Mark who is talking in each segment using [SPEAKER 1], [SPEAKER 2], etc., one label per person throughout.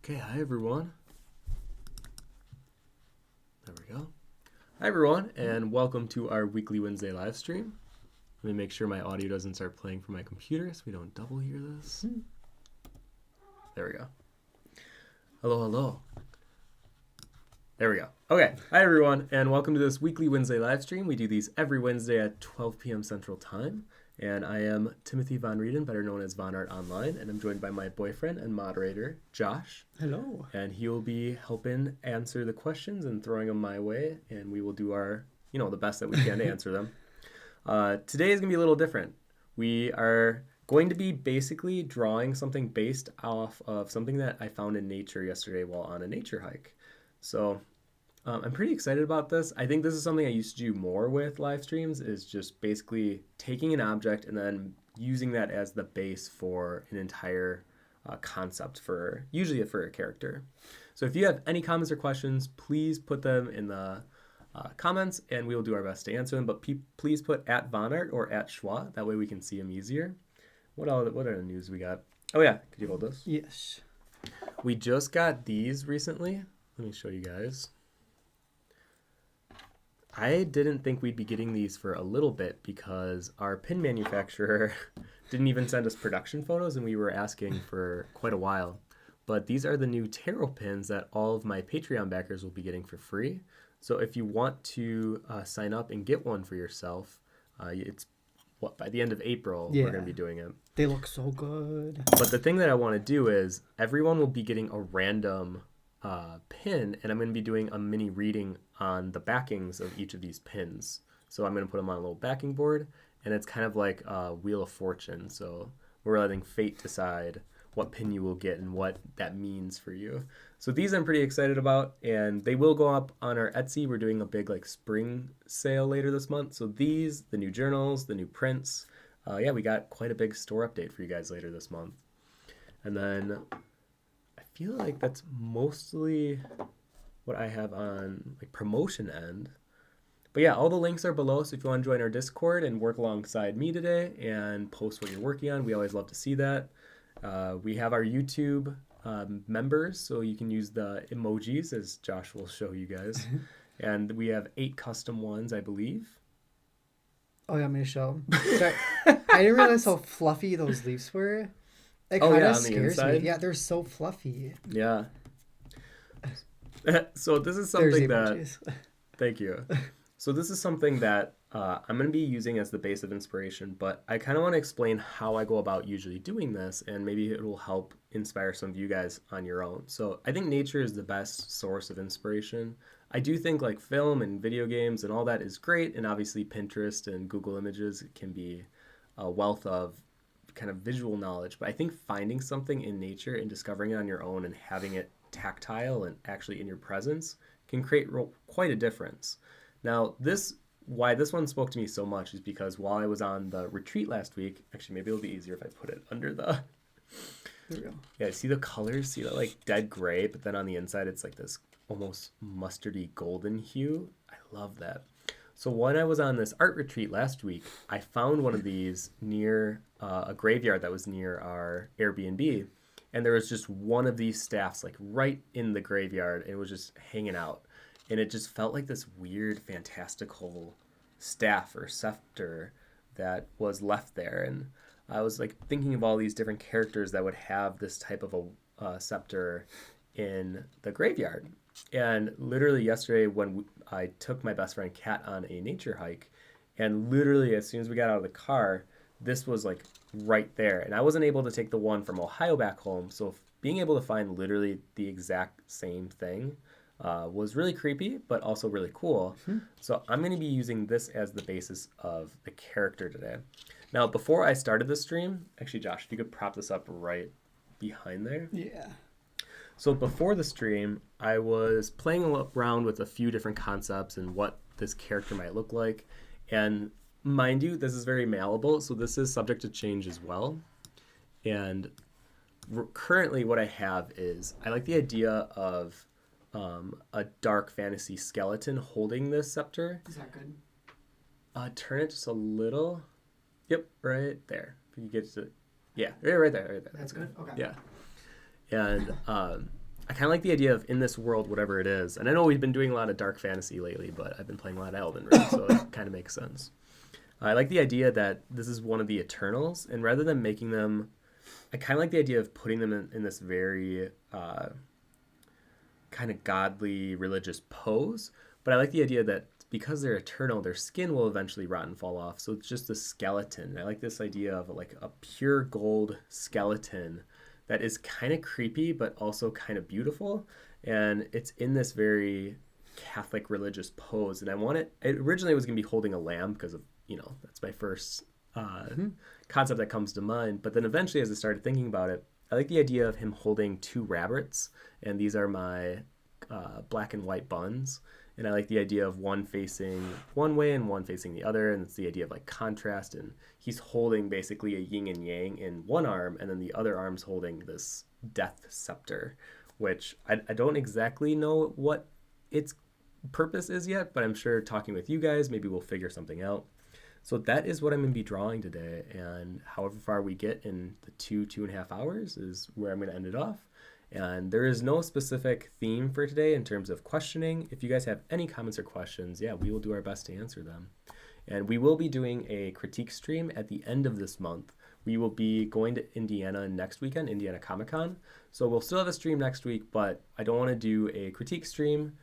[SPEAKER 1] Okay, hi everyone. There we go. Hi everyone, and welcome to our weekly Wednesday live stream. Let me make sure my audio doesn't start playing from my computer so we don't double hear this. There we go. Hello, hello. There we go. Okay, hi everyone, and welcome to this weekly Wednesday live stream. We do these every Wednesday at 12 p.m. Central Time. And I am Timothy Von Rueden, better known as Vonnart Online, and I'm joined by my boyfriend and moderator, Josh.
[SPEAKER 2] Hello.
[SPEAKER 1] And he will be helping answer the questions and throwing them my way, and we will do our, the best that we can to answer them. Today is going to be a little different. We are going to be basically drawing something based off of something that I found in nature yesterday while on a nature hike. So I'm pretty excited about this. I think this is something I used to do more with live streams, is just basically taking an object and then using that as the base for an entire concept usually for a character. So if you have any comments or questions, please put them in the comments and we will do our best to answer them. But please put at Vonnart or at Schwa. That way we can see them easier. What other news we got? Oh yeah, could you hold this?
[SPEAKER 2] Yes.
[SPEAKER 1] We just got these recently. Let me show you guys. I didn't think we'd be getting these for a little bit because our pin manufacturer didn't even send us production photos and we were asking for quite a while. But these are the new tarot pins that all of my Patreon backers will be getting for free. So if you want to sign up and get one for yourself, it's by the end of April we're going to be doing it.
[SPEAKER 2] They look so good.
[SPEAKER 1] But the thing that I want to do is everyone will be getting a random pin, and I'm going to be doing a mini reading on the backings of each of these pins. So I'm going to put them on a little backing board, and it's kind of like a Wheel of Fortune. So we're letting fate decide what pin you will get and what that means for you. So these I'm pretty excited about, and they will go up on our Etsy. We're doing a big spring sale later this month. So these, the new journals, the new prints, we got quite a big store update for you guys later this month. And then I feel like that's mostly what I have on promotion end. But yeah, all the links are below, so if you want to join our Discord and work alongside me today and post what you're working on, we always love to see that. We have our YouTube members, so you can use the emojis, as Josh will show you guys. And we have 8 custom ones, I believe.
[SPEAKER 2] Oh, yeah, I'm going to show them. Sorry. I didn't realize how fluffy those leaves were. It kind of scares me. Yeah, they're so fluffy.
[SPEAKER 1] Yeah. So this is something that... Thank you. So this is something that I'm going to be using as the base of inspiration, but I kind of want to explain how I go about usually doing this, and maybe it will help inspire some of you guys on your own. So I think nature is the best source of inspiration. I do think film and video games and all that is great, and obviously Pinterest and Google Images can be a wealth of kind of visual knowledge, but I think finding something in nature and discovering it on your own and having it tactile and actually in your presence can create quite a difference. Now, why this one spoke to me so much is because while I was on the retreat last week, actually maybe it'll be easier if I put it under the...
[SPEAKER 2] There we go.
[SPEAKER 1] Yeah, see the colors? See that dead gray, but then on the inside it's this almost mustardy golden hue? I love that. So when I was on this art retreat last week, I found one of these near a graveyard that was near our Airbnb, and there was just one of these staffs right in the graveyard, and it was just hanging out, and it just felt like this weird fantastical staff or scepter that was left there. And I was thinking of all these different characters that would have this type of a scepter in the graveyard. And literally yesterday when I took my best friend Kat on a nature hike, and literally as soon as we got out of the car, this was right there. And I wasn't able to take the one from Ohio back home, so being able to find literally the exact same thing was really creepy, but also really cool. So I'm going to be using this as the basis of the character today. Now, before I started the stream, actually, Josh, if you could prop this up right behind there.
[SPEAKER 2] Yeah.
[SPEAKER 1] So before the stream, I was playing around with a few different concepts and what this character might look like. And mind you, this is very malleable, so this is subject to change as well. And currently what I have is, I like the idea of a dark fantasy skeleton holding this scepter.
[SPEAKER 2] Is that good?
[SPEAKER 1] Turn it just a little. Yep, right there. If you get to, yeah, right there.
[SPEAKER 2] That's good. Okay.
[SPEAKER 1] Yeah. And I kind of like the idea of in this world, whatever it is. And I know we've been doing a lot of dark fantasy lately, but I've been playing a lot of Elden Ring, so it kind of makes sense. I like the idea that this is one of the Eternals, and rather than making them, I kind of like the idea of putting them in this very kind of godly religious pose, but I like the idea that because they're eternal, their skin will eventually rot and fall off, so it's just a skeleton. I like this idea of like a pure gold skeleton that is kind of creepy but also kind of beautiful, and it's in this very Catholic religious pose, and I want it originally was going to be holding a lamb because of, you know, that's my first concept that comes to mind, but then eventually as I started thinking about it, I like the idea of him holding two rabbits, and these are my black and white buns, and I like the idea of one facing one way and one facing the other, and it's the idea of like contrast, and he's holding basically a yin and yang in one arm, and then the other arm's holding this death scepter, which I don't exactly know what its purpose is yet, but I'm sure talking with you guys, maybe we'll figure something out. So that is what I'm going to be drawing today, and however far we get in the 2.5 hours is where I'm going to end it off. And there is no specific theme for today in terms of questioning. If you guys have any comments or questions, yeah, we will do our best to answer them. And we will be doing a critique stream at the end of this month. We will be going to Indiana next weekend, Indiana Comic-Con. So we'll still have a stream next week, but I don't want to do a critique stream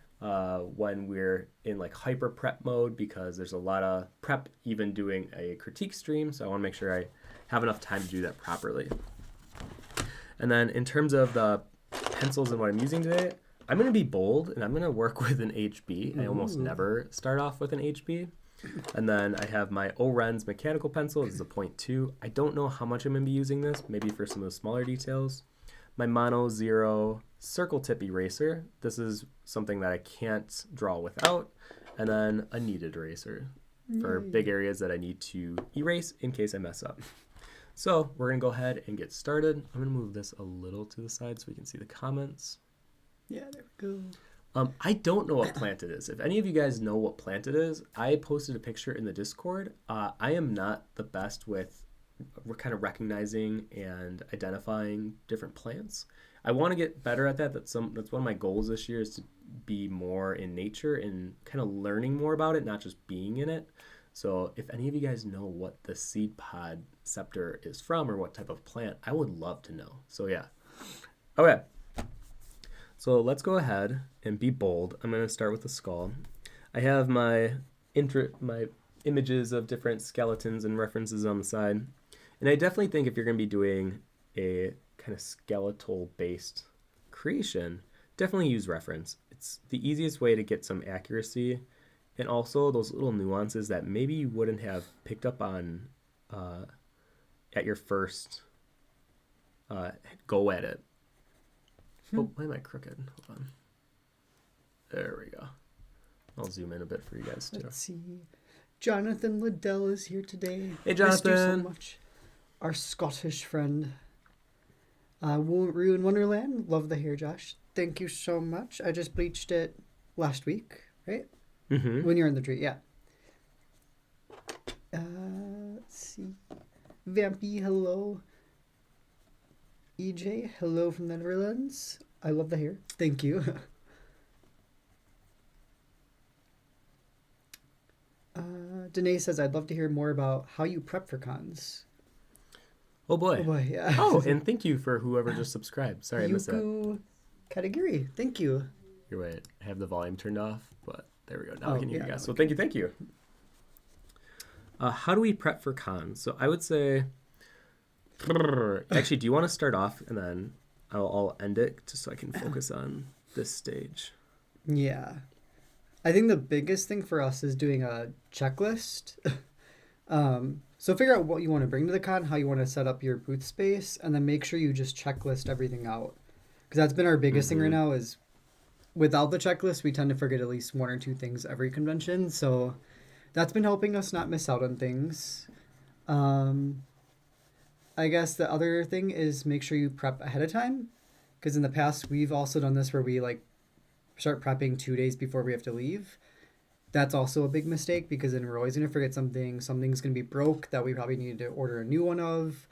[SPEAKER 1] when we're in like hyper prep mode, because there's a lot of prep even doing a critique stream. So I want to make sure I have enough time to do that properly. And then in terms of the pencils and what I'm using today, I'm going to be bold and I'm going to work with an HB. I almost never start off with an HB. And then I have my Orenz mechanical pencil. This is a 0.2. I don't know how much I'm going to be using this, maybe for some of the smaller details. My Mono Zero circle tip eraser. This is something that I can't draw without. And then a kneaded eraser for big areas that I need to erase in case I mess up. So we're going to go ahead and get started. I'm going to move this a little to the side so we can see the comments.
[SPEAKER 2] Yeah, there we go.
[SPEAKER 1] I don't know what plant it is. If any of you guys know what plant it is, I posted a picture in the Discord. I am not the best with kind of recognizing and identifying different plants. I want to get better at that. That's one of my goals this year, is to be more in nature and kind of learning more about it, not just being in it. So if any of you guys know what the seed pod scepter is from or what type of plant, I would love to know. So yeah. Okay. So let's go ahead and be bold. I'm going to start with the skull. I have my images of different skeletons and references on the side. And I definitely think if you're going to be doing a kind of skeletal based creation, definitely use reference. It's the easiest way to get some accuracy, and also those little nuances that maybe you wouldn't have picked up on at your first go at it. Oh, why am I crooked? Hold on. There we go. I'll zoom in a bit for you guys too.
[SPEAKER 2] Let's see. Jonathan Liddell is here today.
[SPEAKER 1] Hey, Jonathan.
[SPEAKER 2] Missed you so much. Our Scottish friend. Rueden Wonderland. Love the hair, Josh. Thank you so much. I just bleached it last week, right?
[SPEAKER 1] Mm-hmm.
[SPEAKER 2] When you're in the tree, yeah. Let's see. Vampy, hello. EJ, hello from the Netherlands. I love the hair. Thank you. Danae says, I'd love to hear more about how you prep for cons.
[SPEAKER 1] Oh boy.
[SPEAKER 2] Oh boy, yeah.
[SPEAKER 1] Oh, and thank you for whoever just subscribed. Sorry, I missed that.
[SPEAKER 2] Category. Thank you.
[SPEAKER 1] You're right. I have the volume turned off, but there we go. Now we can hear you guys. So
[SPEAKER 2] okay.
[SPEAKER 1] thank you. How do we prep for cons? So I would say, actually, do you want to start off and then I'll end it just so I can focus on this stage?
[SPEAKER 2] Yeah. I think the biggest thing for us is doing a checklist. So figure out what you want to bring to the con, how you want to set up your booth space, and then make sure you just checklist everything out. Because that's been our biggest thing right now is without the checklist, we tend to forget at least one or two things every convention. So that's been helping us not miss out on things. I guess the other thing is make sure you prep ahead of time. Because in the past, we've also done this where we start prepping 2 days before we have to leave. That's also a big mistake because then we're always going to forget something. Something's going to be broke that we probably need to order a new one of.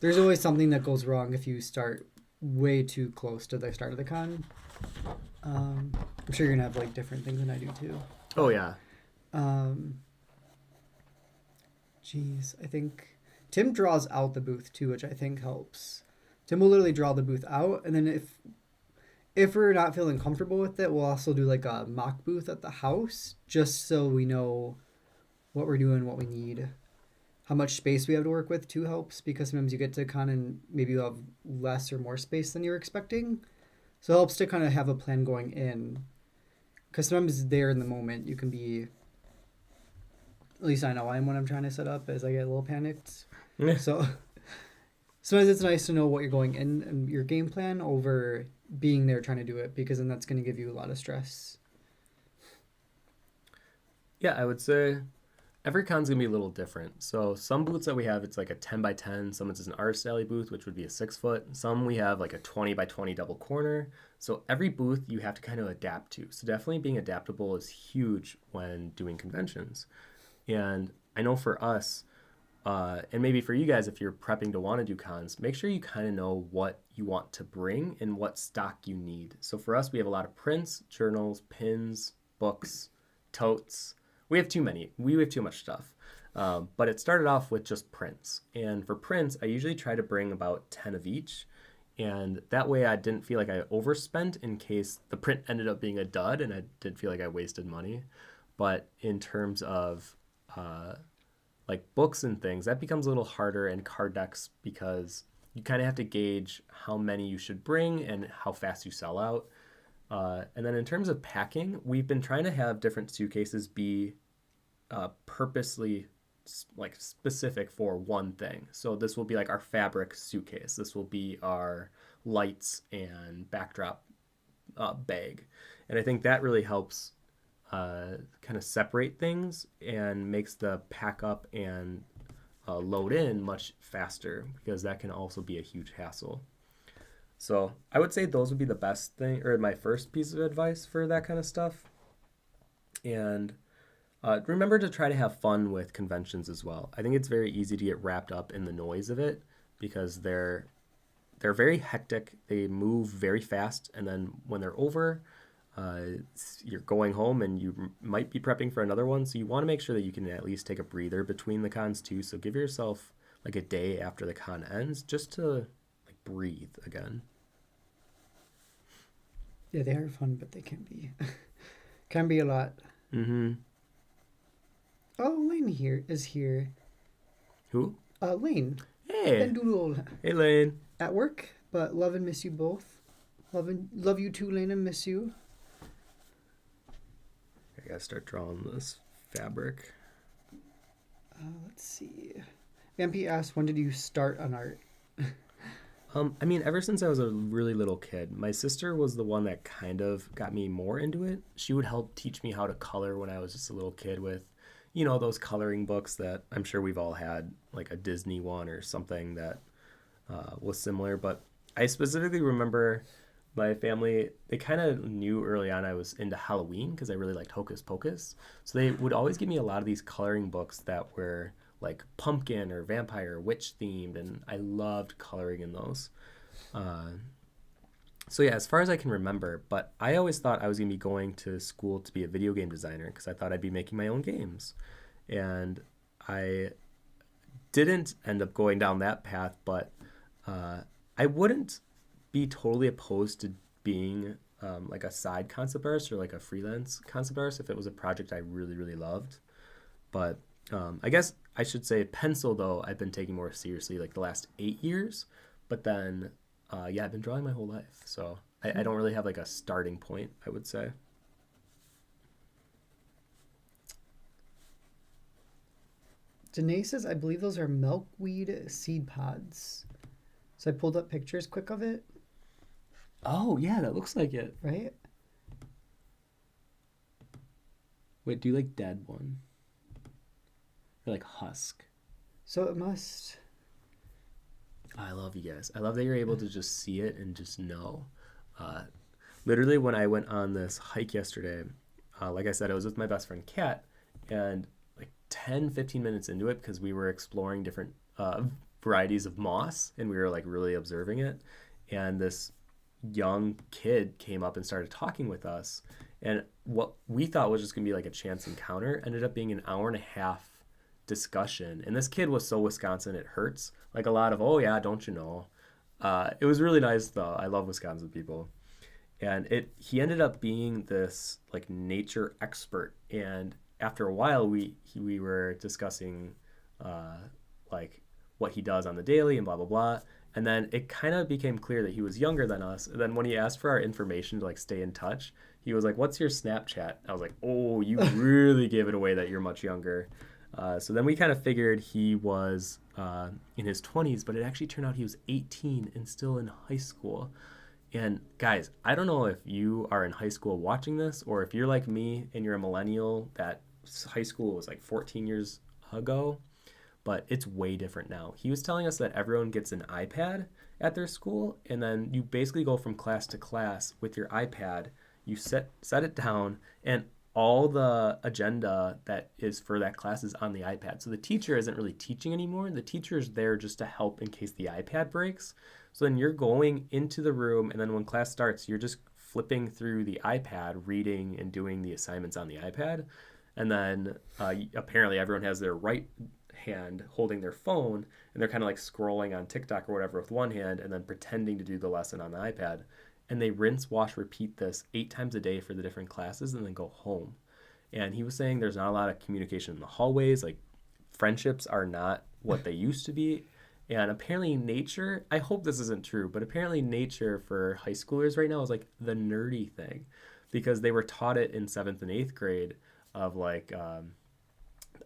[SPEAKER 2] There's always something that goes wrong if you start way too close to the start of the con. I'm sure you're gonna have like different things than I do too.
[SPEAKER 1] Oh yeah.
[SPEAKER 2] Geez, I think Tim draws out the booth too, which I think helps. Tim will literally draw the booth out, and then if we're not feeling comfortable with it, we'll also do like a mock booth at the house, just so we know what we're doing, what we need, how much space we have to work with too helps, because sometimes you get to con and maybe you have less or more space than you're expecting. So it helps to kind of have a plan going in, because sometimes there in the moment you can be, at least I know I am when I'm trying to set up, as I get a little panicked. So sometimes it's nice to know what you're going in and your game plan over being there trying to do it, because then that's going to give you a lot of stress.
[SPEAKER 1] Yeah, I would say every con's gonna be a little different. So some booths that we have, it's like a 10 by 10. Some it's an art style booth, which would be a 6 foot. Some we have like a 20 by 20 double corner. So every booth you have to kind of adapt to. So definitely being adaptable is huge when doing conventions. And I know for us, and maybe for you guys, if you're prepping to want to do cons, make sure you kind of know what you want to bring and what stock you need. So for us, we have a lot of prints, journals, pins, books, totes. We have too many. We have too much stuff. But it started off with just prints. And for prints, I usually try to bring about 10 of each. And that way I didn't feel like I overspent in case the print ended up being a dud and I didn't feel like I wasted money. But in terms of like books and things, that becomes a little harder, and card decks, because you kind of have to gauge how many you should bring and how fast you sell out. And then in terms of packing, we've been trying to have different suitcases be purposely like specific for one thing. So this will be like our fabric suitcase. This will be our lights and backdrop bag. And I think that really helps kind of separate things and makes the pack up and load in much faster, because that can also be a huge hassle. So I would say those would be the best thing, or my first piece of advice for that kind of stuff. And remember to try to have fun with conventions as well. I think it's very easy to get wrapped up in the noise of it, because they're very hectic. They move very fast, and then when they're over, you're going home and you might be prepping for another one. So you want to make sure that you can at least take a breather between the cons too. So give yourself like a day after the con ends just to like breathe again.
[SPEAKER 2] Yeah, they are fun, but they can be a lot.
[SPEAKER 1] Mm-hmm.
[SPEAKER 2] Oh, Lane is here.
[SPEAKER 1] Who?
[SPEAKER 2] Lane.
[SPEAKER 1] Hey.
[SPEAKER 2] And Doodle.
[SPEAKER 1] Hey, Lane.
[SPEAKER 2] At work, but love and miss you both. Love you too, Lane, and miss you.
[SPEAKER 1] I gotta start drawing this fabric.
[SPEAKER 2] Let's see. Vampy asked, when did you start on art?
[SPEAKER 1] I mean, ever since I was a really little kid. My sister was the one that kind of got me more into it. She would help teach me how to color when I was just a little kid with, you know, those coloring books that I'm sure we've all had, like a Disney one or something that was similar. But I specifically remember my family, they kind of knew early on I was into Halloween because I really liked Hocus Pocus. So they would always give me a lot of these coloring books that were like pumpkin or vampire or witch themed, and I loved coloring in those. So yeah, as far as I can remember, but I always thought I was going to be going to school to be a video game designer because I thought I'd be making my own games. And I didn't end up going down that path, but I wouldn't be totally opposed to being like a side concept artist or like a freelance concept artist if it was a project I really, really loved. But I guess I should say pencil, though, I've been taking more seriously like the last 8 years. But then, yeah, I've been drawing my whole life. So I don't really have like a starting point, I would say.
[SPEAKER 2] Danae says, I believe those are milkweed seed pods. So I pulled up pictures quick of it.
[SPEAKER 1] Oh, yeah, that looks like it.
[SPEAKER 2] Right?
[SPEAKER 1] Wait, do you like dead one? Or like husk?
[SPEAKER 2] So it must...
[SPEAKER 1] I love you guys. I love that you're able to just see it and just know. Literally, when I went on this hike yesterday, like I said, I was with my best friend, Kat, and like 10, 15 minutes into it, because we were exploring different varieties of moss, and we were like really observing it. and this young kid came up and started talking with us. And what we thought was just going to be like a chance encounter ended up being an hour and a half discussion. And this kid was so Wisconsin, it hurts. Like a lot of, oh yeah, don't you know? It was really nice though. I love Wisconsin people. And he ended up being this like nature expert. And after a while, we were discussing like what he does on the daily and blah, blah, blah. And then it kind of became clear that he was younger than us. And then when he asked for our information to like stay in touch, he was like, "What's your Snapchat?" I was like, "Oh, you really gave it away that you're much younger." So then we kind of figured he was in his 20s, but it actually turned out he was 18 and still in high school. And guys, I don't know if you are in high school watching this, or if you're like me and you're a millennial that high school was like 14 years ago, but it's way different now. He was telling us that everyone gets an iPad at their school, and then you basically go from class to class with your iPad. You set it down, and all the agenda that is for that class is on the iPad. So the teacher isn't really teaching anymore. The teacher is there just to help in case the iPad breaks. So then you're going into the room, and then when class starts, you're just flipping through the iPad, reading and doing the assignments on the iPad. And then apparently everyone has their right hand holding their phone, and they're kind of like scrolling on TikTok or whatever with one hand and then pretending to do the lesson on the iPad. And they rinse, wash, repeat this 8 times a day for the different classes and then go home. And he was saying there's not a lot of communication in the hallways. Like friendships are not what they used to be. And apparently nature, I hope this isn't true, but apparently nature for high schoolers right now is like the nerdy thing, because they were taught it in 7th and 8th grade of like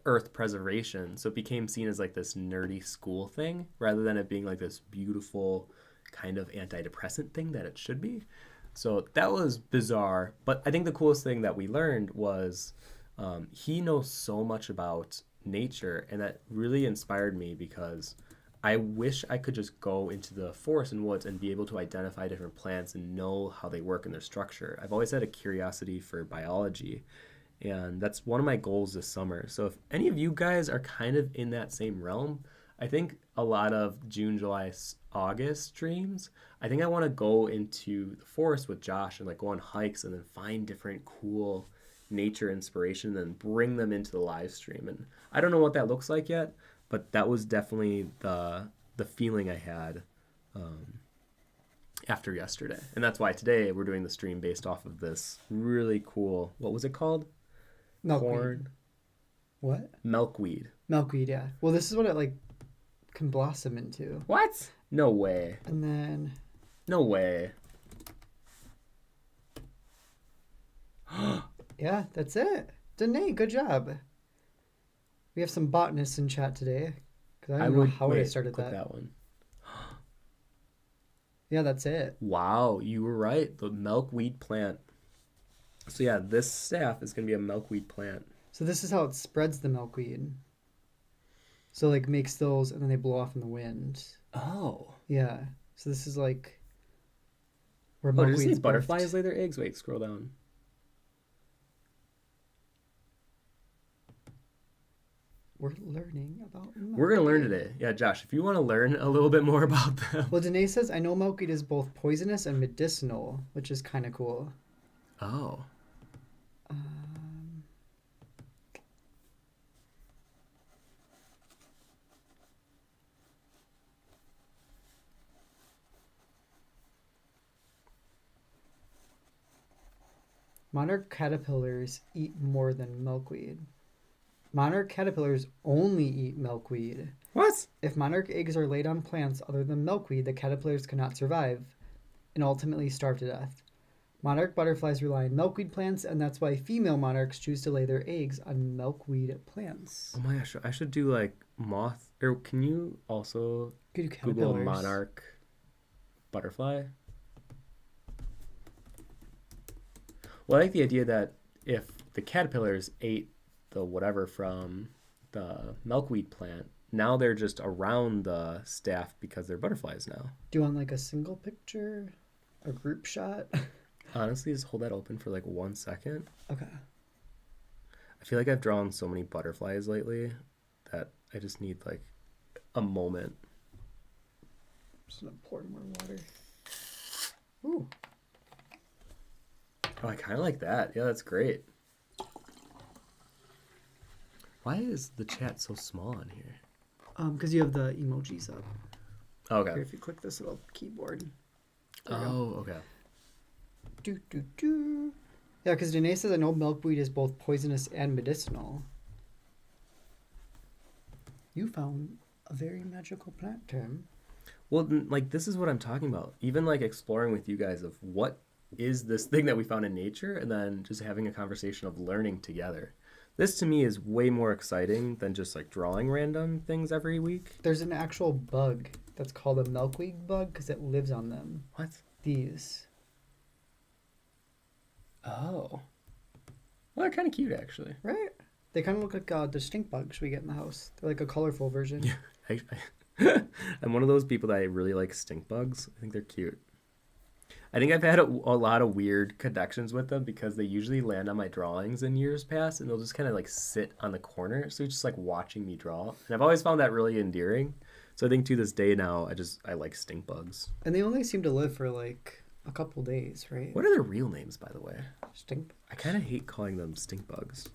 [SPEAKER 1] earth preservation. So it became seen as like this nerdy school thing rather than it being like this beautiful kind of antidepressant thing that it should be. So that was bizarre. But I think the coolest thing that we learned was he knows so much about nature, and that really inspired me, because I wish I could just go into the forest and woods and be able to identify different plants and know how they work in their structure. I've always had a curiosity for biology, and that's one of my goals this summer. So if any of you guys are kind of in that same realm, I think a lot of June, July, August streams, I think I want to go into the forest with Josh and like go on hikes and then find different cool nature inspiration and then bring them into the live stream. And I don't know what that looks like yet, but that was definitely the feeling I had after yesterday. And that's why today we're doing the stream based off of this really cool, what was it called?
[SPEAKER 2] Milkweed.
[SPEAKER 1] Corn.
[SPEAKER 2] What?
[SPEAKER 1] Milkweed.
[SPEAKER 2] Milkweed, yeah. Well, this is what it like can blossom into.
[SPEAKER 1] What? No way.
[SPEAKER 2] And then...
[SPEAKER 1] No way.
[SPEAKER 2] Yeah, that's it. Danae, good job. We have some botanists in chat today, because I don't know how I started that
[SPEAKER 1] one.
[SPEAKER 2] Yeah, that's it.
[SPEAKER 1] Wow, you were right. The milkweed plant. So yeah, this staff is going to be a milkweed plant.
[SPEAKER 2] So this is how it spreads the milkweed. So like makes those, and then they blow off in the wind.
[SPEAKER 1] Oh.
[SPEAKER 2] Yeah. So this is like where
[SPEAKER 1] milkweeds.
[SPEAKER 2] milkweeds.
[SPEAKER 1] Does these butterflies lay their eggs? Wait, scroll down.
[SPEAKER 2] We're learning about milkweed.
[SPEAKER 1] We're going to learn today. Yeah, Josh, if you want to learn a little bit more about them.
[SPEAKER 2] Well, Danae says, I know milkweed is both poisonous and medicinal, which is kind of cool.
[SPEAKER 1] Oh.
[SPEAKER 2] Monarch caterpillars eat more than milkweed. Monarch caterpillars only eat milkweed.
[SPEAKER 1] What?
[SPEAKER 2] If monarch eggs are laid on plants other than milkweed, the caterpillars cannot survive and ultimately starve to death. Monarch butterflies rely on milkweed plants, and that's why female monarchs choose to lay their eggs on milkweed plants.
[SPEAKER 1] Oh my gosh, I should do like moth, or can you also Google monarch butterfly? Well, I like the idea that if the caterpillars ate the whatever from the milkweed plant, now they're just around the staff because they're butterflies now.
[SPEAKER 2] Do you want like a single picture? A group shot?
[SPEAKER 1] Honestly, just hold that open for like 1 second.
[SPEAKER 2] Okay.
[SPEAKER 1] I feel like I've drawn so many butterflies lately that I just need like a moment.
[SPEAKER 2] Just gonna pour more water.
[SPEAKER 1] Oh, I kind of like that. Yeah, that's great. Why is the chat so small on here?
[SPEAKER 2] Because you have the emojis up.
[SPEAKER 1] Okay.
[SPEAKER 2] Here, if you click this little keyboard.
[SPEAKER 1] Oh, okay.
[SPEAKER 2] Yeah, because Danae says I know milkweed is both poisonous and medicinal. You found a very magical plant term.
[SPEAKER 1] Well, like, this is what I'm talking about. Even, like, exploring with you guys of what is this thing that we found in nature, and then just having a conversation of learning together. This, to me, is way more exciting than just, like, drawing random things every week.
[SPEAKER 2] There's an actual bug that's called a milkweed bug because it lives on them.
[SPEAKER 1] What?
[SPEAKER 2] These.
[SPEAKER 1] Oh. Well, they're kind of cute, actually.
[SPEAKER 2] Right? They kind of look like the stink bugs we get in the house. They're like a colorful version.
[SPEAKER 1] Yeah. I'm one of those people that I really like stink bugs. I think they're cute. I think I've had a lot of weird connections with them because they usually land on my drawings in years past, and they'll just kind of like sit on the corner. So you're just like watching me draw. And I've always found that really endearing. So I think to this day now, I like stink bugs.
[SPEAKER 2] And they only seem to live for like a couple days, right?
[SPEAKER 1] What are their real names, by the way?
[SPEAKER 2] Stink.
[SPEAKER 1] I kind of hate calling them stink bugs.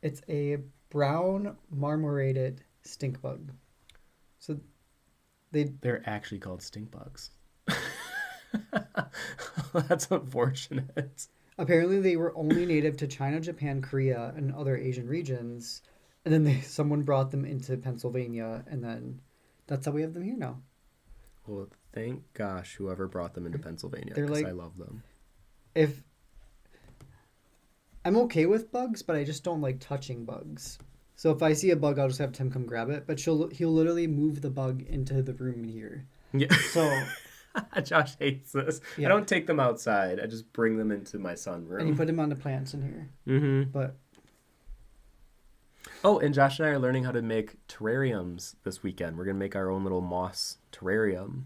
[SPEAKER 2] It's a brown marmorated stink bug. So
[SPEAKER 1] they're actually called stink bugs. That's unfortunate.
[SPEAKER 2] Apparently they were only native to China, Japan, Korea, and other Asian regions. And then someone brought them into Pennsylvania, and then that's how we have them here now.
[SPEAKER 1] Well, thank gosh whoever brought them into Pennsylvania,
[SPEAKER 2] They're
[SPEAKER 1] because
[SPEAKER 2] like,
[SPEAKER 1] I love them.
[SPEAKER 2] If I'm okay with bugs, but I just don't like touching bugs. So if I see a bug, I'll just have Tim come grab it. But he'll literally move the bug into the room here.
[SPEAKER 1] Yeah.
[SPEAKER 2] So
[SPEAKER 1] Josh hates this.
[SPEAKER 2] Yeah.
[SPEAKER 1] I don't take them outside. I just bring them into my sunroom.
[SPEAKER 2] And you put him on the plants in here.
[SPEAKER 1] Mm-hmm.
[SPEAKER 2] But
[SPEAKER 1] oh, and Josh and I are learning how to make terrariums this weekend. We're gonna make our own little moss terrarium.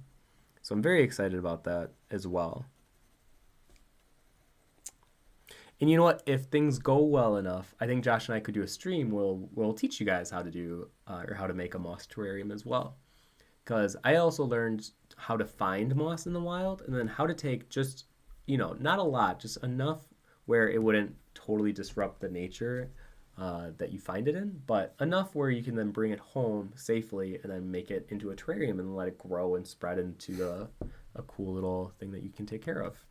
[SPEAKER 1] So I'm very excited about that as well. And you know what? If things go well enough, I think Josh and I could do a stream. We'll teach you guys how to do or how to make a moss terrarium as well. Because I also learned how to find moss in the wild, and then how to take just, not a lot, just enough where it wouldn't totally disrupt the nature that you find it in, but enough where you can then bring it home safely and then make it into a terrarium and let it grow and spread into a cool little thing that you can take care of.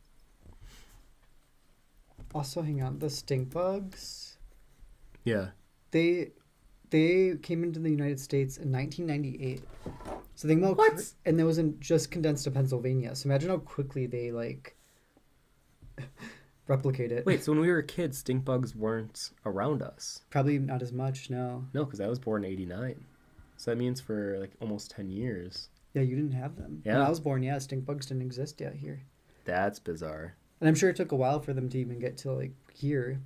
[SPEAKER 2] also, hang on, the stink bugs.
[SPEAKER 1] Yeah.
[SPEAKER 2] They came into the United States in 1998. So think about
[SPEAKER 1] What?
[SPEAKER 2] And it wasn't just condensed to Pennsylvania. So imagine how quickly they replicate it.
[SPEAKER 1] Wait, so when we were kids, stink bugs weren't around us?
[SPEAKER 2] Probably not as much, no.
[SPEAKER 1] No, because I was born in 89. So that means for like almost 10 years.
[SPEAKER 2] Yeah, you didn't have them.
[SPEAKER 1] Yeah.
[SPEAKER 2] When I was born, yeah, stink bugs didn't exist yet here.
[SPEAKER 1] That's bizarre.
[SPEAKER 2] And I'm sure it took a while for them to even get to here.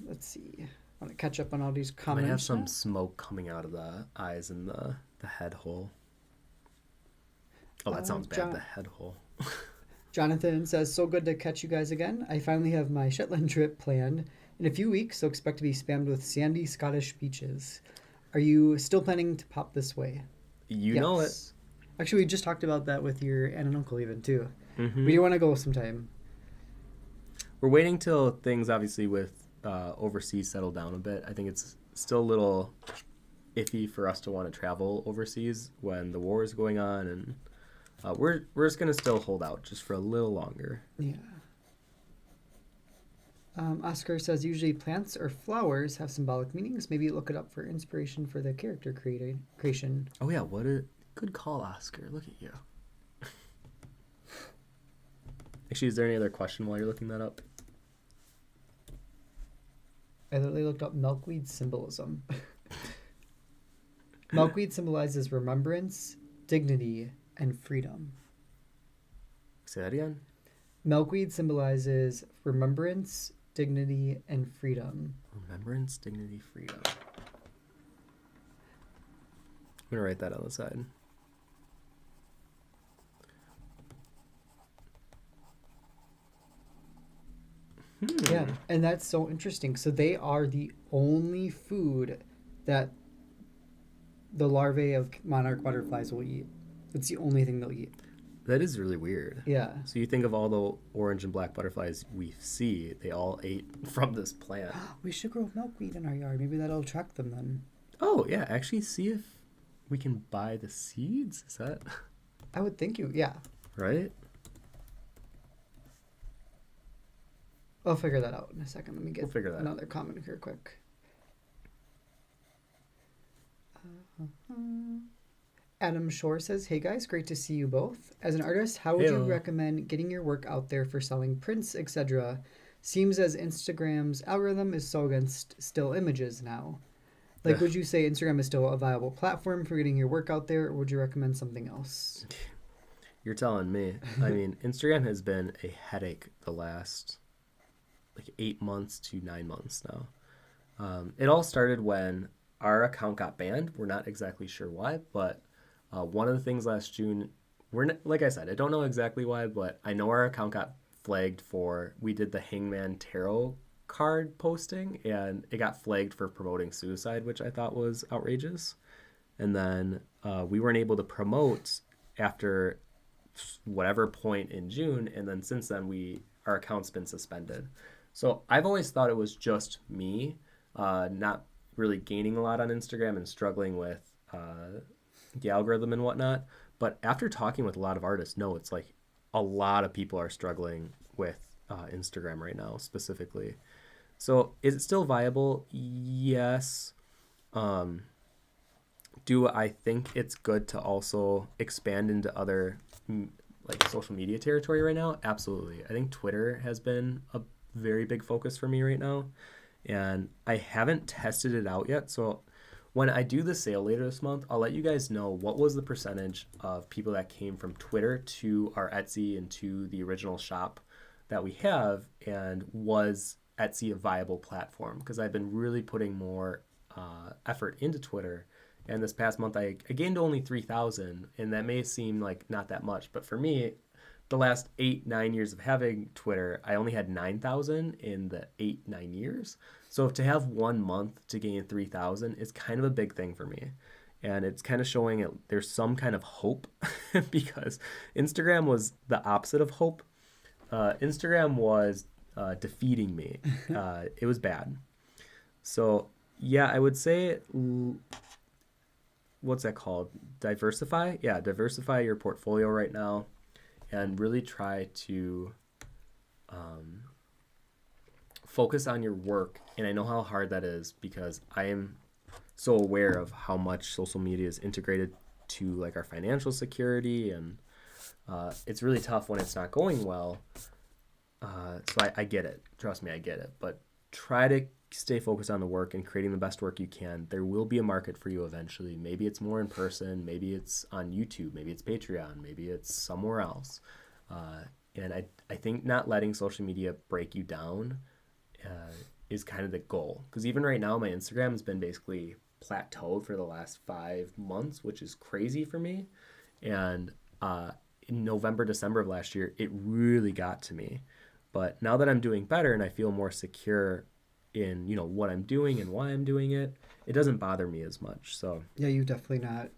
[SPEAKER 2] Let's see. I want to catch up on all these comments.
[SPEAKER 1] Might have some smoke coming out of the eyes and the head hole. Oh, that sounds bad, the head hole.
[SPEAKER 2] Jonathan says, so good to catch you guys again. I finally have my Shetland trip planned in a few weeks, so expect to be spammed with sandy Scottish beaches. Are you still planning to pop this way?
[SPEAKER 1] You know it.
[SPEAKER 2] Actually, we just talked about that with your aunt and uncle even, too.
[SPEAKER 1] Mm-hmm.
[SPEAKER 2] We do want to go sometime.
[SPEAKER 1] We're waiting till things, obviously, with overseas settle down a bit. I think it's still a little iffy for us to want to travel overseas when the war is going on, and we're just going to still hold out just for a little longer.
[SPEAKER 2] Yeah. Oscar says, usually plants or flowers have symbolic meanings. Maybe look it up for inspiration for the character creation.
[SPEAKER 1] Oh, yeah. What a good call, Oscar. Look at you. Actually, is there any other question while you're looking that up?
[SPEAKER 2] I literally looked up milkweed symbolism. Milkweed symbolizes remembrance, dignity, and freedom.
[SPEAKER 1] Say that again?
[SPEAKER 2] Milkweed symbolizes remembrance, dignity, and freedom.
[SPEAKER 1] Remembrance, dignity, freedom. I'm going to write that on the side.
[SPEAKER 2] Yeah, and that's so interesting. So they are the only food that the larvae of monarch butterflies will eat. It's the only thing they'll eat.
[SPEAKER 1] That is really weird.
[SPEAKER 2] Yeah.
[SPEAKER 1] So you think of all the orange and black butterflies we see, they all ate from this plant.
[SPEAKER 2] We should grow milkweed in our yard. Maybe that'll attract them then.
[SPEAKER 1] Oh, yeah. Actually, see if we can buy the seeds. Is that
[SPEAKER 2] I would think yeah.
[SPEAKER 1] right?
[SPEAKER 2] I'll figure that out in a second. Let me get
[SPEAKER 1] We'll figure that
[SPEAKER 2] another comment here quick. Adam Shore says, "Hey guys, great to see you both. As an artist, how would you
[SPEAKER 1] Heyo.
[SPEAKER 2] recommend getting your work out there for selling prints, etc.? Seems as Instagram's algorithm is so against still images now. Like, would you say Instagram is still a viable platform for getting your work out there, or would you recommend something else?"
[SPEAKER 1] You're telling me. I mean, Instagram has been a headache the last 8 months to 9 months now. It all started when our account got banned. We're not exactly sure why, but one of the things last June, like I said, I don't know exactly why, but I know our account got flagged for, we did the Hangman Tarot card posting, and it got flagged for promoting suicide, which I thought was outrageous. And then we weren't able to promote after whatever point in June, and then since then our account's been suspended. So I've always thought it was just me not really gaining a lot on Instagram and struggling with the algorithm and whatnot. But after talking with a lot of artists, no, it's like a lot of people are struggling with Instagram right now specifically. So is it still viable? Yes. Do I think it's good to also expand into other social media territory right now? Absolutely. I think Twitter has been a very big focus for me right now, and I haven't tested it out yet. So when I do the sale later this month, I'll let you guys know what was the percentage of people that came from Twitter to our Etsy and to the original shop that we have, and was Etsy a viable platform? Because I've been really putting more effort into Twitter. And this past month, I gained only 3,000, and that may seem like not that much. But for me, the last 8-9 years of having Twitter, I only had 9,000 in the 8-9 years. So to have 1 month to gain 3,000 is kind of a big thing for me. And it's kind of showing it, there's some kind of hope because Instagram was the opposite of hope. Instagram was defeating me. It was bad. So yeah, I would say... what's that called? Diversify? Yeah, diversify your portfolio right now and really try to focus on your work. And I know how hard that is because I am so aware of how much social media is integrated to our financial security, and it's really tough when it's not going well. So I get it. Trust me, I get it. But try to stay focused on the work and creating the best work you can. There will be a market for you eventually. Maybe it's more in person. Maybe it's on YouTube. Maybe it's Patreon. Maybe it's somewhere else. And I think not letting social media break you down is kind of the goal. Because even right now, my Instagram has been basically plateaued for the last 5 months, which is crazy for me. And in November, December of last year, it really got to me. But now that I'm doing better and I feel more secure in what I'm doing and why I'm doing it, it doesn't bother me as much. So
[SPEAKER 2] yeah, you definitely not.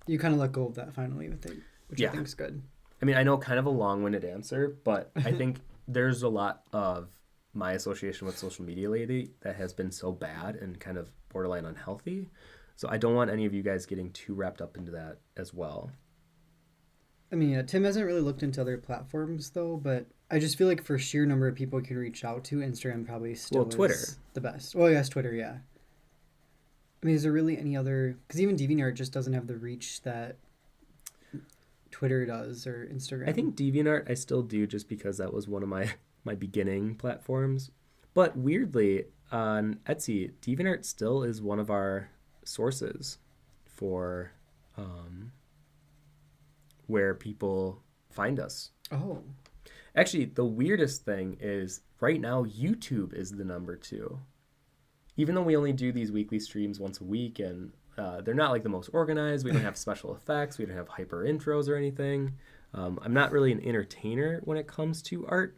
[SPEAKER 2] You kind of let go of that finally, I think, which I think is good.
[SPEAKER 1] I mean, I know kind of a long-winded answer, but I think there's a lot of my association with social media lately that has been so bad and kind of borderline unhealthy. So I don't want any of you guys getting too wrapped up into that as well.
[SPEAKER 2] I mean, Tim hasn't really looked into other platforms though, but I just feel like for sheer number of people you can reach out to, Instagram probably still
[SPEAKER 1] Twitter
[SPEAKER 2] is the best. Well, yes, Twitter, yeah. I mean, is there really any other... Because even DeviantArt just doesn't have the reach that Twitter does or Instagram.
[SPEAKER 1] I think DeviantArt I still do just because that was one of my beginning platforms. But weirdly, on Etsy, DeviantArt still is one of our sources for where people find us.
[SPEAKER 2] Oh.
[SPEAKER 1] Actually, the weirdest thing is right now YouTube is the number 2. Even though we only do these weekly streams once a week and they're not the most organized, we don't have special effects, we don't have hyper intros or anything. I'm not really an entertainer when it comes to art.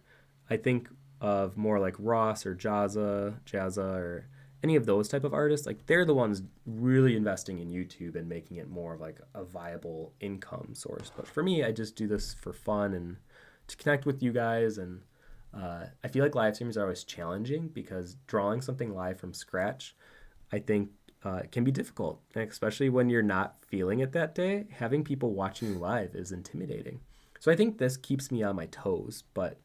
[SPEAKER 1] I think of more like Ross or Jazza or any of those type of artists, like they're the ones really investing in YouTube and making it more of like a viable income source. But for me, I just do this for fun and to connect with you guys. And I feel like live streams are always challenging because drawing something live from scratch, I think it can be difficult, especially when you're not feeling it that day. Having people watching you live is intimidating. So I think this keeps me on my toes, but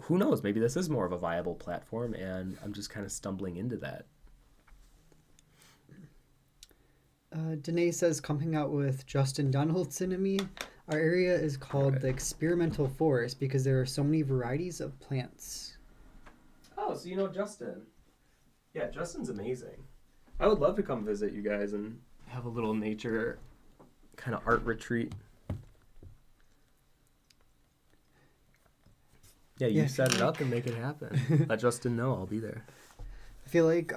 [SPEAKER 1] who knows? Maybe this is more of a viable platform, and I'm just kind of stumbling into that.
[SPEAKER 2] Danae says, coming out with Justin Donaldson and me, our area is called the Experimental Forest because there are so many varieties of plants.
[SPEAKER 1] Oh, so you know Justin. Yeah, Justin's amazing. I would love to come visit you guys and have a little nature kind of art retreat. Yeah, you set it up and make it happen. Let Justin know. I'll be there.
[SPEAKER 2] I feel like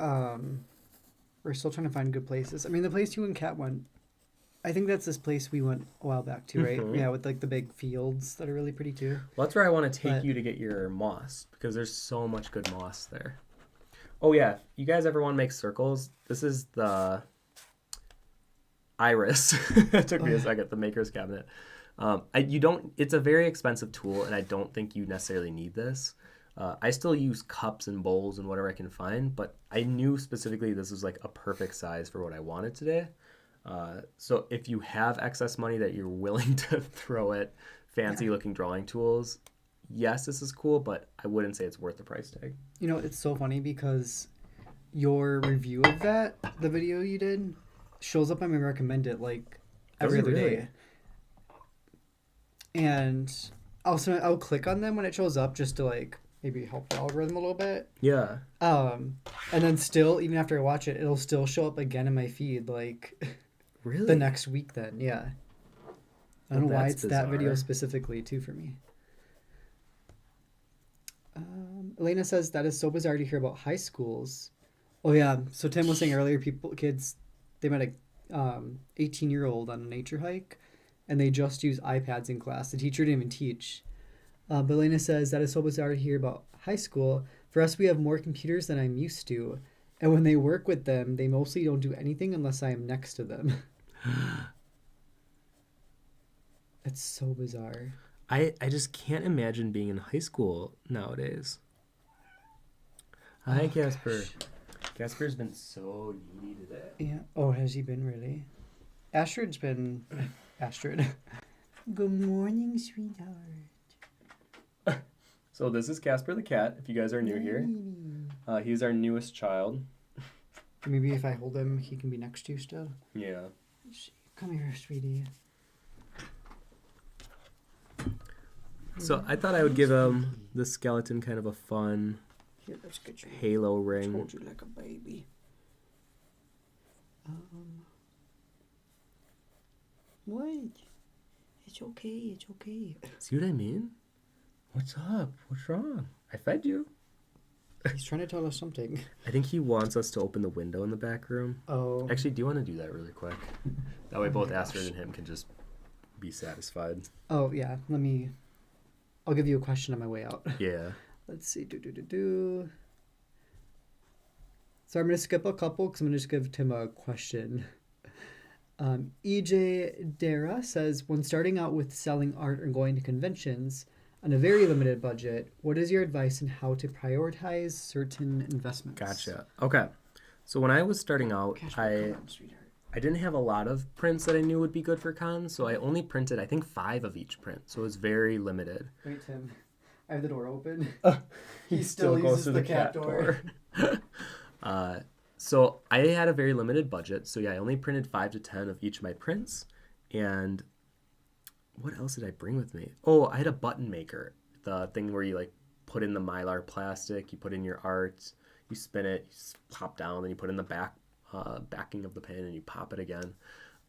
[SPEAKER 2] we're still trying to find good places. I mean, the place you and Kat went, I think that's this place we went a while back to, right? Mm-hmm. Yeah, with like the big fields that are really pretty too.
[SPEAKER 1] Well, that's where I want to take you to get your moss because there's so much good moss there. Oh yeah, you guys ever want to make circles? This is the iris. It took me a second. The maker's cabinet. It's a very expensive tool, and I don't think you necessarily need this. I still use cups and bowls and whatever I can find, but I knew specifically this was like a perfect size for what I wanted today. So if you have excess money that you're willing to throw at fancy looking drawing tools, yes, this is cool, but I wouldn't say it's worth the price tag.
[SPEAKER 2] You know, it's so funny because your review of that, the video you did, shows up on my recommended like every other day. And also I'll click on them when it shows up just to like maybe help the algorithm a little bit.
[SPEAKER 1] Yeah.
[SPEAKER 2] And then still, even after I watch it, it'll still show up again in my feed like
[SPEAKER 1] really
[SPEAKER 2] the next week then. Yeah. I don't know why it's bizarre. That video specifically too for me. Elena says that is so bizarre to hear about high schools. Oh yeah. So Tim was saying earlier, kids, they met a 18-year-old on a nature hike. And they just use iPads in class. The teacher didn't even teach. But Elena says, that is so bizarre to hear about high school. For us, we have more computers than I'm used to. And when they work with them, they mostly don't do anything unless I am next to them. That's so bizarre.
[SPEAKER 1] I just can't imagine being in high school nowadays. Hi, Casper. Gosh. Casper's been so needy today.
[SPEAKER 2] Yeah. Oh, has he been really? Astrid's been... Astrid. Good morning, sweetheart.
[SPEAKER 1] So this is Casper the cat, if you guys are new here. He's our newest child.
[SPEAKER 2] Maybe if I hold him, he can be next to you still.
[SPEAKER 1] Yeah.
[SPEAKER 2] Come here, sweetie.
[SPEAKER 1] So I thought I would give him the skeleton kind of a fun halo ring.
[SPEAKER 2] I told you like a baby. What? It's okay. It's okay.
[SPEAKER 1] See what I mean? What's up? What's wrong? I fed you.
[SPEAKER 2] He's trying to tell us something.
[SPEAKER 1] I think he wants us to open the window in the back room.
[SPEAKER 2] Oh.
[SPEAKER 1] Actually, do you want to do that really quick? That way both Astrid and him can just be satisfied.
[SPEAKER 2] Oh, yeah. I'll give you a question on my way out.
[SPEAKER 1] Yeah.
[SPEAKER 2] Let's see. So I'm going to skip a couple because I'm going to just give Tim a question. EJ Dara says, when starting out with selling art or going to conventions on a very limited budget, what is your advice on how to prioritize certain investments?
[SPEAKER 1] Gotcha. Okay. So when I was starting out, I didn't have a lot of prints that I knew would be good for cons, so I only printed, I think, 5 of each print, so it was very limited.
[SPEAKER 2] Wait, Tim. I have the door open. He still
[SPEAKER 1] goes
[SPEAKER 2] uses
[SPEAKER 1] to
[SPEAKER 2] the cat door.
[SPEAKER 1] So I had a very limited budget. So yeah, I only printed 5 to 10 of each of my prints. And what else did I bring with me? Oh, I had a button maker. The thing where you like put in the Mylar plastic, you put in your art, you spin it, you pop down, then you put in the backing of the pen and you pop it again.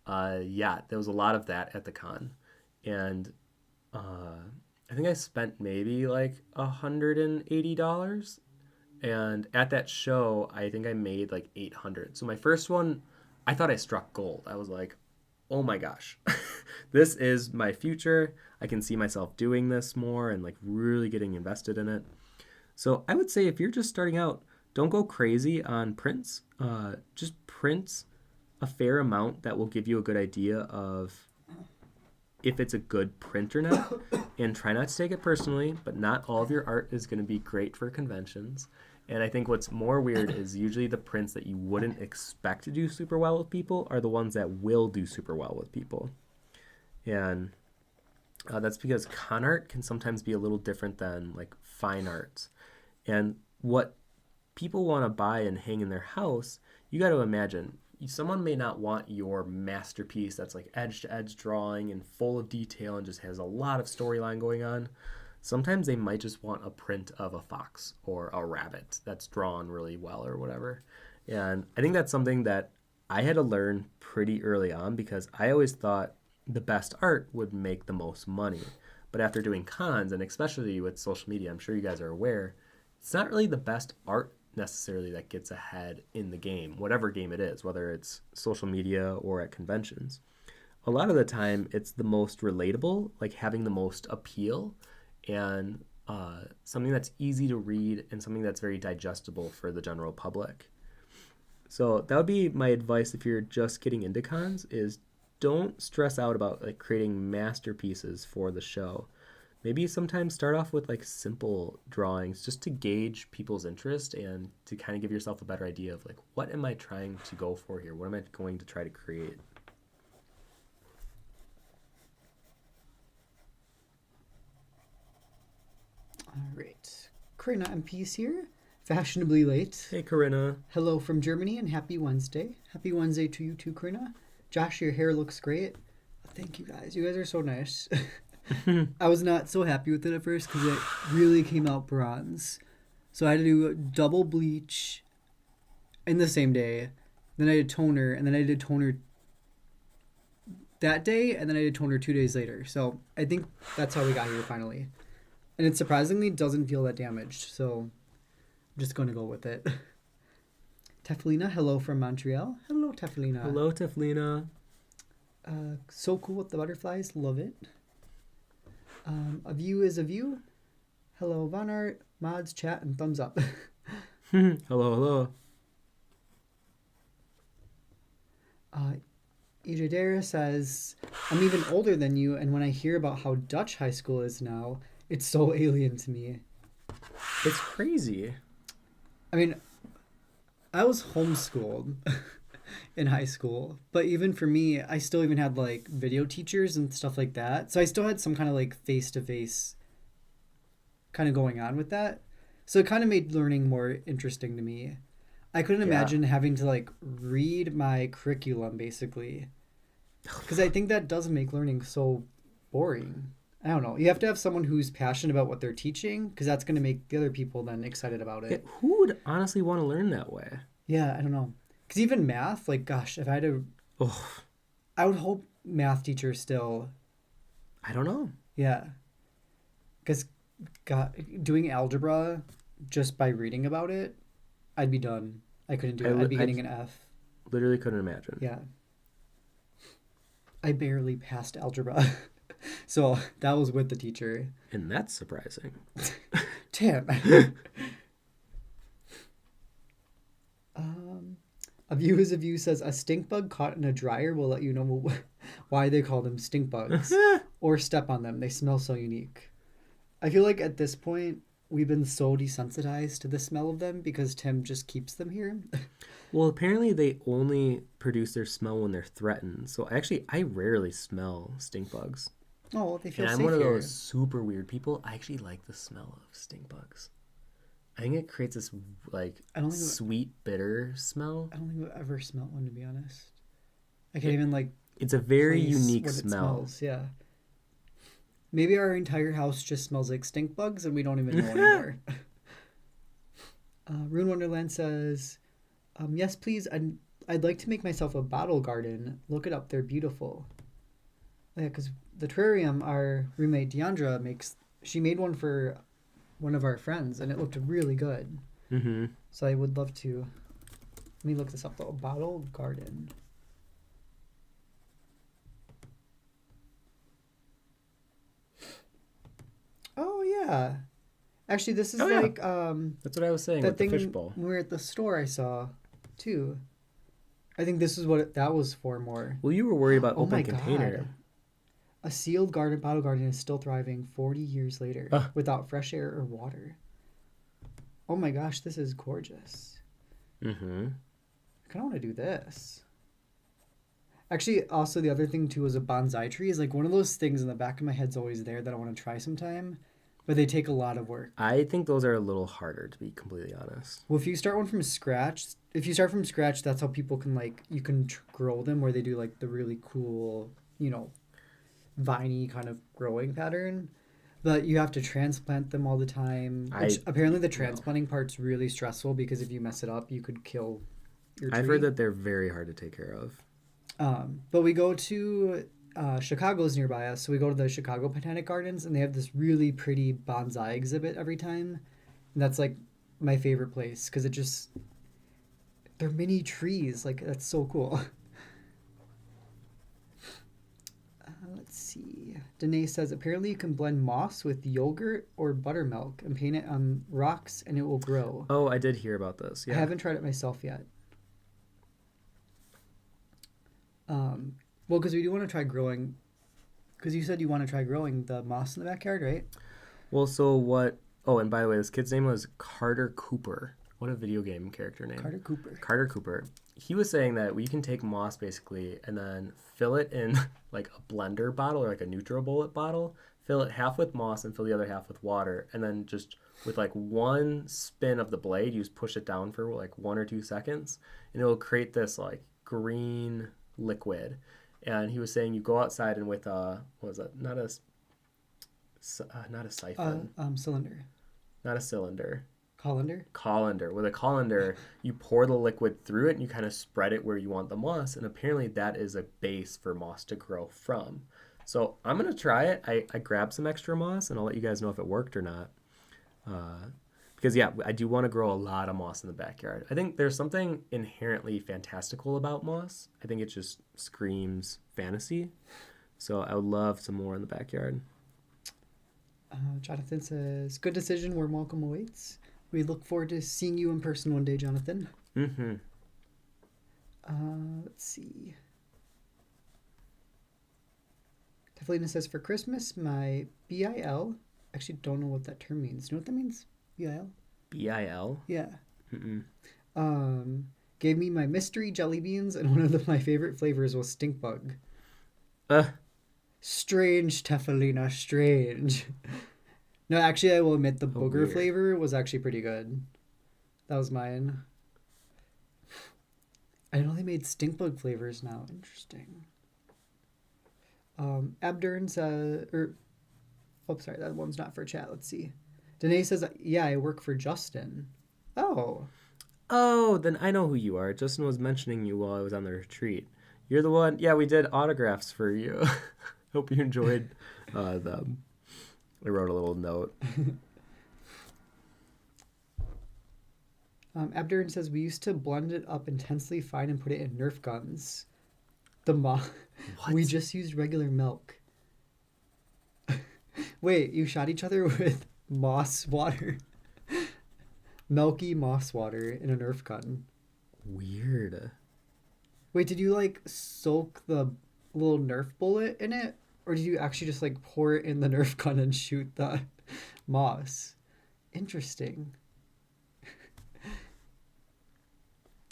[SPEAKER 1] Yeah, there was a lot of that at the con. And I think I spent maybe like $180. And at that show, I think I made like 800. So my first one, I thought I struck gold. I was like, oh my gosh, this is my future. I can see myself doing this more and like really getting invested in it. So I would say if you're just starting out, don't go crazy on prints. Just print a fair amount that will give you a good idea of if it's a good print or not. And try not to take it personally, but not all of your art is going to be great for conventions. And I think what's more weird is usually the prints that you wouldn't expect to do super well with people are the ones that will do super well with people. And that's because con art can sometimes be a little different than like fine art. And what people want to buy and hang in their house, you got to imagine someone may not want your masterpiece that's like edge to edge drawing and full of detail and just has a lot of storyline going on. Sometimes they might just want a print of a fox or a rabbit that's drawn really well or whatever. And I think that's something that I had to learn pretty early on because I always thought the best art would make the most money. But after doing cons, and especially with social media, I'm sure you guys are aware, it's not really the best art necessarily that gets ahead in the game, whatever game it is, whether it's social media or at conventions. A lot of the time, it's the most relatable, like having the most appeal and something that's easy to read and something that's very digestible for the general public. So that would be my advice if you're just getting into cons is don't stress out about like creating masterpieces for the show. Maybe sometimes start off with like simple drawings just to gauge people's interest and to kind of give yourself a better idea of like, what am I trying to go for here? What am I going to try to create?
[SPEAKER 2] All right. Karina MP's here, fashionably late.
[SPEAKER 1] Hey, Corinna.
[SPEAKER 2] Hello from Germany and happy Wednesday. Happy Wednesday to you too, Karina. Josh, your hair looks great. Thank you guys. You guys are so nice. I was not so happy with it at first because it really came out bronze. So I had to do a double bleach in the same day. Then I did toner, and then I did toner that day, and then I did toner 2 days later. So I think that's how we got here finally. And it surprisingly doesn't feel that damaged. So I'm just going to go with it. Teflina, hello from Montreal. Hello, Teflina.
[SPEAKER 1] Hello, Teflina.
[SPEAKER 2] So cool with the butterflies. Love it. A view is a view. Hello, Vonnart, mods, chat, and thumbs up.
[SPEAKER 1] Hello.
[SPEAKER 2] Ejadera says, I'm even older than you, and when I hear about how Dutch high school is now, it's so alien to me.
[SPEAKER 1] It's crazy.
[SPEAKER 2] I mean, I was homeschooled in high school, but even for me, I still even had like video teachers and stuff like that. So I still had some kind of like face-to-face kind of going on with that. So it kind of made learning more interesting to me. I couldn't imagine having to like read my curriculum basically, because I think that does make learning so boring. I don't know. You have to have someone who's passionate about what they're teaching, because that's going to make the other people then excited about it.
[SPEAKER 1] Yeah, who would honestly want to learn that way?
[SPEAKER 2] Yeah, I don't know. Because even math, like, gosh, if I had to...
[SPEAKER 1] Oh.
[SPEAKER 2] I would hope math teachers still...
[SPEAKER 1] I don't know.
[SPEAKER 2] Yeah. Because doing algebra just by reading about it, I'd be done. I couldn't do it. I'd be getting an F.
[SPEAKER 1] Literally couldn't imagine.
[SPEAKER 2] Yeah. I barely passed algebra. So that was with the teacher.
[SPEAKER 1] And that's surprising.
[SPEAKER 2] Damn. A view is a view says a stink bug caught in a dryer will let you know why they call them stink bugs. Or step on them. They smell so unique. I feel like at this point, we've been so desensitized to the smell of them because Tim just keeps them here.
[SPEAKER 1] Well, apparently they only produce their smell when they're threatened. So actually, I rarely smell stink bugs.
[SPEAKER 2] Oh, they feel safe.
[SPEAKER 1] And I'm one of those super weird people. I actually like the smell of stink bugs. I think it creates this like sweet, bitter smell.
[SPEAKER 2] I don't think I've ever smelled one, to be honest. I can't even like.
[SPEAKER 1] It's a very unique smell.
[SPEAKER 2] Yeah. Maybe our entire house just smells like stink bugs and we don't even know anymore. Rune Wonderland says, yes, please. I'd like to make myself a bottle garden. Look it up. They're beautiful. Yeah, because the terrarium our roommate Deandra makes, she made one for one of our friends and it looked really good.
[SPEAKER 1] Mm-hmm.
[SPEAKER 2] So I would love to. Let me look this up though. Bottle garden. Oh yeah. Actually, this is
[SPEAKER 1] Oh, yeah.
[SPEAKER 2] like
[SPEAKER 1] That's what I was saying
[SPEAKER 2] that
[SPEAKER 1] with the
[SPEAKER 2] thing
[SPEAKER 1] fishbowl.
[SPEAKER 2] when we were at the store I saw, too. I think this is what that was for more.
[SPEAKER 1] Well, you were worried about
[SPEAKER 2] Oh
[SPEAKER 1] open
[SPEAKER 2] my
[SPEAKER 1] container.
[SPEAKER 2] God. A sealed bottle garden is still thriving 40 years later without fresh air or water. Oh my gosh, this is gorgeous.
[SPEAKER 1] Mm-hmm.
[SPEAKER 2] I kind of want to do this. Actually, also the other thing too is a bonsai tree is like one of those things in the back of my head's always there that I want to try sometime, but they take a lot of work.
[SPEAKER 1] I think those are a little harder, to be completely honest.
[SPEAKER 2] Well, if you start one from scratch, that's how people can like, you can grow them where they do like the really cool, viney kind of growing pattern. But you have to transplant them all the time. Which apparently the transplanting part's really stressful because if you mess it up, you could kill your tree.
[SPEAKER 1] I've heard that they're very hard to take care of.
[SPEAKER 2] But we go to Chicago's nearby us, so we go to the Chicago Botanic Gardens, and they have this really pretty bonsai exhibit every time. And that's like my favorite place because they're mini trees. Like that's so cool. Let's see. Danae says apparently you can blend moss with yogurt or buttermilk and paint it on rocks and it will grow.
[SPEAKER 1] Oh, I did hear about this. Yeah.
[SPEAKER 2] I haven't tried it myself yet. Well, because we do want to try growing, because you said you want to try growing the moss in the backyard, right?
[SPEAKER 1] Well, so what? Oh, and by the way, this kid's name was Carter Cooper. What a video game character name.
[SPEAKER 2] Carter Cooper.
[SPEAKER 1] Carter Cooper. He was saying that we can take moss basically and then fill it in like a blender bottle or like a NutriBullet bottle, fill it half with moss and fill the other half with water, and then just with like one spin of the blade, you just push it down for like 1 or 2 seconds, and it will create this like green liquid. And he was saying you go outside and with what was it? Not a siphon.
[SPEAKER 2] Cylinder.
[SPEAKER 1] Not a cylinder.
[SPEAKER 2] Colander.
[SPEAKER 1] With a colander, you pour the liquid through it and you kind of spread it where you want the moss. And apparently that is a base for moss to grow from. So I'm going to try it. I grabbed some extra moss and I'll let you guys know if it worked or not. Because, yeah, I do want to grow a lot of moss in the backyard. I think there's something inherently fantastical about moss. I think it just screams fantasy. So I would love some more in the backyard.
[SPEAKER 2] Jonathan says, good decision. Warm welcome awaits. We look forward to seeing you in person one day, Jonathan.
[SPEAKER 1] Mm-hmm.
[SPEAKER 2] Let's see. Evelina says, for Christmas, my BIL, actually don't know what that term means. Do you know what that means? BIL?
[SPEAKER 1] BIL?
[SPEAKER 2] Yeah.
[SPEAKER 1] Mm-mm.
[SPEAKER 2] Gave me my mystery jelly beans, and one of my favorite flavors was stink bug. Strange, Tefalina, strange. No, actually, I will admit the booger flavor was actually pretty good. That was mine. I know they made stink bug flavors now. Interesting. Abdurn says, sorry, that one's not for chat. Let's see. Danae says, yeah, I work for Justin. Oh,
[SPEAKER 1] then I know who you are. Justin was mentioning you while I was on the retreat. You're the one. Yeah, we did autographs for you. Hope you enjoyed them. I wrote a little note.
[SPEAKER 2] Abdurn says, we used to blend it up intensely fine and put it in Nerf guns. We just used regular milk. Wait, you shot each other with moss water? Milky moss water in a Nerf gun.
[SPEAKER 1] Weird.
[SPEAKER 2] Wait, did you like soak the little Nerf bullet in it? Or did you actually just like pour it in the Nerf gun and shoot the moss? Interesting.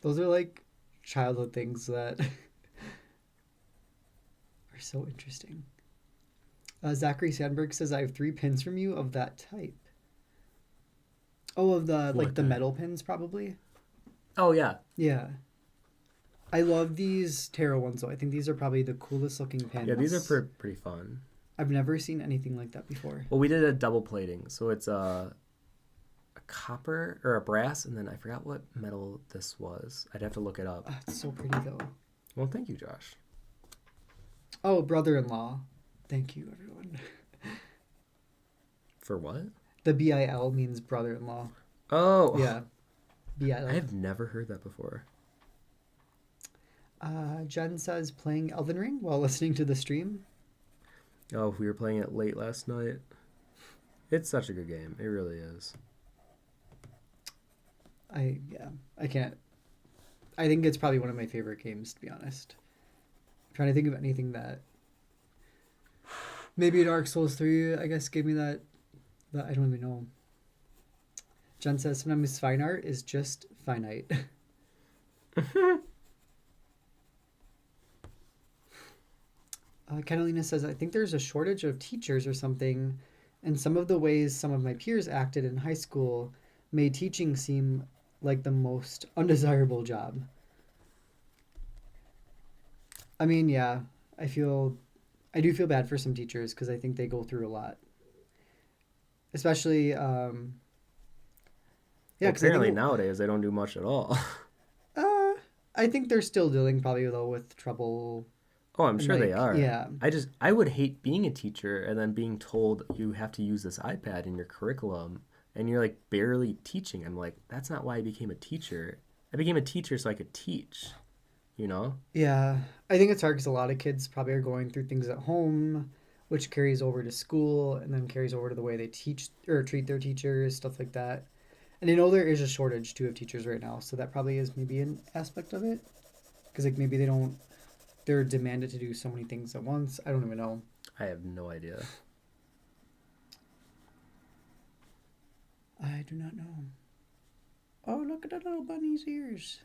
[SPEAKER 2] Those are like childhood things that are so interesting. Zachary Sandberg says, I have 3 pins from you of that type. Oh, of the like the metal pins probably?
[SPEAKER 1] Oh, yeah.
[SPEAKER 2] Yeah. I love these tarot ones, though. I think these are probably the coolest looking pins.
[SPEAKER 1] Yeah, these are pretty fun.
[SPEAKER 2] I've never seen anything like that before.
[SPEAKER 1] Well, we did a double plating. So it's a copper or a brass, and then I forgot what metal this was. I'd have to look it up.
[SPEAKER 2] It's so pretty, though.
[SPEAKER 1] Well, thank you, Josh.
[SPEAKER 2] Oh, brother-in-law. Thank you, everyone.
[SPEAKER 1] For what?
[SPEAKER 2] The BIL means brother-in-law.
[SPEAKER 1] Oh.
[SPEAKER 2] Yeah. BIL.
[SPEAKER 1] I have never heard that before.
[SPEAKER 2] Jen says, playing Elden Ring while listening to the stream.
[SPEAKER 1] Oh, we were playing it late last night. It's such a good game. It really is.
[SPEAKER 2] I can't. I think it's probably one of my favorite games, to be honest. I'm trying to think of anything that maybe Dark Souls 3, I guess, gave me that I don't even know. Jen says sometimes fine art is just finite. Catalina says, I think there's a shortage of teachers or something, and some of the ways some of my peers acted in high school made teaching seem like the most undesirable job. I mean, yeah, I do feel bad for some teachers because I think they go through a lot. Especially,
[SPEAKER 1] yeah, because apparently nowadays they don't do much at all.
[SPEAKER 2] I think they're still dealing probably though with trouble.
[SPEAKER 1] Oh, I'm sure they are.
[SPEAKER 2] Yeah.
[SPEAKER 1] I would hate being a teacher and then being told you have to use this iPad in your curriculum and you're like barely teaching. I'm like, that's not why I became a teacher. I became a teacher so I could teach, you know?
[SPEAKER 2] Yeah. I think it's hard because a lot of kids probably are going through things at home, which carries over to school and then carries over to the way they teach or treat their teachers, stuff like that. And I know there is a shortage too of teachers right now, so that probably is maybe an aspect of it. Because like maybe they're demanded to do so many things at once. I don't even know.
[SPEAKER 1] I have no idea.
[SPEAKER 2] I do not know. Oh, look at the little bunny's ears.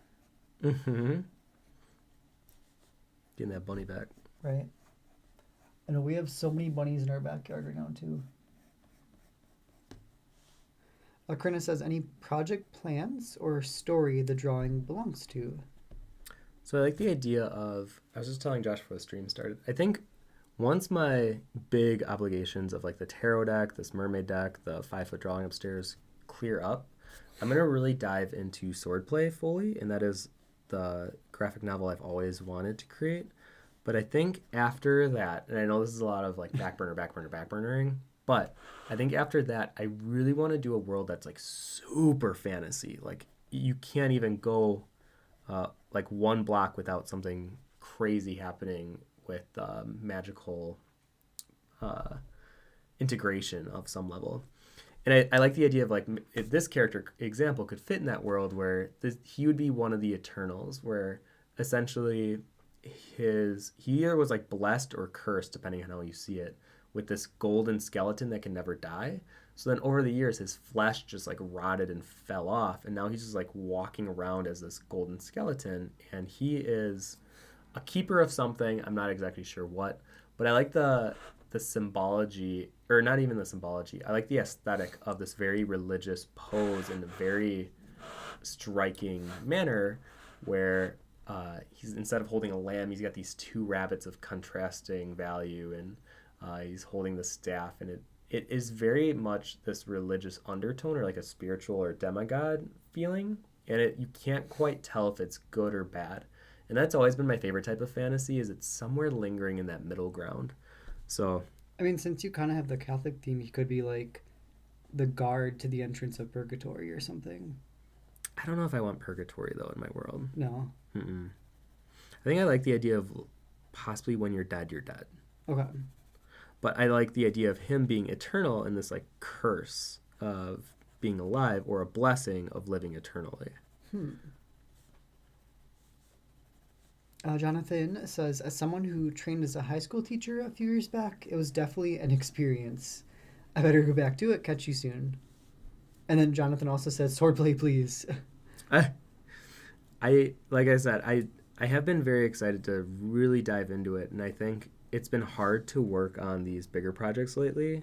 [SPEAKER 1] Mm-hmm. Getting that bunny back.
[SPEAKER 2] Right. I know we have so many bunnies in our backyard right now, too. Karina says, any project plans or story the drawing belongs to?
[SPEAKER 1] So I like the idea of, I was just telling Josh before the stream started, I think once my big obligations of like the tarot deck, this mermaid deck, the 5-foot drawing upstairs clear up, I'm going to really dive into swordplay fully, and that is the graphic novel I've always wanted to create. But I think after that, and I know this is a lot of like backburnering, but I think after that, I really want to do a world that's like super fantasy. Like you can't even go like one block without something crazy happening with magical integration of some level. And I like the idea of like if this character example could fit in that world where he would be one of the Eternals, where essentially he either was like blessed or cursed, depending on how you see it, with this golden skeleton that can never die. So then over the years, his flesh just like rotted and fell off. And now he's just like walking around as this golden skeleton. And he is a keeper of something. I'm not exactly sure what, but I like the symbology, or not even the symbology. I like the aesthetic of this very religious pose in a very striking manner where he's, instead of holding a lamb, he's got these two rabbits of contrasting value, and he's holding the staff, and it is very much this religious undertone or like a spiritual or demigod feeling, and you can't quite tell if it's good or bad. And that's always been my favorite type of fantasy, is it's somewhere lingering in that middle ground. So
[SPEAKER 2] I mean, since you kind of have the Catholic theme, he could be like the guard to the entrance of purgatory or something.
[SPEAKER 1] I don't know if I want purgatory though in my world.
[SPEAKER 2] No.
[SPEAKER 1] Mm-mm. I think I like the idea of possibly when you're dead, you're dead.
[SPEAKER 2] Okay.
[SPEAKER 1] But I like the idea of him being eternal and this like curse of being alive, or a blessing of living eternally.
[SPEAKER 2] Jonathan says, as someone who trained as a high school teacher a few years back, it was definitely an experience. I better go back to it. Catch you soon. And then Jonathan also says, swordplay, please.
[SPEAKER 1] I like I said, I have been very excited to really dive into it, and I think it's been hard to work on these bigger projects lately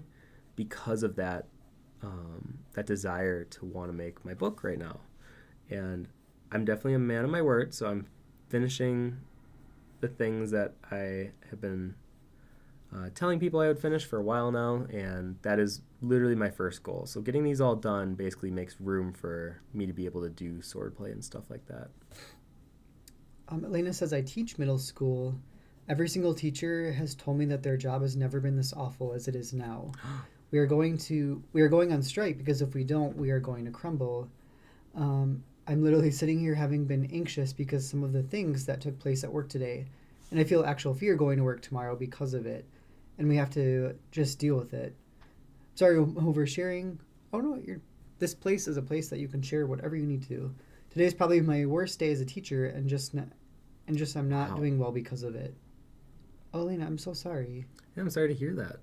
[SPEAKER 1] because of that that desire to want to make my book right now. And I'm definitely a man of my word, so I'm finishing the things that I have been telling people I would finish for a while now, and that is literally my first goal. So getting these all done basically makes room for me to be able to do swordplay and stuff like that.
[SPEAKER 2] Elena says, I teach middle school. Every single teacher has told me that their job has never been this awful as it is now. We are going on strike because if we don't, we are going to crumble. I'm literally sitting here having been anxious because some of the things that took place at work today, and I feel actual fear going to work tomorrow because of it, and we have to just deal with it. Sorry, oversharing. Oh no, this place is a place that you can share whatever you need to do. Today's probably my worst day as a teacher, and just I'm not
[SPEAKER 1] Wow.
[SPEAKER 2] doing well because of it. Oh, Lena, I'm so sorry.
[SPEAKER 1] Yeah, I'm sorry to hear that.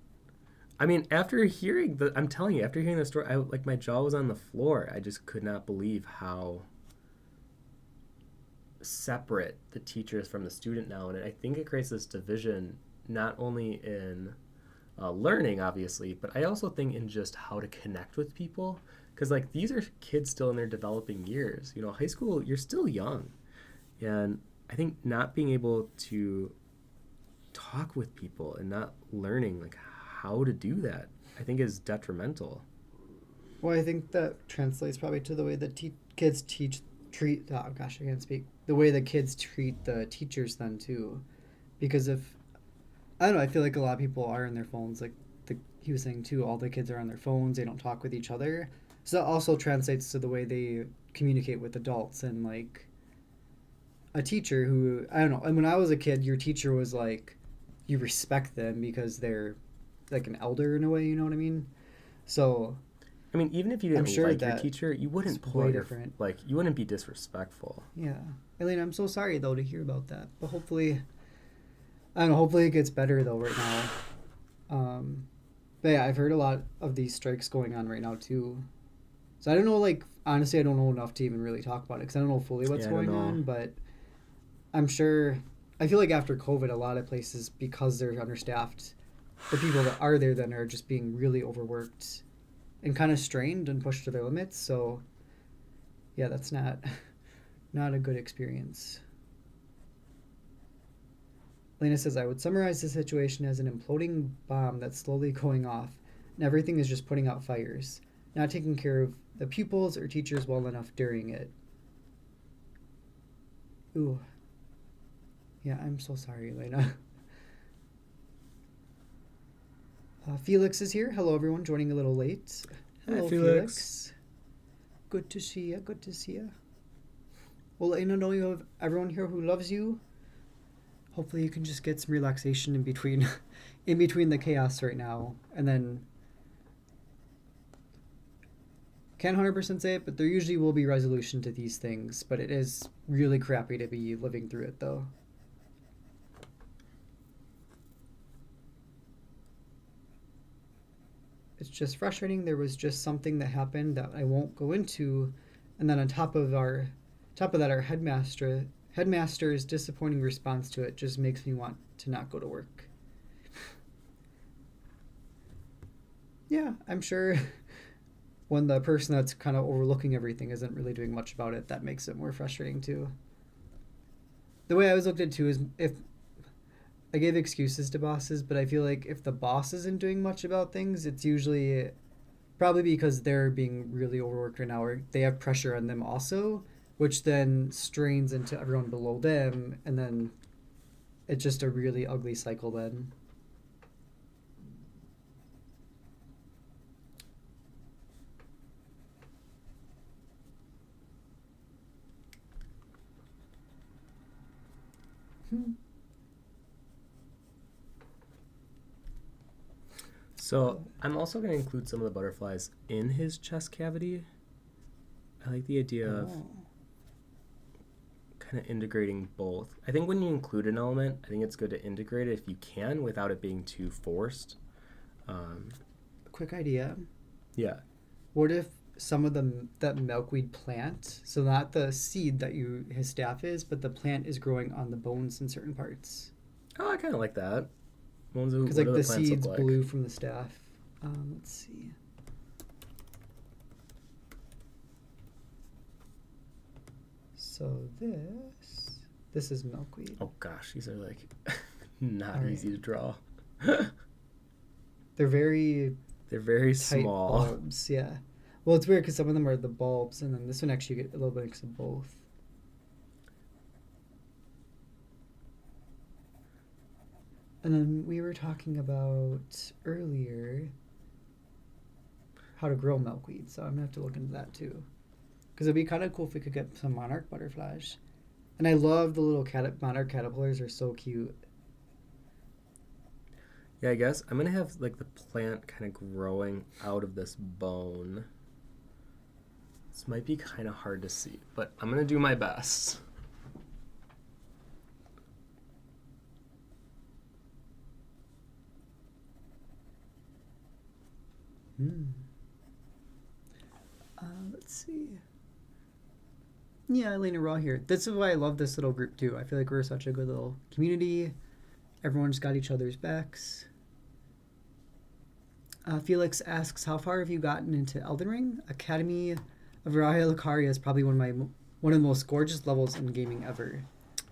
[SPEAKER 1] I mean, I'm telling you, after hearing the story, my jaw was on the floor. I just could not believe how separate the teacher is from the student now, and I think it creates this division not only in learning, obviously, but I also think in just how to connect with people, because like these are kids still in their developing years. You know, high school, you're still young, and I think not being able to talk with people and not learning like how to do that, I think is detrimental.
[SPEAKER 2] Well, I think that translates probably to the way that kids treat. Oh gosh, I can't speak. The way the kids treat the teachers then too, because if I don't know, I feel like a lot of people are on their phones. Like he was saying too, all the kids are on their phones. They don't talk with each other. So that also translates to the way they communicate with adults and like a teacher who I don't know. And when I was a kid, your teacher was like, you respect them because they're like an elder in a way. You know what I mean? So
[SPEAKER 1] I mean, even if you
[SPEAKER 2] I'm
[SPEAKER 1] didn't
[SPEAKER 2] sure
[SPEAKER 1] like your
[SPEAKER 2] that
[SPEAKER 1] teacher, you wouldn't
[SPEAKER 2] it's
[SPEAKER 1] pull
[SPEAKER 2] way
[SPEAKER 1] out your
[SPEAKER 2] different.
[SPEAKER 1] like you wouldn't be disrespectful.
[SPEAKER 2] Yeah, Elena, I'm so sorry though to hear about that. But hopefully, I don't know. Hopefully, it gets better though right now. But yeah, I've heard a lot of these strikes going on right now too. So I don't know. Like honestly, I don't know enough to even really talk about it because I don't know fully what's
[SPEAKER 1] Yeah, I don't
[SPEAKER 2] going
[SPEAKER 1] know.
[SPEAKER 2] on. But I'm sure. I feel like after COVID, a lot of places because they're understaffed, the people that are there then are just being really overworked and kind of strained and pushed to their limits. So yeah, that's not a good experience. Lena says, I would summarize the situation as an imploding bomb that's slowly going off, and everything is just putting out fires, not taking care of the pupils or teachers well enough during it. Ooh. Yeah, I'm so sorry, Lena. Felix is here. Hello, everyone, joining a little late. Hello,
[SPEAKER 1] Hi, Felix.
[SPEAKER 2] Good to see you. Good to see you. Well, Lena, know you have everyone here who loves you. Hopefully you can just get some relaxation in between in between the chaos right now. And then can't 100% say it, but there usually will be resolution to these things, but it is really crappy to be living through it though. It's just frustrating. There was just something that happened that I won't go into, and then on top of that our headmaster's disappointing response to it just makes me want to not go to work. Yeah, I'm sure when the person that's kind of overlooking everything isn't really doing much about it, that makes it more frustrating too. The way I was looked at too is if I gave excuses to bosses, but I feel like if the boss isn't doing much about things, it's usually probably because they're being really overworked right now, or they have pressure on them also, which then strains into everyone below them, and then it's just a really ugly cycle then.
[SPEAKER 1] So I'm also going to include some of the butterflies in his chest cavity. I like the idea of kind of integrating both. I think when you include an element, I think it's good to integrate it if you can without it being too forced.
[SPEAKER 2] Quick idea.
[SPEAKER 1] Yeah.
[SPEAKER 2] What if some of that milkweed plant, so not the seed that his staff is, but the plant is growing on the bones in certain parts?
[SPEAKER 1] Oh, I kind of like that.
[SPEAKER 2] Because like the seeds blew from the staff. Let's see. So this is milkweed.
[SPEAKER 1] Oh gosh, these are like not easy to draw.
[SPEAKER 2] They're very tight
[SPEAKER 1] small
[SPEAKER 2] bulbs. Yeah. Well, it's weird because some of them are the bulbs, and then this one actually get a little mix of both. And then we were talking about earlier how to grow milkweed, so I'm gonna have to look into that too. Because it'd be kind of cool if we could get some monarch butterflies. And I love the little monarch caterpillars, are so cute.
[SPEAKER 1] Yeah, I guess I'm gonna have like the plant kind of growing out of this bone. This might be kind of hard to see, but I'm gonna do my best.
[SPEAKER 2] Let's see. Yeah, Elena Raw here. This is why I love this little group too. I feel like we're such a good little community. Everyone's got each other's backs. Felix asks, how far have you gotten into Elden Ring? Academy of Raya Lucaria is probably one of the most gorgeous levels in gaming ever.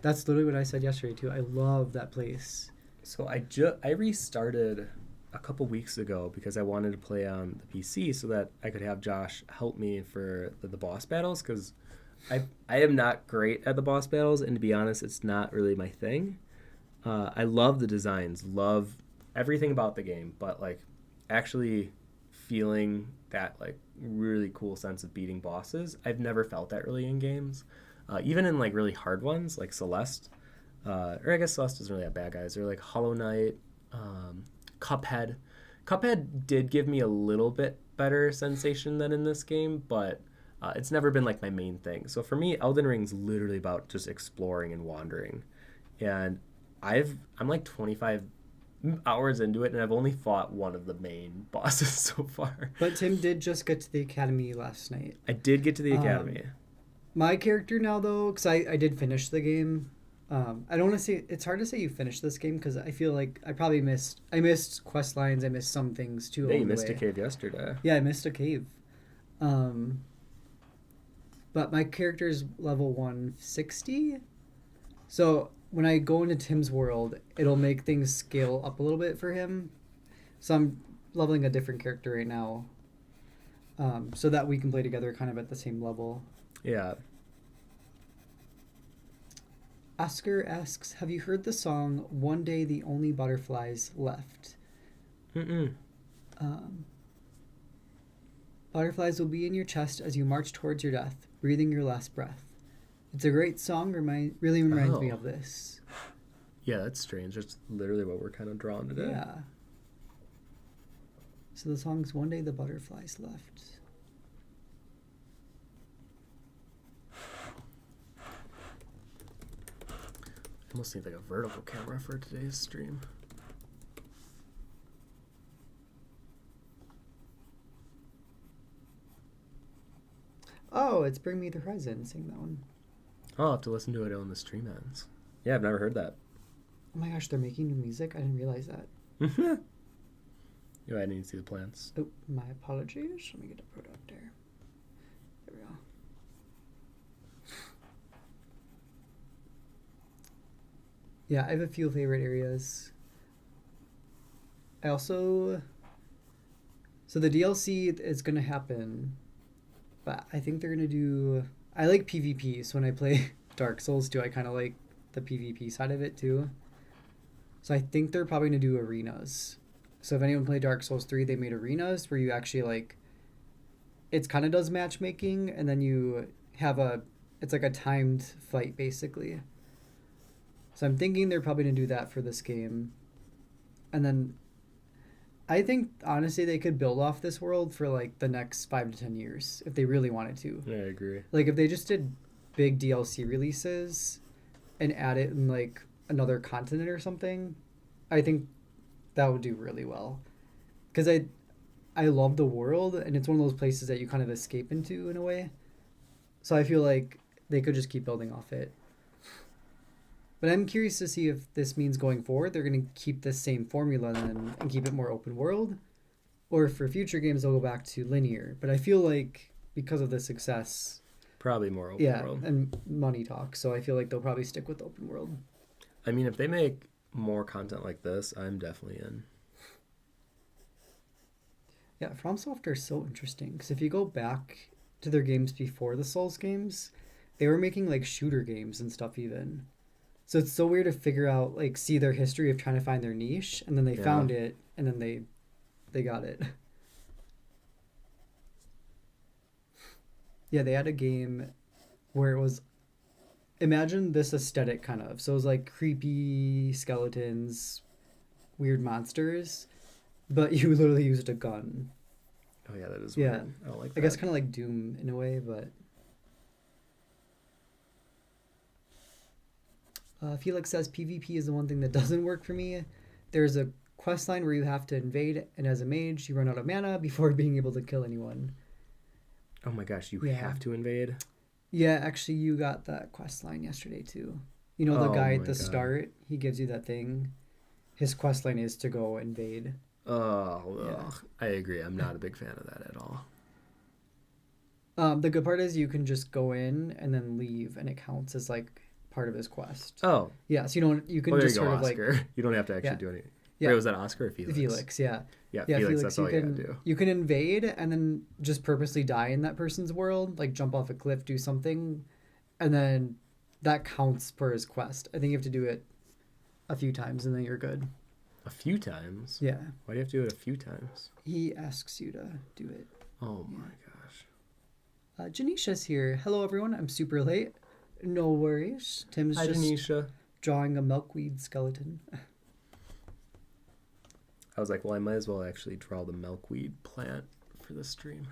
[SPEAKER 2] That's literally what I said yesterday too. I love that place.
[SPEAKER 1] So I restarted a couple weeks ago because I wanted to play on the PC so that I could have Josh help me for the boss battles, because I am not great at the boss battles, and to be honest, it's not really my thing. I love the designs, love everything about the game, but like actually feeling that like really cool sense of beating bosses, I've never felt that really in games. Even in like really hard ones like Celeste, or I guess Celeste isn't really that bad, guys. Or like Hollow Knight, Cuphead. Cuphead did give me a little bit better sensation than in this game, but it's never been like my main thing. So for me, Elden Ring's literally about just exploring and wandering. And I'm like 25 hours into it, and I've only fought one of the main bosses so far.
[SPEAKER 2] But Tim did just get to the Academy last night.
[SPEAKER 1] I did get to the Academy.
[SPEAKER 2] My character now, though, because I did finish the game. I don't want to say, it's hard to say you finished this game because I feel like I missed quest lines, I missed some things too.
[SPEAKER 1] Yeah, you missed a cave yesterday.
[SPEAKER 2] Yeah, I missed a cave. But my character is level 160. So when I go into Tim's world, it'll make things scale up a little bit for him. So I'm leveling a different character right now, so that we can play together kind of at the same level.
[SPEAKER 1] Yeah.
[SPEAKER 2] Oscar asks, have you heard the song One Day the Only Butterflies Left?
[SPEAKER 1] Mm-mm.
[SPEAKER 2] Butterflies will be in your chest as you march towards your death, breathing your last breath. It's a great song, really reminds me of this.
[SPEAKER 1] Yeah, that's strange. That's literally what we're kind of drawn to do.
[SPEAKER 2] Yeah. So the song's One Day the Butterflies Left.
[SPEAKER 1] I almost need like a vertical camera for today's stream.
[SPEAKER 2] Oh, it's Bring Me the Horizon. Sing that one.
[SPEAKER 1] I'll have to listen to it when the stream ends. Yeah, I've never heard that.
[SPEAKER 2] Oh my gosh, they're making new music? I didn't realize that.
[SPEAKER 1] I need to see the plants.
[SPEAKER 2] Oh, my apologies. Let me get a product there. There we go. Yeah, I have a few favorite areas. I also... So the DLC is going to happen, but I think they're going to do... I like PvP, so when I play Dark Souls too, I kind of like the PvP side of it too. So I think they're probably going to do arenas. So if anyone played Dark Souls 3, they made arenas where you actually like... It kind of does matchmaking, and then you have it's like a timed fight, basically. So I'm thinking they're probably going to do that for this game. And then I think, honestly, they could build off this world for, like, the next 5 to 10 years if they really wanted to.
[SPEAKER 1] Yeah, I agree.
[SPEAKER 2] Like, if they just did big DLC releases and add it in, like, another continent or something, I think that would do really well. Because I love the world, and it's one of those places that you kind of escape into in a way. So I feel like they could just keep building off it. But I'm curious to see if this means going forward they're going to keep the same formula then and keep it more open world, or if for future games they'll go back to linear. But I feel like because of the success,
[SPEAKER 1] probably more open world.
[SPEAKER 2] And money talk, so I feel like they'll probably stick with open world.
[SPEAKER 1] I mean, if they make more content like this, I'm definitely in.
[SPEAKER 2] Yeah, From Software is so interesting because if you go back to their games before the Souls games, they were making like shooter games and stuff even. So it's so weird to figure out, like, see their history of trying to find their niche, and then they found it, and then they got it. Yeah, they had a game where it was, imagine this aesthetic kind of. So it was like creepy skeletons, weird monsters, but you literally used a gun.
[SPEAKER 1] Oh yeah, that is
[SPEAKER 2] Yeah.
[SPEAKER 1] weird. I don't like that.
[SPEAKER 2] I guess kind of like Doom in a way, but... Felix says PvP is the one thing that doesn't work for me. There's a quest line where you have to invade, and as a mage, you run out of mana before being able to kill anyone.
[SPEAKER 1] Oh my gosh, you
[SPEAKER 2] Yeah.
[SPEAKER 1] have to invade?
[SPEAKER 2] Yeah, actually, you got that quest line yesterday, too. You know, the
[SPEAKER 1] Oh
[SPEAKER 2] guy
[SPEAKER 1] my
[SPEAKER 2] at the
[SPEAKER 1] God.
[SPEAKER 2] start, he gives you that thing. His quest line is to go invade.
[SPEAKER 1] Oh,
[SPEAKER 2] Yeah.
[SPEAKER 1] ugh. I agree. I'm not a big fan of that at all.
[SPEAKER 2] The good part is you can just go in and then leave, and it counts as, like, part of his quest.
[SPEAKER 1] Oh.
[SPEAKER 2] Yeah, so you can
[SPEAKER 1] Well, there
[SPEAKER 2] just
[SPEAKER 1] you go,
[SPEAKER 2] sort of, like...
[SPEAKER 1] Oscar. You don't have to actually
[SPEAKER 2] Yeah.
[SPEAKER 1] do anything.
[SPEAKER 2] Yeah.
[SPEAKER 1] Wait, was that Oscar or Felix?
[SPEAKER 2] Felix, yeah.
[SPEAKER 1] Yeah,
[SPEAKER 2] Yeah,
[SPEAKER 1] Felix, that's all you gotta do.
[SPEAKER 2] You can invade and then just purposely die in that person's world, like jump off a cliff, do something, and then that counts for his quest. I think you have to do it a few times and then you're good.
[SPEAKER 1] A few times?
[SPEAKER 2] Yeah.
[SPEAKER 1] Why do you have to do it a few times?
[SPEAKER 2] He asks you to do it.
[SPEAKER 1] Oh my gosh.
[SPEAKER 2] Janisha's here. Hello, everyone. I'm super late. No worries. Tim's
[SPEAKER 1] Hi,
[SPEAKER 2] just
[SPEAKER 1] Janisha.
[SPEAKER 2] drawing a milkweed skeleton.
[SPEAKER 1] I was like, well, I might as well actually draw the milkweed plant for the stream.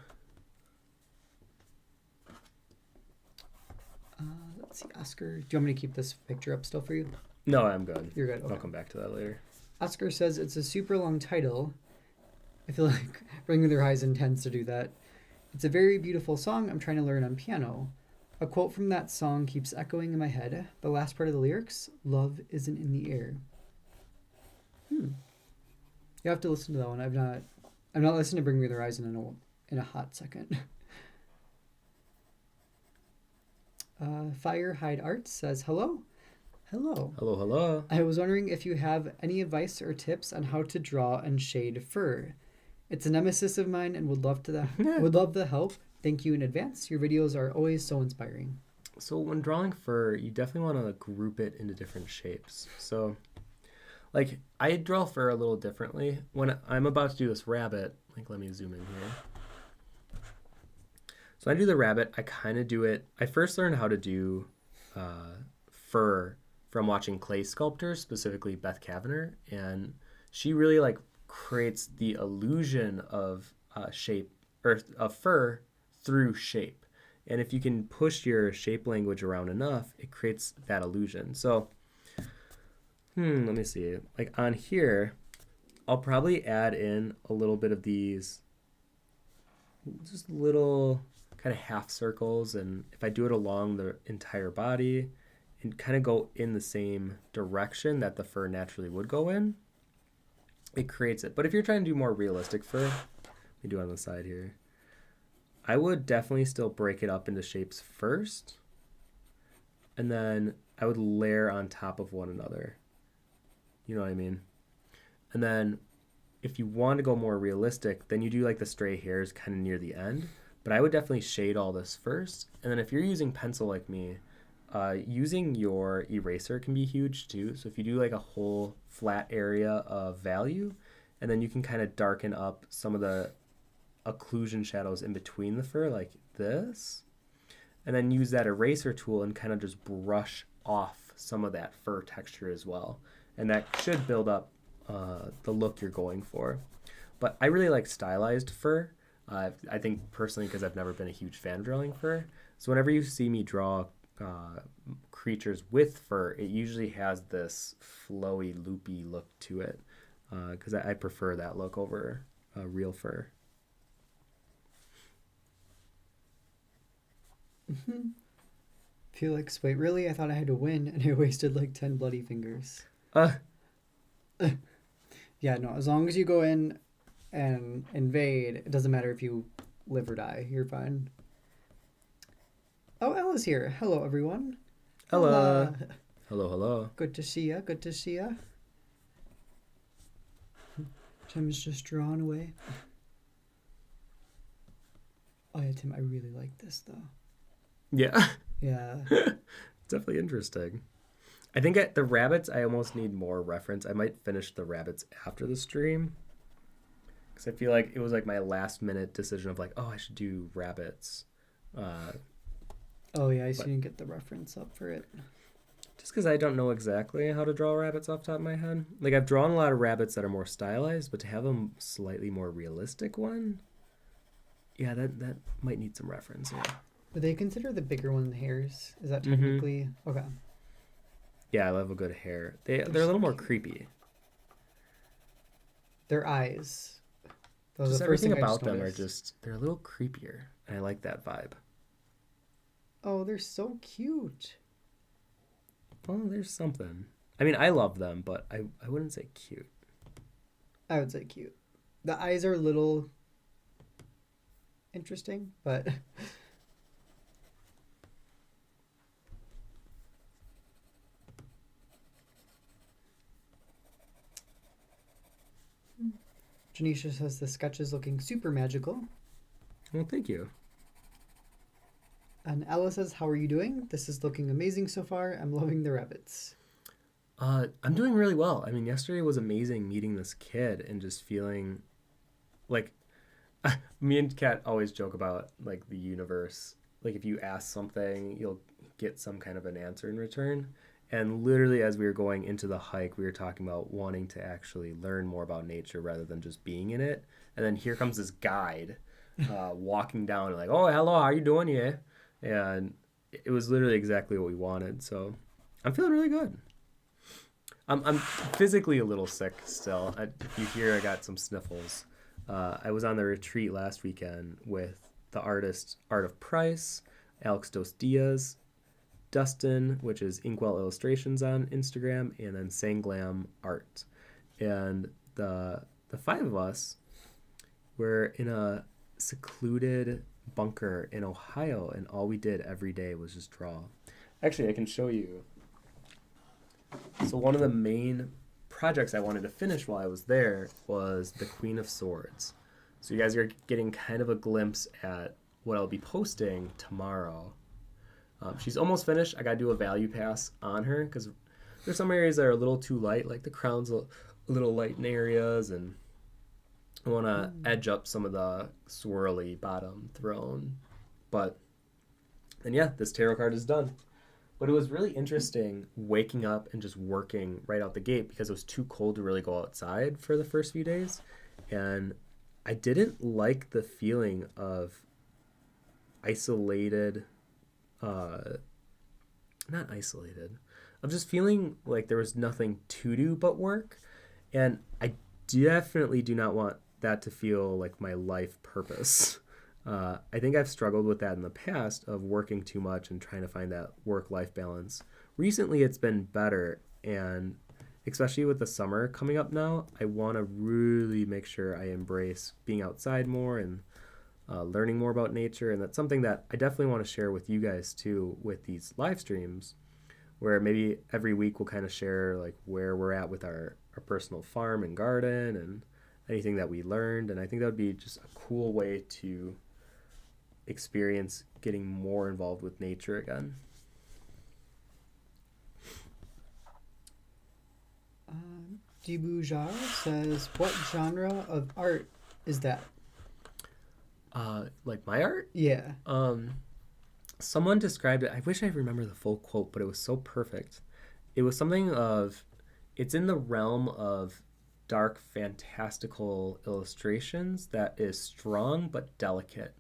[SPEAKER 2] Let's see, Oscar. Do you want me to keep this picture up still for you?
[SPEAKER 1] No, I'm good.
[SPEAKER 2] You're good. Okay.
[SPEAKER 1] I'll come back to that later.
[SPEAKER 2] Oscar says it's a super long title. I feel like Bring Me the Horizon tends to do that. It's a very beautiful song I'm trying to learn on piano. A quote from that song keeps echoing in my head. The last part of the lyrics, love isn't in the air. You have to listen to that one. I'm not listening to Bring Me the Horizon in a hot second. Firehide Arts says hello. Hello.
[SPEAKER 1] Hello, hello.
[SPEAKER 2] I was wondering if you have any advice or tips on how to draw and shade fur. It's a nemesis of mine and would love the help. Thank you in advance. Your videos are always so inspiring.
[SPEAKER 1] So when drawing fur, you definitely want to group it into different shapes. So, like, I draw fur a little differently. When I'm about to do this rabbit, like, let me zoom in here. So when I do the rabbit, I kind of do it. I first learned how to do fur from watching clay sculptors, specifically Beth Kavanagh, and she really like creates the illusion of shape or of fur through shape. And if you can push your shape language around enough, it creates that illusion. So, let me see. Like on here, I'll probably add in a little bit of these just little kind of half circles, and if I do it along the entire body and kind of go in the same direction that the fur naturally would go in, it creates it. But if you're trying to do more realistic fur, let me do it on the side here. I would definitely still break it up into shapes first, and then I would layer on top of one another. You know what I mean? And then if you want to go more realistic, then you do like the stray hairs kind of near the end. But I would definitely shade all this first. And then if you're using pencil like me, using your eraser can be huge too. So if you do like a whole flat area of value, and then you can kind of darken up some of the occlusion shadows in between the fur like this, and then use that eraser tool and kind of just brush off some of that fur texture as well. And that should build up the look you're going for. But I really like stylized fur. I think personally because I've never been a huge fan of drawing fur. So whenever you see me draw creatures with fur, it usually has this flowy, loopy look to it because I prefer that look over real fur.
[SPEAKER 2] Felix, wait, really? I thought I had to win, and I wasted like 10 bloody fingers. Yeah, no, as long as you go in and invade, it doesn't matter if you live or die. You're fine. Oh, Ella's here. Hello, everyone.
[SPEAKER 1] Ella. Hello, hello.
[SPEAKER 2] Good to see ya. Good to see ya. Tim's just drawn away. Oh, yeah, Tim, I really like this, though.
[SPEAKER 1] Yeah.
[SPEAKER 2] Yeah.
[SPEAKER 1] Definitely interesting. I think at the rabbits, I almost need more reference. I might finish the rabbits after the stream. Because I feel like it was like my last minute decision of like, oh, I should do rabbits.
[SPEAKER 2] Oh, yeah, I didn't get the reference up for it.
[SPEAKER 1] Just because I don't know exactly how to draw rabbits off the top of my head. Like, I've drawn a lot of rabbits that are more stylized, but to have a slightly more realistic one, yeah, that might need some reference. Yeah.
[SPEAKER 2] Do they consider the bigger one hares? Is that technically okay?
[SPEAKER 1] Yeah, I love a good hare. They're a little more creepy.
[SPEAKER 2] Their eyes.
[SPEAKER 1] Just everything about them are just, they're a little creepier. And I like that vibe.
[SPEAKER 2] Oh, they're so cute.
[SPEAKER 1] Well, there's something. I mean, I love them, but I wouldn't say cute.
[SPEAKER 2] I would say cute. The eyes are a little interesting, but... Janisha says the sketch is looking super magical.
[SPEAKER 1] Well, thank you.
[SPEAKER 2] And Ella says, how are you doing? This is looking amazing so far. I'm loving the rabbits.
[SPEAKER 1] I'm doing really well. I mean, yesterday was amazing meeting this kid and just feeling like me and Kat always joke about like the universe. Like if you ask something, you'll get some kind of an answer in return. And literally as we were going into the hike, we were talking about wanting to actually learn more about nature rather than just being in it. And then here comes this guide walking down and like, oh, hello, how you doing? Yeah. And it was literally exactly what we wanted. So I'm feeling really good. I'm physically a little sick still. If you hear, I got some sniffles. I was on the retreat last weekend with the artist Art of Price, Alex Dos Diaz, Dustin, which is Inkwell Illustrations on Instagram, and then Sanglam Art. And the five of us were in a secluded bunker in Ohio, and all we did every day was just draw. Actually, I can show you. So one of the main projects I wanted to finish while I was there was the Queen of Swords. So you guys are getting kind of a glimpse at what I'll be posting tomorrow. She's almost finished. I got to do a value pass on her because there's some areas that are a little too light, like the crown's a little light in areas, and I want to edge up some of the swirly bottom throne. And yeah, this tarot card is done. But it was really interesting waking up and just working right out the gate because it was too cold to really go outside for the first few days. And I didn't like the feeling of isolated, not isolated, of just feeling like there was nothing to do but work. And I definitely do not want that to feel like my life purpose. I think I've struggled with that in the past of working too much and trying to find that work-life balance. Recently, it's been better, and especially with the summer coming up now, I want to really make sure I embrace being outside more and learning more about nature, and that's something that I definitely want to share with you guys too with these live streams, where maybe every week we'll kind of share like where we're at with our personal farm and garden and anything that we learned, and I think that would be just a cool way to experience getting more involved with nature again.
[SPEAKER 2] Dibujar says, what genre of art is that?
[SPEAKER 1] Like my art?
[SPEAKER 2] Yeah.
[SPEAKER 1] Someone described it, I wish I remember the full quote, but it was so perfect. It was something of, it's in the realm of dark fantastical illustrations that is strong but delicate.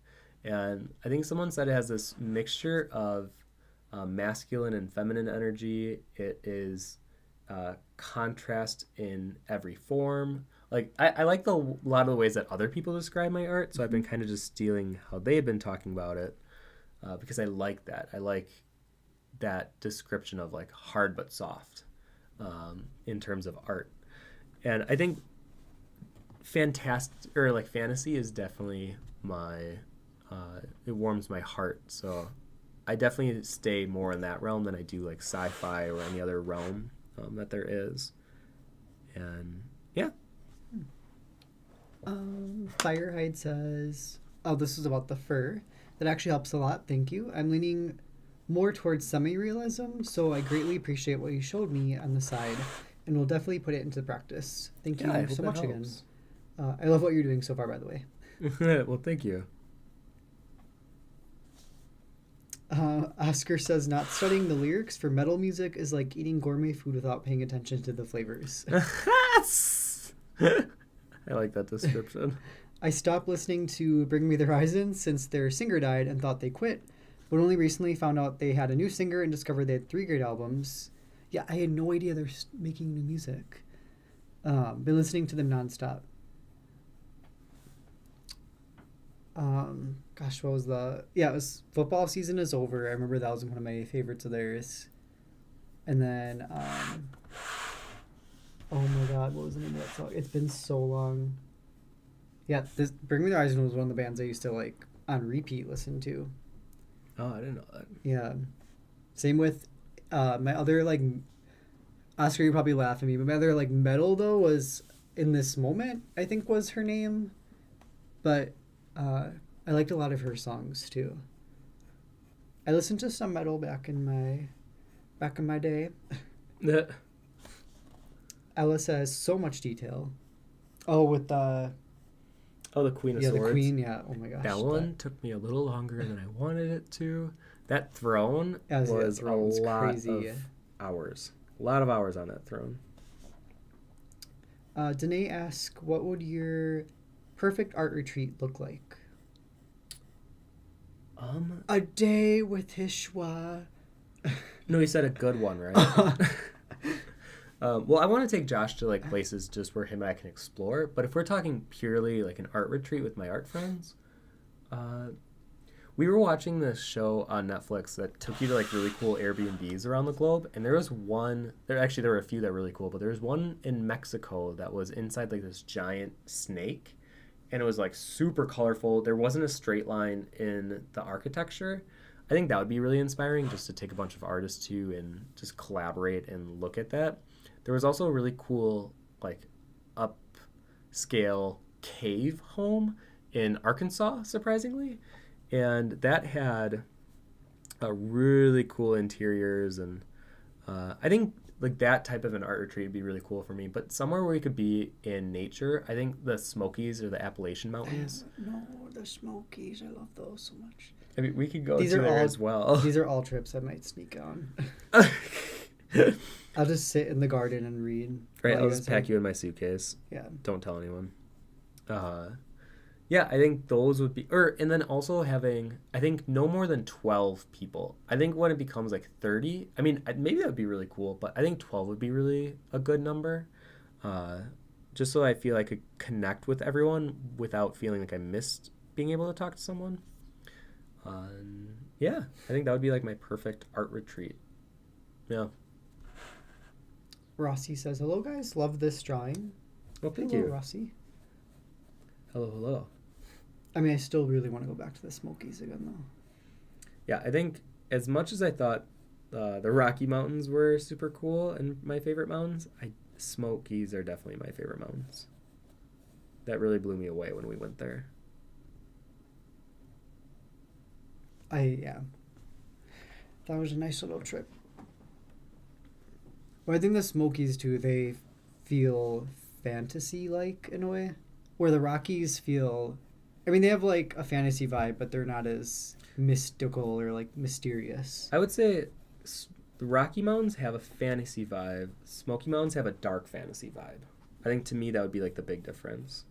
[SPEAKER 1] And I think someone said it has this mixture of masculine and feminine energy. It is contrast in every form. Like I like a lot of the ways that other people describe my art, so I've been kind of just stealing how they've been talking about it because I like that. I like that description of like hard but soft in terms of art. And I think fantasy is definitely my it warms my heart. So I definitely stay more in that realm than I do like sci-fi or any other realm that there is. And yeah.
[SPEAKER 2] Firehide says, oh, this is about the fur. That actually helps a lot. Thank you. I'm leaning more towards semi-realism, so I greatly appreciate what you showed me on the side, and we'll definitely put it into practice. Thank you so much again. I love what you're doing so far, by the way.
[SPEAKER 1] Well, thank you.
[SPEAKER 2] Oscar says not studying the lyrics for metal music is like eating gourmet food without paying attention to the flavors.
[SPEAKER 1] I like that description.
[SPEAKER 2] I stopped listening to Bring Me the Horizon since their singer died and thought they quit, but only recently found out they had a new singer and discovered they had 3 great albums. Yeah, I had no idea they're making new music. Been listening to them nonstop. Gosh, what was the... Yeah, it was football season is over. I remember that was one of my favorites of theirs. And then, oh my God, what was the name of that song? It's been so long. Yeah, this Bring Me the Horizon was one of the bands I used to, like, on repeat listen to.
[SPEAKER 1] Oh, I didn't know that.
[SPEAKER 2] Yeah. Same with my other, like... Oscar, you probably laugh at me, but my other, like, metal, though, was In This Moment, I think was her name. But I liked a lot of her songs, too. I listened to some metal back in my day. Ella says, so much detail. Oh, with the...
[SPEAKER 1] Oh, the Queen of Swords.
[SPEAKER 2] Yeah, the Queen, yeah. Oh, my gosh.
[SPEAKER 1] That one took me a little longer than I wanted it to. That throne was a lot of hours. A lot of hours on that throne.
[SPEAKER 2] Danae asks, what would your perfect art retreat look like? A day with Hishwa.
[SPEAKER 1] No, he said a good one, right? Well, I want to take Josh to like places just where him and I can explore. But if we're talking purely like an art retreat with my art friends, we were watching this show on Netflix that took you to like really cool Airbnbs around the globe. And there was one, there were a few that were really cool, but there was one in Mexico that was inside like this giant snake. And it was like super colorful. There wasn't a straight line in the architecture. I think that would be really inspiring just to take a bunch of artists to and just collaborate and look at that. There was also a really cool like upscale cave home in Arkansas, surprisingly. And that had a really cool interiors. And I think like that type of an art retreat would be really cool for me. But somewhere where we could be in nature, I think the Smokies or the Appalachian Mountains.
[SPEAKER 2] No, the Smokies. I love those so much.
[SPEAKER 1] I mean, we could go to there as well.
[SPEAKER 2] These are all trips I might sneak on. I'll just sit in the garden and read.
[SPEAKER 1] Right, I'll just pack you in my suitcase.
[SPEAKER 2] Yeah.
[SPEAKER 1] Don't tell anyone. Yeah, I think those would be... and then also having, I think, no more than 12 people. I think when it becomes like 30, I mean, maybe that would be really cool, but I think 12 would be really a good number. Just so I feel I could connect with everyone without feeling like I missed being able to talk to someone. Yeah, I think that would be like my perfect art retreat. Yeah.
[SPEAKER 2] Rossi says, hello guys, love this drawing.
[SPEAKER 1] Well, thank you.
[SPEAKER 2] Rossi.
[SPEAKER 1] Hello.
[SPEAKER 2] I mean, I still really want to go back to the Smokies again, though.
[SPEAKER 1] Yeah, I think as much as I thought the Rocky Mountains were super cool and my favorite mountains, Smokies are definitely my favorite mountains. That really blew me away when we went there.
[SPEAKER 2] Yeah. That was a nice little trip. Well, I think the Smokies, too, they feel fantasy-like in a way. Where the Rockies feel... I mean, they have, like, a fantasy vibe, but they're not as mystical or, like, mysterious.
[SPEAKER 1] I would say the Rocky Mountains have a fantasy vibe. Smoky Mountains have a dark fantasy vibe. I think, to me, that would be, like, the big difference.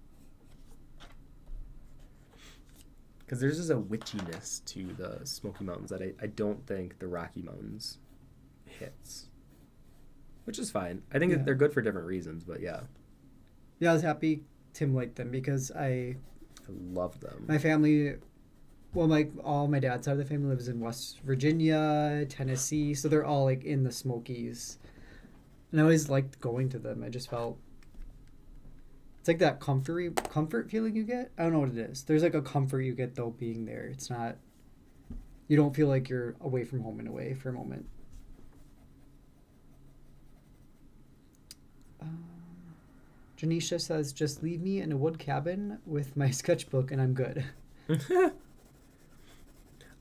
[SPEAKER 1] Because there's just a witchiness to the Smoky Mountains that I don't think the Rocky Mountains hits. Which is fine. I think they're good for different reasons, but yeah.
[SPEAKER 2] Yeah, I was happy Tim liked them because I
[SPEAKER 1] love them.
[SPEAKER 2] My family, well, all my dad's side of the family lives in West Virginia, Tennessee, so they're all like in the Smokies. And I always liked going to them. I just felt it's like that comfort feeling you get. I don't know what it is. There's like a comfort you get though being there. It's not, you don't feel like you're away from home in a way for a moment. Janisha says, just leave me in a wood cabin with my sketchbook and I'm good.
[SPEAKER 1] I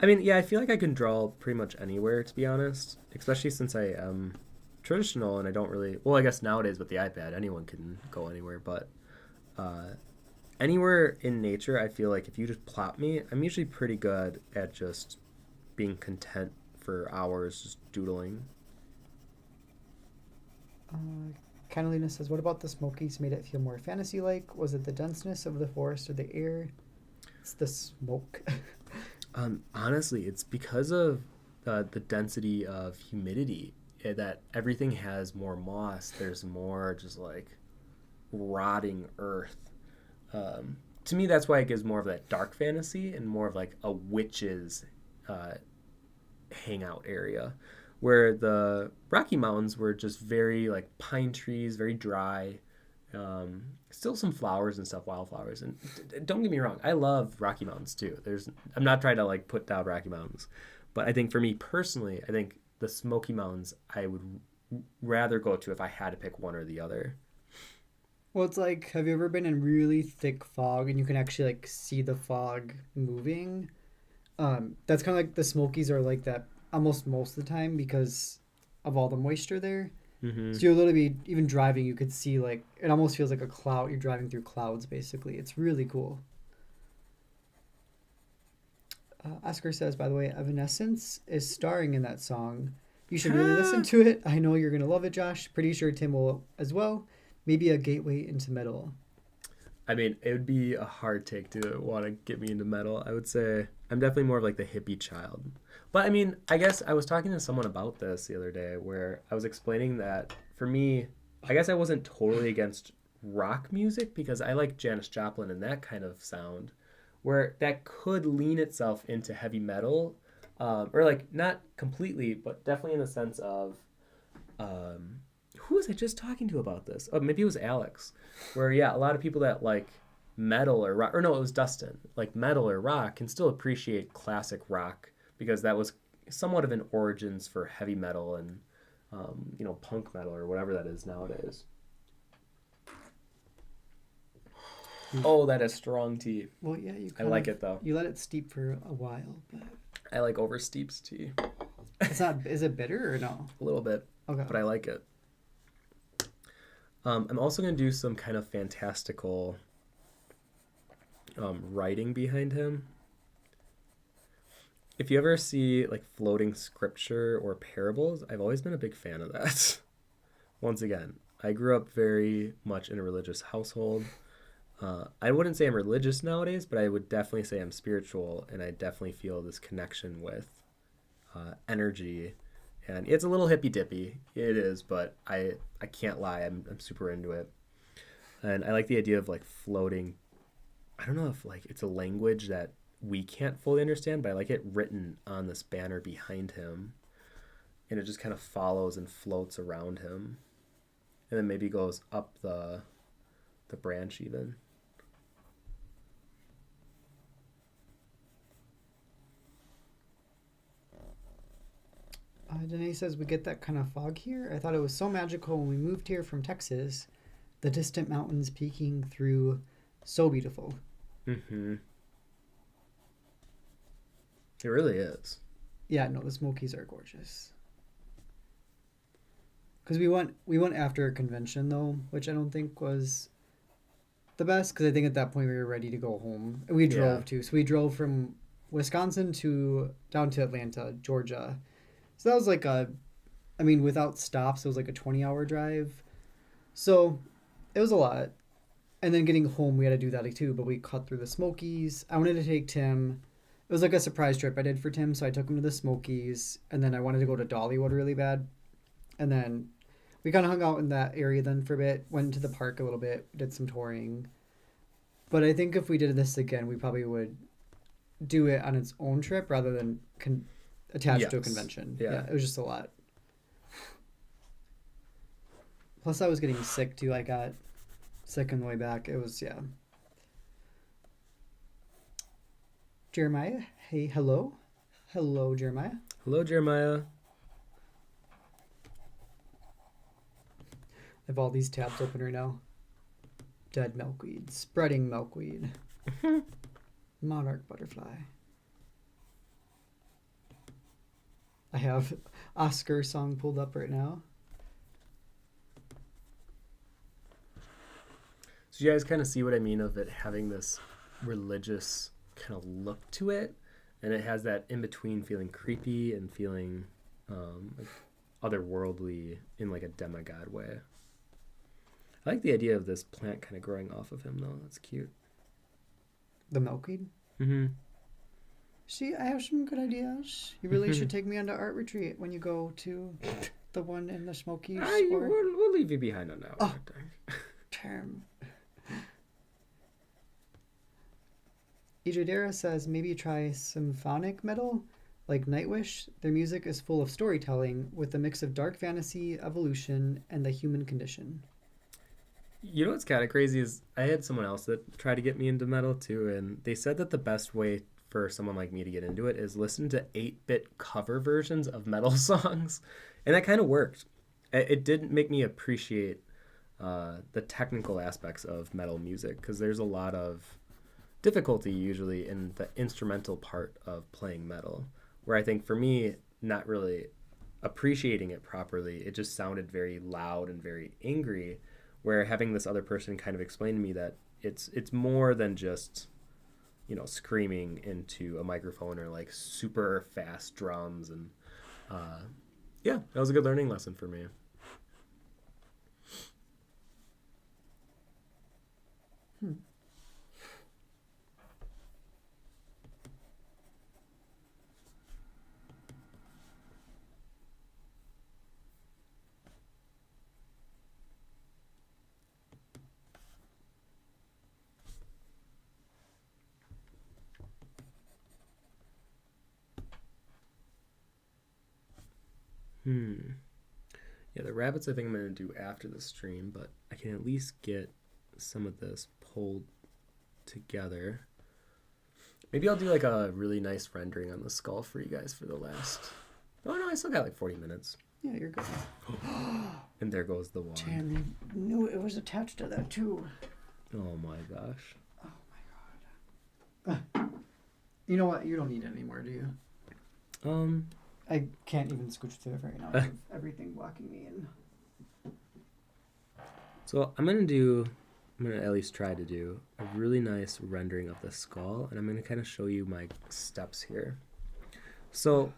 [SPEAKER 1] mean, yeah, I feel like I can draw pretty much anywhere, to be honest. Especially since I am traditional and I don't really... Well, I guess nowadays with the iPad, anyone can go anywhere. But anywhere in nature, I feel like if you just plop me, I'm usually pretty good at just being content for hours just doodling.
[SPEAKER 2] Kindliness says, what about the Smokies made it feel more fantasy-like? Was it the denseness of the forest or the air? It's the smoke.
[SPEAKER 1] Honestly, it's because of the density of humidity that everything has more moss. There's more just like rotting earth. To me, that's why it gives more of that dark fantasy and more of like a witch's hangout area, where the Rocky Mountains were just very like pine trees, very dry. Still some flowers and stuff, wildflowers. And don't get me wrong, I love Rocky Mountains too. I'm not trying to like put down Rocky Mountains, but I think for me personally, I think the Smoky Mountains I would rather go to if I had to pick one or the other.
[SPEAKER 2] Well, it's like, have you ever been in really thick fog and you can actually like see the fog moving? That's kind of like the Smokies are like that almost most of the time because of all the moisture there.
[SPEAKER 1] Mm-hmm.
[SPEAKER 2] So you're literally, even driving, you could see like, it almost feels like a cloud. You're driving through clouds basically. It's really cool. Oscar says, by the way, Evanescence is starring in that song. You should really listen to it. I know you're going to love it, Josh. Pretty sure Tim will as well. Maybe a gateway into metal.
[SPEAKER 1] I mean, it would be a hard take to want to get me into metal. I would say I'm definitely more of like the hippie child. But I mean, I guess I was talking to someone about this the other day where I was explaining that for me, I guess I wasn't totally against rock music because I like Janis Joplin and that kind of sound, where that could lean itself into heavy metal, or like not completely, but definitely in the sense of, who was I just talking to about this? Oh, maybe it was Alex, where yeah, a lot of people that like metal or rock, or no, it was Dustin, like metal or rock can still appreciate classic rock because that was somewhat of an origins for heavy metal and punk metal or whatever that is nowadays. Oh, that is strong tea.
[SPEAKER 2] Well, yeah,
[SPEAKER 1] I like it though.
[SPEAKER 2] You let it steep for a while, but
[SPEAKER 1] I like oversteeps tea.
[SPEAKER 2] it's not. Is it bitter or no?
[SPEAKER 1] A little bit.
[SPEAKER 2] Okay.
[SPEAKER 1] But I like it. I'm also going to do some kind of fantastical writing behind him. If you ever see like floating scripture or parables, I've always been a big fan of that. Once again, I grew up very much in a religious household. I wouldn't say I'm religious nowadays, but I would definitely say I'm spiritual, and I definitely feel this connection with energy. And it's a little hippy dippy, it is, but I can't lie, I'm super into it. And I like the idea of like floating. I don't know if like it's a language that we can't fully understand, but I like it written on this banner behind him, and it just kind of follows and floats around him, and then maybe goes up the branch even.
[SPEAKER 2] Danae says, we get that kind of fog here. I thought it was so magical when we moved here from Texas. The distant mountains peeking through. So beautiful.
[SPEAKER 1] Mm-hmm. It really is.
[SPEAKER 2] Yeah, no, the Smokies are gorgeous. Because we went after a convention, though, which I don't think was the best. Because I think at that point we were ready to go home. We drove, too. So we drove from Wisconsin down to Atlanta, Georgia. So that was like without stops, it was like a 20-hour drive. So it was a lot. And then getting home, we had to do that too, but we cut through the Smokies. I wanted to take Tim. It was like a surprise trip I did for Tim, so I took him to the Smokies. And then I wanted to go to Dollywood really bad. And then we kind of hung out in that area then for a bit, went to the park a little bit, did some touring. But I think if we did this again, we probably would do it on its own trip rather than attached to a convention. Yeah, it was just a lot. Plus, I was getting sick too. I got sick on the way back. It was, yeah. Jeremiah, hey, hello. Hello, Jeremiah.
[SPEAKER 1] Hello, Jeremiah.
[SPEAKER 2] I have all these tabs open right now. Dead milkweed, spreading milkweed, monarch butterfly. I have Oscar song pulled up right now.
[SPEAKER 1] So you guys kind of see what I mean of it having this religious kind of look to it. And it has that in between feeling creepy and feeling like otherworldly in like a demigod way. I like the idea of this plant kind of growing off of him though. That's cute.
[SPEAKER 2] The milkweed?
[SPEAKER 1] Mm-hmm.
[SPEAKER 2] See, I have some good ideas. You really should take me on to art retreat when you go to the one in the Smokies.
[SPEAKER 1] We'll leave you behind on that one.
[SPEAKER 2] Oh, term. Ijadera says maybe try symphonic metal like Nightwish. Their music is full of storytelling with a mix of dark fantasy, evolution, and the human condition.
[SPEAKER 1] You know what's kind of crazy is I had someone else that tried to get me into metal too, and they said that the best way for someone like me to get into it is listen to 8-bit cover versions of metal songs. And that kind of worked. It didn't make me appreciate the technical aspects of metal music because there's a lot of difficulty usually in the instrumental part of playing metal, where I think for me, not really appreciating it properly, it just sounded very loud and very angry, where having this other person kind of explain to me that it's more than just, you know, screaming into a microphone or like super fast drums. And yeah, that was a good learning lesson for me. Yeah, the rabbits I think I'm going to do after the stream, but I can at least get some of this pulled together. Maybe I'll do like a really nice rendering on the skull for you guys for the last... Oh no, I still got like 40 minutes.
[SPEAKER 2] Yeah, you're good.
[SPEAKER 1] And there goes the wand.
[SPEAKER 2] Damn, you knew it was attached to that too.
[SPEAKER 1] Oh my gosh.
[SPEAKER 2] Oh my god. You know what? You don't need it anymore, do you? I can't even scooch through it right now. I have everything blocking me in.
[SPEAKER 1] So I'm going to at least try to do a really nice rendering of the skull, and I'm going to kind of show you my steps here. So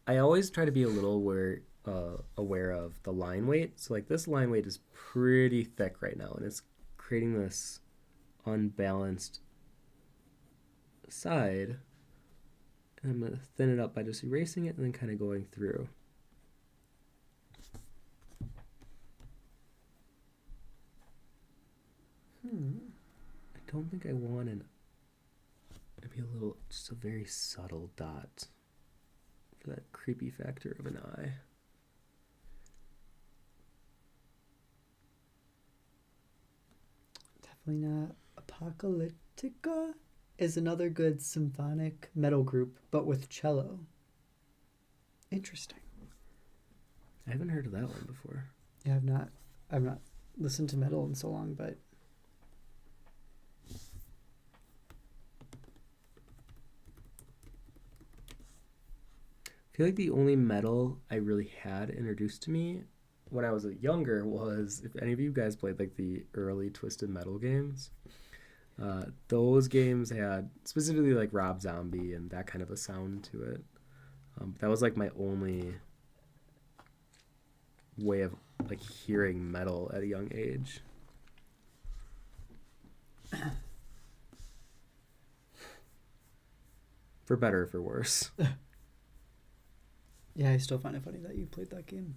[SPEAKER 1] I always try to be a little aware of the line weight. So like this line weight is pretty thick right now, and it's creating this unbalanced side. And I'm going to thin it up by just erasing it and then kind of going through. I don't think I want maybe just a very subtle dot for that creepy factor of an eye.
[SPEAKER 2] Definitely not. Apocalyptica is another good symphonic metal group, but with cello. Interesting.
[SPEAKER 1] I haven't heard of that one before.
[SPEAKER 2] Yeah, I've not listened to metal in so long, but
[SPEAKER 1] I feel like the only metal I really had introduced to me when I was younger was, if any of you guys played like the early Twisted Metal games, those games had specifically like Rob Zombie and that kind of a sound to it. That was like my only way of like hearing metal at a young age. For better or for worse.
[SPEAKER 2] yeah, I still find it funny that you played that game.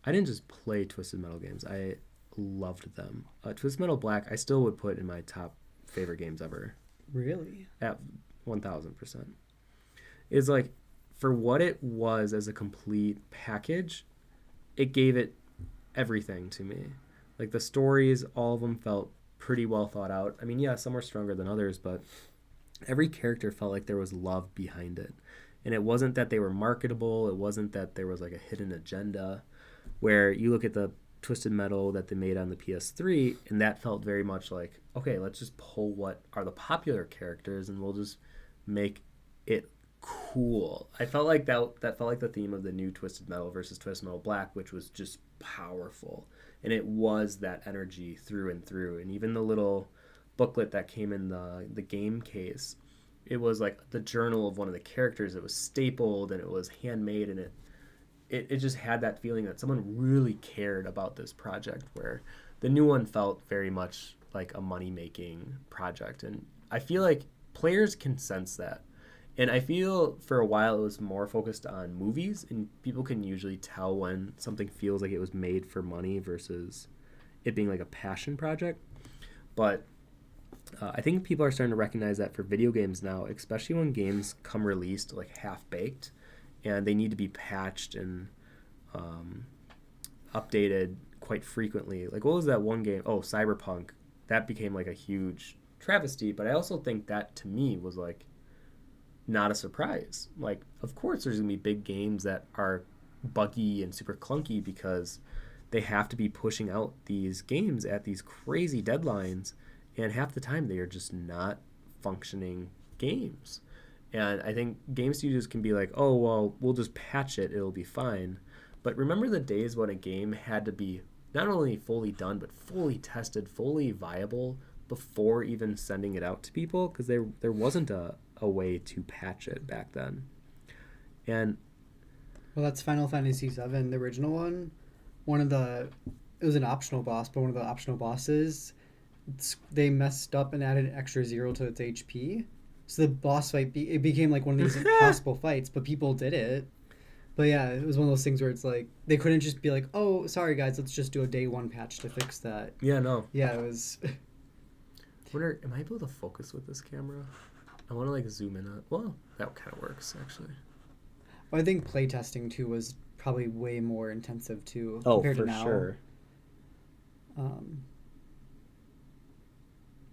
[SPEAKER 1] I didn't just play Twisted Metal games. I loved them. Twisted Metal Black, I still would put in my top favorite games ever.
[SPEAKER 2] Really?
[SPEAKER 1] At 1,000%. It's like, for what it was as a complete package, it gave it everything to me. Like the stories, all of them felt pretty well thought out. I mean, yeah, some were stronger than others, but every character felt like there was love behind it. And it wasn't that they were marketable. It wasn't that there was like a hidden agenda. Where you look at the Twisted Metal that they made on the PS3, and that felt very much like, okay, let's just pull what are the popular characters and we'll just make it cool. I felt like that felt like the theme of the new Twisted Metal versus Twisted Metal Black, which was just powerful. And it was that energy through and through. And even the little booklet that came in the game case, it was like the journal of one of the characters. It was stapled and it was handmade, and it just had that feeling that someone really cared about this project, where the new one felt very much like a money-making project. And I feel like players can sense that. And I feel for a while it was more focused on movies, and people can usually tell when something feels like it was made for money versus it being like a passion project. But I think people are starting to recognize that for video games now, especially when games come released like half-baked and they need to be patched and updated quite frequently. Like, what was that one game? Oh, Cyberpunk. That became like a huge travesty, but I also think that to me was like not a surprise. Like, of course there's going to be big games that are buggy and super clunky because they have to be pushing out these games at these crazy deadlines, and half the time they are just not functioning games. And I think game studios can be like, oh, well, we'll just patch it, it'll be fine. But remember the days when a game had to be not only fully done, but fully tested, fully viable before even sending it out to people? Because there wasn't a way to patch it back then. And
[SPEAKER 2] well, that's Final Fantasy VII, the original one. It was an optional boss, but one of the optional bosses, they messed up and added an extra 0 to its HP. So the boss fight, it became like one of these impossible fights, but people did it. But yeah, it was one of those things where it's like, they couldn't just be like, oh, sorry guys, let's just do a day one patch to fix that.
[SPEAKER 1] Yeah, no.
[SPEAKER 2] Yeah, it was...
[SPEAKER 1] I wonder, am I able to focus with this camera? I want to like zoom in on, well, that kind of works actually.
[SPEAKER 2] Well, I think playtesting too was probably way more intensive too
[SPEAKER 1] compared
[SPEAKER 2] to
[SPEAKER 1] now. Sure.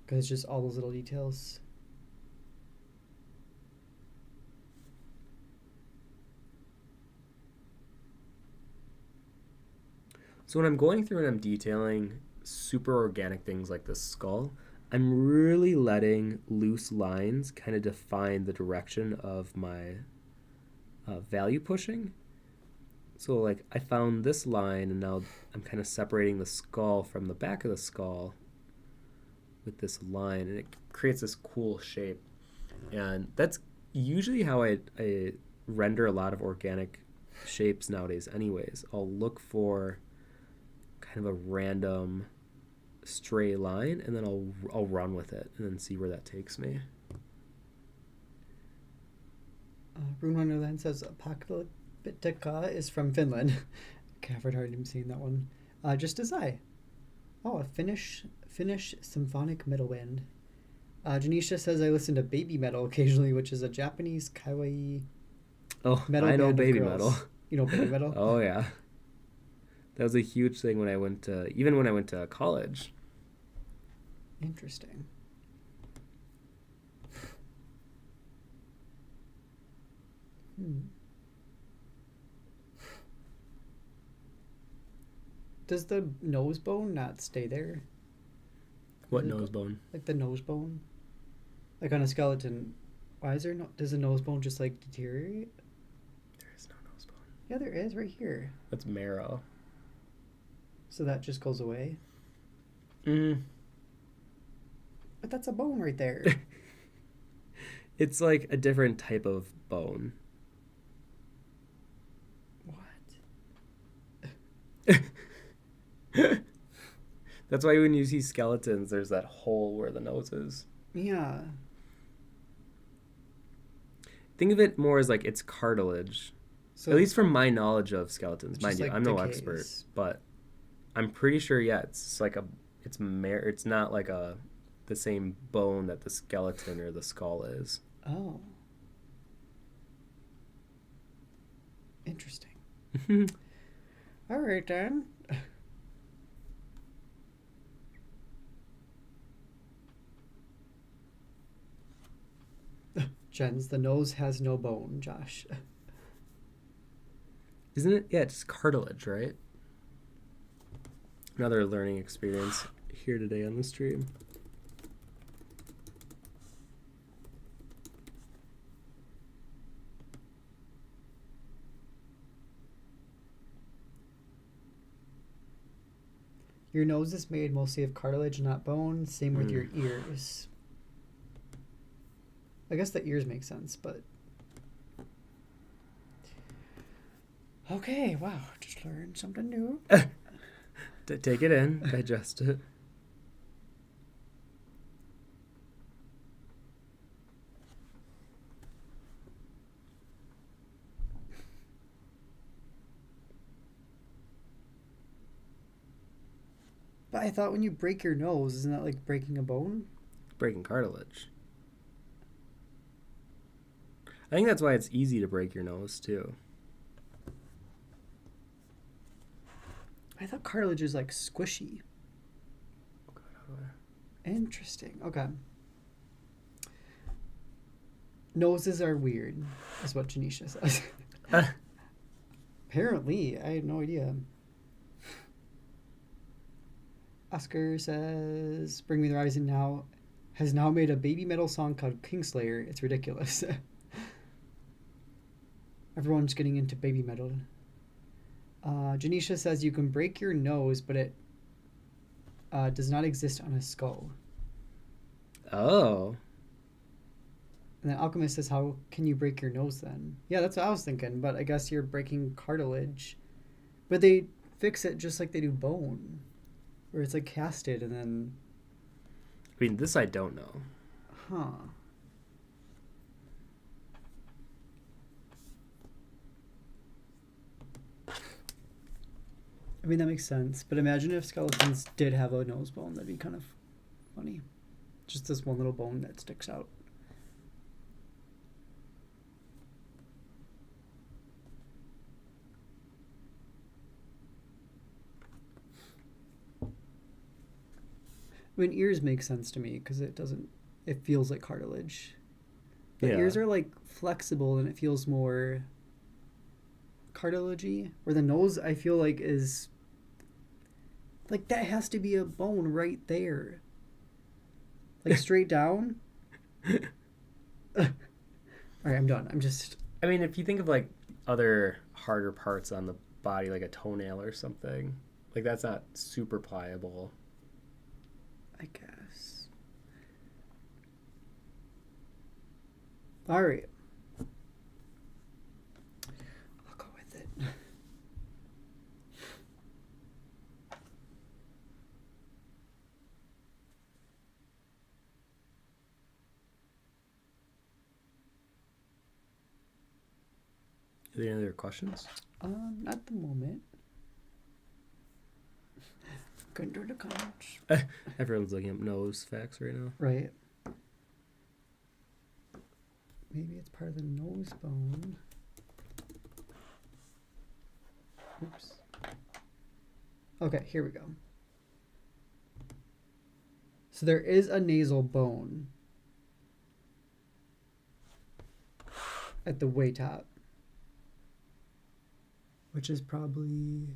[SPEAKER 2] Because it's just all those little details.
[SPEAKER 1] So when I'm going through and I'm detailing super organic things like this skull, I'm really letting loose lines kind of define the direction of my value pushing. So like I found this line, and now I'm kind of separating the skull from the back of the skull with this line, and it creates this cool shape. And that's usually how I render a lot of organic shapes nowadays anyways. I'll look for kind of a random stray line, and then I'll run with it and then see where that takes me.
[SPEAKER 2] Rune Wonderland says Apocalyptica is from Finland. Okay, I've heard hard time seeing that one. Just as I. Oh, a Finnish symphonic metal band. Janisha says I listen to baby metal occasionally, which is a Japanese kawaii
[SPEAKER 1] metal I know
[SPEAKER 2] band
[SPEAKER 1] baby
[SPEAKER 2] of
[SPEAKER 1] metal.
[SPEAKER 2] You know baby metal?
[SPEAKER 1] Oh yeah. That was a huge thing when I went to college.
[SPEAKER 2] Interesting. Does the nose bone not stay there?
[SPEAKER 1] What nose bone?
[SPEAKER 2] Like the nose bone? Like on a skeleton. Why is there no... Does the nose bone just like deteriorate?
[SPEAKER 1] There is no nose bone.
[SPEAKER 2] Yeah, there is right here.
[SPEAKER 1] That's marrow.
[SPEAKER 2] So that just goes away?
[SPEAKER 1] Mm.
[SPEAKER 2] But that's a bone right there.
[SPEAKER 1] It's like a different type of bone.
[SPEAKER 2] What?
[SPEAKER 1] That's why when you see skeletons, there's that hole where the nose is.
[SPEAKER 2] Yeah.
[SPEAKER 1] Think of it more as like it's cartilage. So, at least from my knowledge of skeletons. Mind you, like I'm no expert, but I'm pretty sure, yeah, it's like it's not like the same bone that the skeleton or the skull is.
[SPEAKER 2] Oh. Interesting. All right, then. Jens, the nose has no bone, Josh.
[SPEAKER 1] Isn't it? Yeah, it's cartilage, right? Another learning experience here today on the stream.
[SPEAKER 2] Your nose is made mostly of cartilage, not bone. Same with your ears. I guess the ears make sense, but... Okay, wow. Just learned something new.
[SPEAKER 1] Take it in, digest it.
[SPEAKER 2] But I thought when you break your nose, isn't that like breaking a bone?
[SPEAKER 1] Breaking cartilage. I think that's why it's easy to break your nose, too.
[SPEAKER 2] I thought cartilage is like squishy. Interesting. Okay. Noses are weird, is what Janisha says. Apparently, I had no idea. Oscar says, Bring Me the Horizon now has now made a baby metal song called Kingslayer. It's ridiculous. Everyone's getting into baby metal. Janisha says you can break your nose, but it does not exist on a skull.
[SPEAKER 1] Oh.
[SPEAKER 2] And then Alchemist says, how can you break your nose then? Yeah, that's what I was thinking, but I guess you're breaking cartilage. But they fix it just like they do bone, where it's like casted and then...
[SPEAKER 1] I mean, this I don't know.
[SPEAKER 2] Huh. I mean, that makes sense. But imagine if skeletons did have a nose bone. That'd be kind of funny. Just this one little bone that sticks out. I mean, ears make sense to me because it feels like cartilage. But
[SPEAKER 1] Yeah.
[SPEAKER 2] ears are like flexible and it feels more cartilagey. Where the nose, I feel like, is... Like, that has to be a bone right there. Like, straight down. All right, I'm done.
[SPEAKER 1] I mean, if you think of, like, other harder parts on the body, like a toenail or something, like, that's not super pliable.
[SPEAKER 2] I guess. All right. I'll go with it.
[SPEAKER 1] Are there any other questions?
[SPEAKER 2] Not at the moment. Couldn't do the comments.
[SPEAKER 1] Everyone's looking up nose facts right now.
[SPEAKER 2] Right. Maybe it's part of the nose bone. Oops. Okay, here we go. So there is a nasal bone at the way top, which is probably...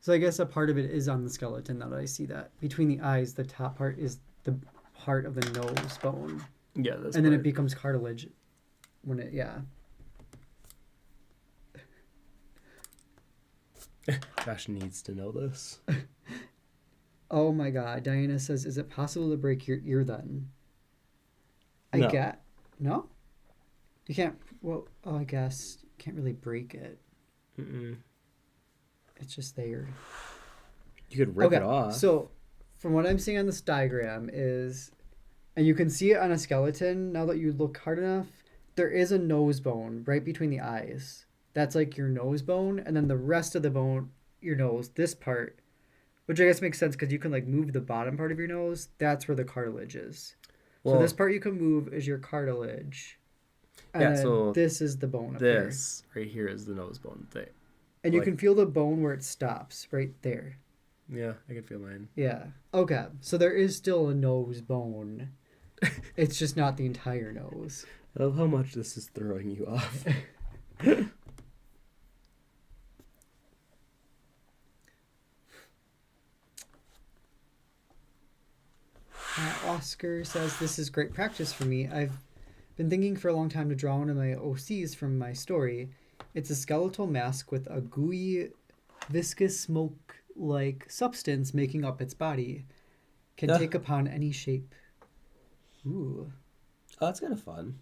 [SPEAKER 2] So I guess a part of it is on the skeleton now that I see that. Between the eyes, the top part is the part of the nose bone.
[SPEAKER 1] Yeah, that's
[SPEAKER 2] and then it becomes cartilage when it, yeah.
[SPEAKER 1] Josh needs to know this.
[SPEAKER 2] Oh my god. Diana says, is it possible to break your ear then?
[SPEAKER 1] No.
[SPEAKER 2] No? You can't, well, oh, I guess you can't really break it.
[SPEAKER 1] Mm-mm.
[SPEAKER 2] It's just there.
[SPEAKER 1] You could rip it off.
[SPEAKER 2] So, from what I'm seeing on this diagram is, and you can see it on a skeleton now that you look hard enough, there is a nose bone right between the eyes. That's like your nose bone, and then the rest of the bone, your nose, this part, which I guess makes sense because you can like move the bottom part of your nose. That's where the cartilage is.
[SPEAKER 1] Well,
[SPEAKER 2] so this part you can move is your cartilage. And
[SPEAKER 1] yeah,
[SPEAKER 2] then
[SPEAKER 1] so
[SPEAKER 2] this is the bone up there.
[SPEAKER 1] this right here is the nose bone thing.
[SPEAKER 2] And you can feel the bone where it stops, right there.
[SPEAKER 1] Yeah, I can feel mine.
[SPEAKER 2] Yeah. Okay. So there is still a nose bone. It's just not the entire nose.
[SPEAKER 1] I love how much this is throwing you off.
[SPEAKER 2] Oscar says, this is great practice for me. I've been thinking for a long time to draw one of my OCs from my story. It's a skeletal mask with a gooey, viscous smoke-like substance making up its body. Can take upon any shape. Ooh.
[SPEAKER 1] Oh, that's kind of fun.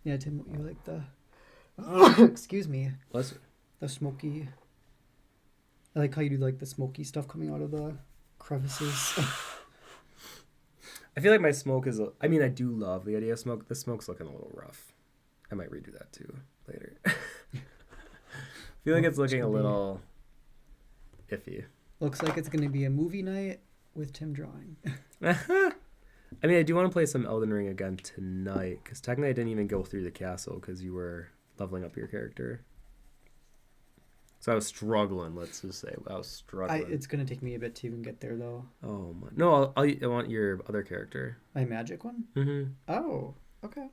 [SPEAKER 2] Yeah, Tim, you like the... Excuse me.
[SPEAKER 1] Let's...
[SPEAKER 2] The smoky... I like how you do like the smoky stuff coming out of the crevices.
[SPEAKER 1] I feel like my smoke is... I mean, I do love the idea of smoke. The smoke's looking a little rough. I might redo that too later. I feel like it's looking a little iffy.
[SPEAKER 2] Looks like it's going to be a movie night with Tim drawing.
[SPEAKER 1] I mean, I do want to play some Elden Ring again tonight, because technically I didn't even go through the castle because you were leveling up your character. So I was struggling, let's just say. I was struggling.
[SPEAKER 2] It's going to take me a bit to even get there, though.
[SPEAKER 1] Oh, my. No, I want your other character.
[SPEAKER 2] My magic one?
[SPEAKER 1] Mm-hmm.
[SPEAKER 2] Oh, okay.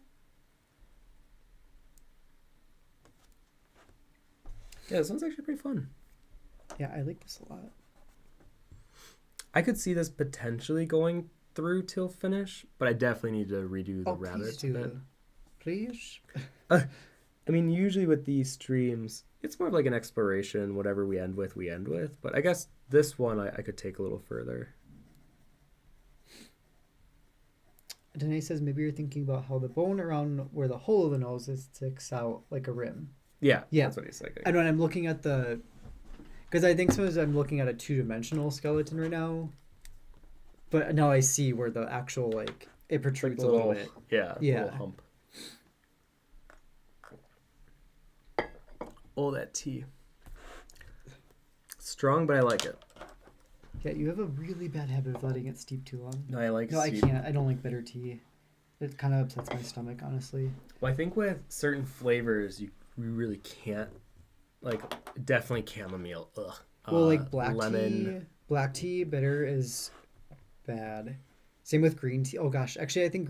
[SPEAKER 1] Yeah, this one's actually pretty fun.
[SPEAKER 2] Yeah, I like this a lot.
[SPEAKER 1] I could see this potentially going through till finish, but I definitely need to redo the rabbits a bit.
[SPEAKER 2] Please?
[SPEAKER 1] I mean, usually with these streams, it's more of like an exploration. Whatever we end with, we end with. But I guess this one I could take a little further.
[SPEAKER 2] Danae says maybe you're thinking about how the bone around where the hole of the nose is sticks out like a rim.
[SPEAKER 1] Yeah,
[SPEAKER 2] yeah.
[SPEAKER 1] That's what he's thinking.
[SPEAKER 2] And when I'm looking at the... Because I think sometimes I'm looking at a two-dimensional skeleton right now. But now I see where the actual, like, it protrudes
[SPEAKER 1] like
[SPEAKER 2] a little bit.
[SPEAKER 1] Yeah,
[SPEAKER 2] yeah.
[SPEAKER 1] Little hump. Oh, that tea. Strong, but I like it.
[SPEAKER 2] Yeah, you have a really bad habit of letting it steep too long.
[SPEAKER 1] No, I like
[SPEAKER 2] No, I can't. I don't like bitter tea. It kind of upsets my stomach, honestly.
[SPEAKER 1] Well, I think with certain flavors, you really can't. Like, definitely chamomile. Ugh.
[SPEAKER 2] Well, like black
[SPEAKER 1] lemon.
[SPEAKER 2] tea. Black tea, bitter is bad. Same with green tea. Oh gosh, actually, I think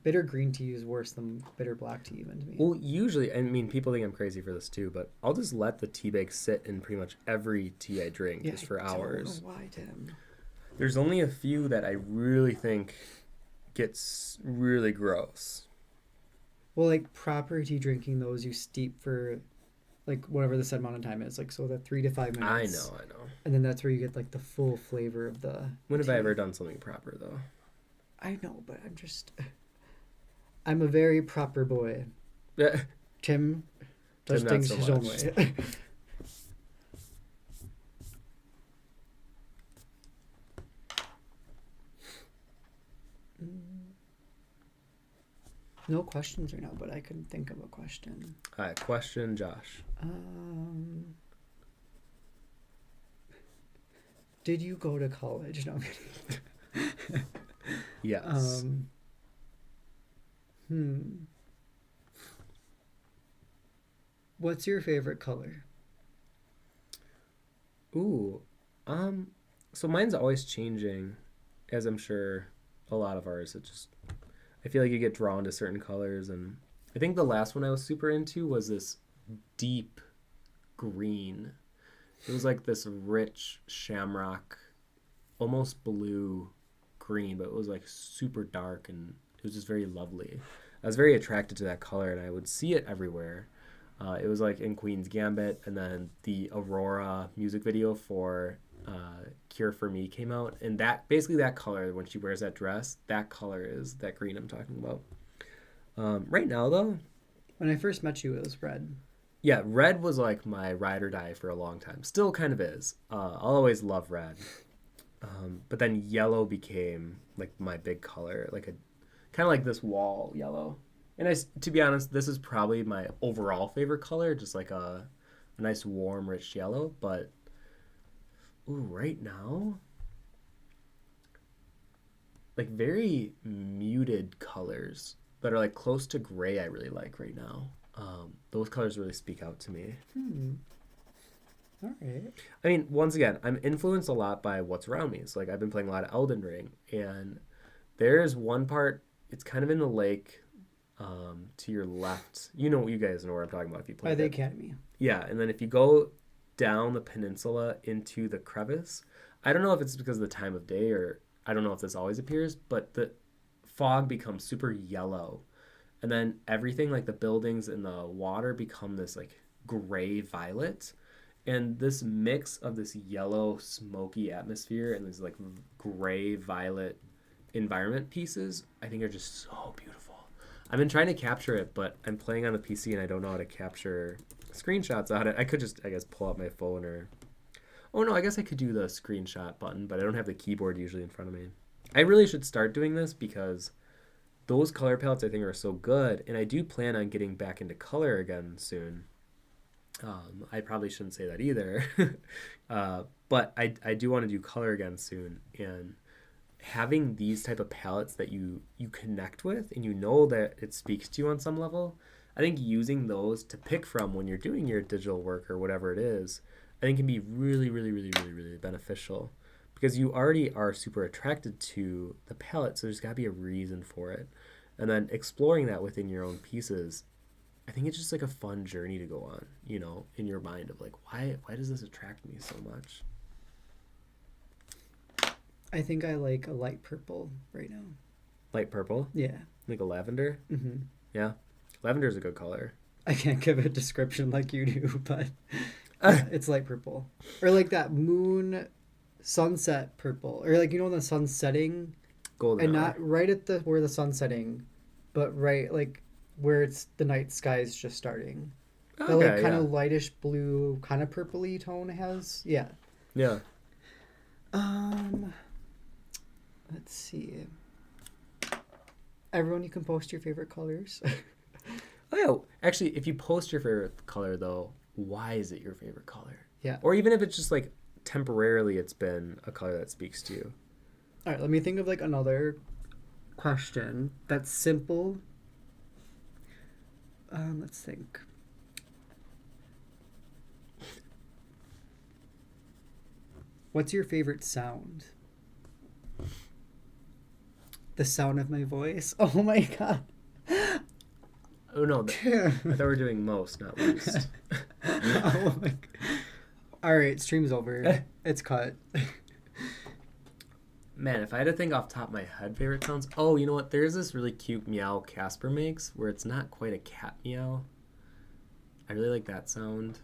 [SPEAKER 2] bitter green tea is worse than bitter black tea even to me.
[SPEAKER 1] Well, usually, I mean, people think I'm crazy for this too, but I'll just let the tea bag sit in pretty much every tea I drink just for hours.
[SPEAKER 2] I don't know why, Tim.
[SPEAKER 1] There's only a few that I really think gets really gross.
[SPEAKER 2] Well, like proper tea drinking, those you steep for like whatever the set amount of time is, like so the 3 to 5 minutes.
[SPEAKER 1] I know.
[SPEAKER 2] And then that's where you get like the full flavor of the
[SPEAKER 1] When have
[SPEAKER 2] tea.
[SPEAKER 1] I ever done something proper though?
[SPEAKER 2] I know, but I'm a very proper boy.
[SPEAKER 1] Yeah.
[SPEAKER 2] Tim does
[SPEAKER 1] Tim,
[SPEAKER 2] things
[SPEAKER 1] not so
[SPEAKER 2] his own
[SPEAKER 1] much.
[SPEAKER 2] way. No questions right now, but I couldn't think of a question.
[SPEAKER 1] All right, question, Josh.
[SPEAKER 2] Did you go to college? No, I'm kidding.
[SPEAKER 1] Yes.
[SPEAKER 2] What's your favorite color?
[SPEAKER 1] Ooh. So mine's always changing, as I'm sure a lot of ours. I feel like you get drawn to certain colors, and I think the last one I was super into was this deep green. It was like this rich shamrock, almost blue green, but it was like super dark, and it was just very lovely. I was very attracted to that color, and I would see it everywhere. It was like in Queen's Gambit, and then the Aurora music video for Cure for Me came out, and that basically that color, when she wears that dress, that color is that green I'm talking about. Right now though,
[SPEAKER 2] when I first met you, it was red.
[SPEAKER 1] Yeah, red was like my ride or die for a long time. Still kind of is. I'll always love red. But then yellow became like my big color, like a kind of like this wall yellow. And to be honest, this is probably my overall favorite color, just like a nice warm rich yellow. But ooh, right now, like very muted colors that are like close to gray I really like right now. Those colors really speak out to me.
[SPEAKER 2] All right.
[SPEAKER 1] I mean, once again, I'm influenced a lot by what's around me. So like I've been playing a lot of Elden Ring, and there's one part, it's kind of in the lake to your left. You guys know where I'm talking about if you play
[SPEAKER 2] By the Academy.
[SPEAKER 1] Yeah, and then if you go down the peninsula into the crevice, I don't know if it's because of the time of day, or I don't know if this always appears, but the fog becomes super yellow. And then everything, like the buildings and the water, become this like gray violet. And this mix of this yellow smoky atmosphere and these like gray violet environment pieces, I think are just so beautiful. I've been trying to capture it, but I'm playing on the PC and I don't know how to capture screenshots on it. I could just, I guess, pull out my phone or... Oh no, I guess I could do the screenshot button, but I don't have the keyboard usually in front of me. I really should start doing this because those color palettes I think are so good, and I do plan on getting back into color again soon. I probably shouldn't say that either, but I do want to do color again soon, and having these type of palettes that you connect with and you know that it speaks to you on some level, I think using those to pick from when you're doing your digital work or whatever it is, I think can be really, really, really, really, really beneficial because you already are super attracted to the palette, so there's got to be a reason for it. And then exploring that within your own pieces, I think it's just like a fun journey to go on, you know, in your mind of like, why does this attract me so much?
[SPEAKER 2] I think I like a light purple right now.
[SPEAKER 1] Light purple?
[SPEAKER 2] Yeah.
[SPEAKER 1] Like a lavender?
[SPEAKER 2] Mm-hmm.
[SPEAKER 1] Yeah. Lavender is a good color.
[SPEAKER 2] I can't give a description like you do, but it's light purple. Or like that moon sunset purple. Or like, you know, when the sun's setting.
[SPEAKER 1] Golden.
[SPEAKER 2] And not right at the where the sun's setting, but right like where it's the night sky's just starting.
[SPEAKER 1] Okay,
[SPEAKER 2] The like kind of lightish blue, kind of purpley tone it has. Yeah.
[SPEAKER 1] Yeah.
[SPEAKER 2] Let's see. Everyone, you can post your favorite colors.
[SPEAKER 1] Oh, yeah. Actually, if you post your favorite color, though, why is it your favorite color?
[SPEAKER 2] Yeah.
[SPEAKER 1] Or even if it's just like temporarily it's been a color that speaks to you.
[SPEAKER 2] All right, let me think of like another question that's simple. Let's think. What's your favorite sound? The sound of my voice. Oh my god.
[SPEAKER 1] Oh, no. I thought we were doing most, not least.
[SPEAKER 2] Oh my god. All right, stream's over. It's cut.
[SPEAKER 1] Man, if I had to think off the top of my head favorite sounds... Oh, you know what? There's this really cute meow Casper makes where it's not quite a cat meow. I really like that sound.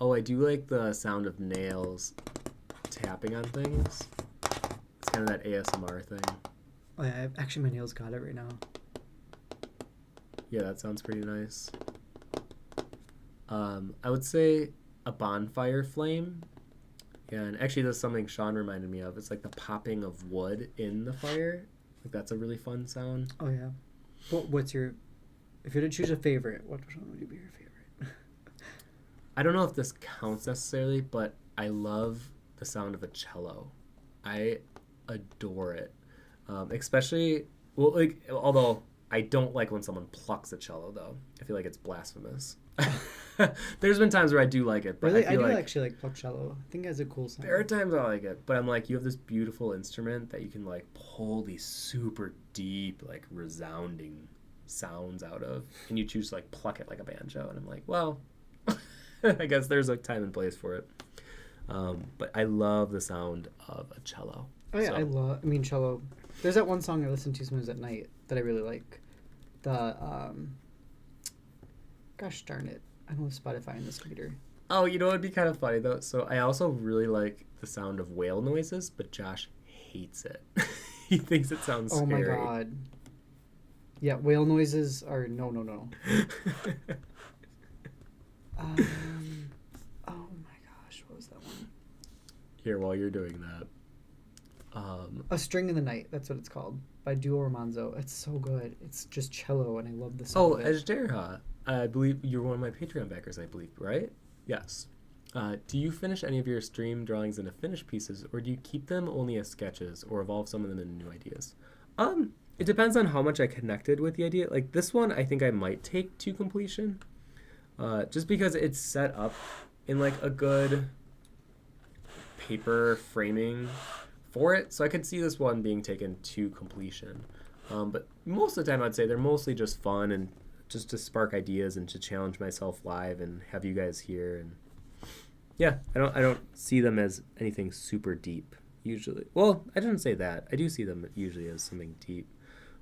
[SPEAKER 1] Oh, I do like the sound of nails tapping on things. It's kind of that ASMR thing.
[SPEAKER 2] Oh yeah, actually my nails got it right now.
[SPEAKER 1] Yeah, that sounds pretty nice. I would say a bonfire flame. Yeah, and actually that's something Sean reminded me of. It's like the popping of wood in the fire. Like that's a really fun sound.
[SPEAKER 2] Oh yeah. What's your... If you had to choose a favorite, what one would be your favorite?
[SPEAKER 1] I don't know if this counts necessarily, but I love the sound of a cello. I adore it. Especially, well, like, although I don't like when someone plucks a cello, though. I feel like it's blasphemous. There's been times where I do like it, but
[SPEAKER 2] really,
[SPEAKER 1] I feel like
[SPEAKER 2] actually like pluck cello. I think it has a cool sound.
[SPEAKER 1] there are times I like it, but I'm like, you have this beautiful instrument that you can like pull these super deep, like resounding sounds out of, and you choose to like pluck it like a banjo, and I'm like, well, I guess there's a time and place for it. But I love the sound of a cello.
[SPEAKER 2] Oh yeah,
[SPEAKER 1] So-
[SPEAKER 2] I mean cello. There's that one song I listen to sometimes at night that I really like. The gosh darn it, I don't have Spotify on this computer.
[SPEAKER 1] Oh, you know what'd be kind of funny though? So I also really like the sound of whale noises, but Josh hates it. He thinks it sounds
[SPEAKER 2] Oh my
[SPEAKER 1] scary.
[SPEAKER 2] god. Yeah, whale noises are no. Oh my gosh, what was that one?
[SPEAKER 1] Here, while you're doing that.
[SPEAKER 2] A String in the Night, that's what it's called, by Duo Romanzo. It's so good. It's just cello, and I love the sound
[SPEAKER 1] Oh,
[SPEAKER 2] of it.
[SPEAKER 1] Ejderha. I believe you're one of my Patreon backers, I believe, right? Yes. Do you finish any of your stream drawings into finished pieces, or do you keep them only as sketches, or evolve some of them into new ideas? It depends on how much I connected with the idea. Like this one, I think I might take to completion, just because it's set up in like a good paper framing for it. So I could see this one being taken to completion. But most of the time, I'd say they're mostly just fun and just to spark ideas and to challenge myself live and have you guys here. And yeah, I don't see them as anything super deep usually. Well, I didn't say that. I do see them usually as something deep,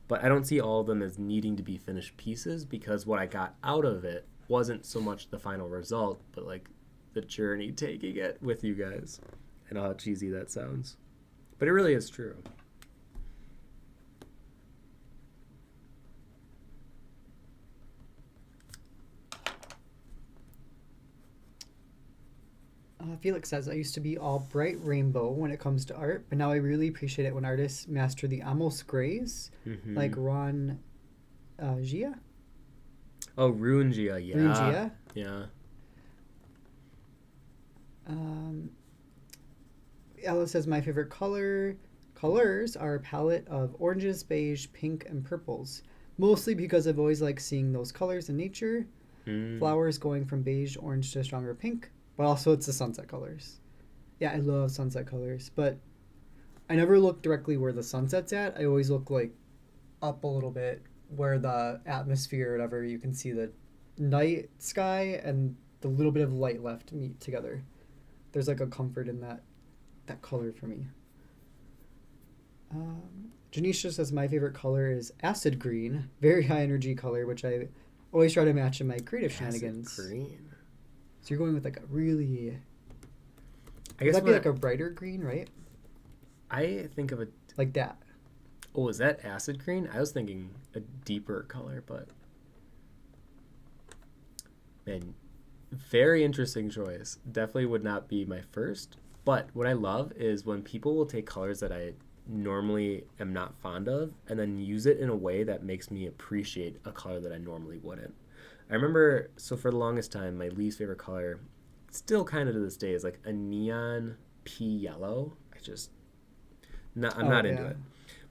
[SPEAKER 1] but I don't see all of them as needing to be finished pieces because what I got out of it wasn't so much the final result, but like the journey taking it with you guys. I know how cheesy that sounds, but it really is true.
[SPEAKER 2] Felix says, I used to be all bright rainbow when it comes to art, but now I really appreciate it when artists master the almost grays, like Ron Gia.
[SPEAKER 1] Oh, Rueden Gia, yeah.
[SPEAKER 2] Rueden Gia?
[SPEAKER 1] Yeah.
[SPEAKER 2] Ella says, my favorite colors are a palette of oranges, beige, pink, and purples. Mostly because I've always liked seeing those colors in nature. Flowers going from beige, orange to a stronger pink. But also it's the sunset colors. Yeah, I love sunset colors. But I never look directly where the sunset's at. I always look like up a little bit where the atmosphere or whatever, you can see the night sky and the little bit of light left meet together. There's like a comfort in that color for me. Janisha says my favorite color is acid green, very high energy color, which I always try to match in my creative shenanigans.
[SPEAKER 1] Acid green.
[SPEAKER 2] So you're going with like a really...
[SPEAKER 1] I guess
[SPEAKER 2] would that be like a brighter green, right?
[SPEAKER 1] I think of it...
[SPEAKER 2] Like that.
[SPEAKER 1] Oh, is that acid green? I was thinking a deeper color, but... Man, very interesting choice. Definitely would not be my first. But what I love is when people will take colors that I normally am not fond of and then use it in a way that makes me appreciate a color that I normally wouldn't. I remember, so for the longest time, my least favorite color, still kind of to this day, is like a neon pea yellow. I'm not into it.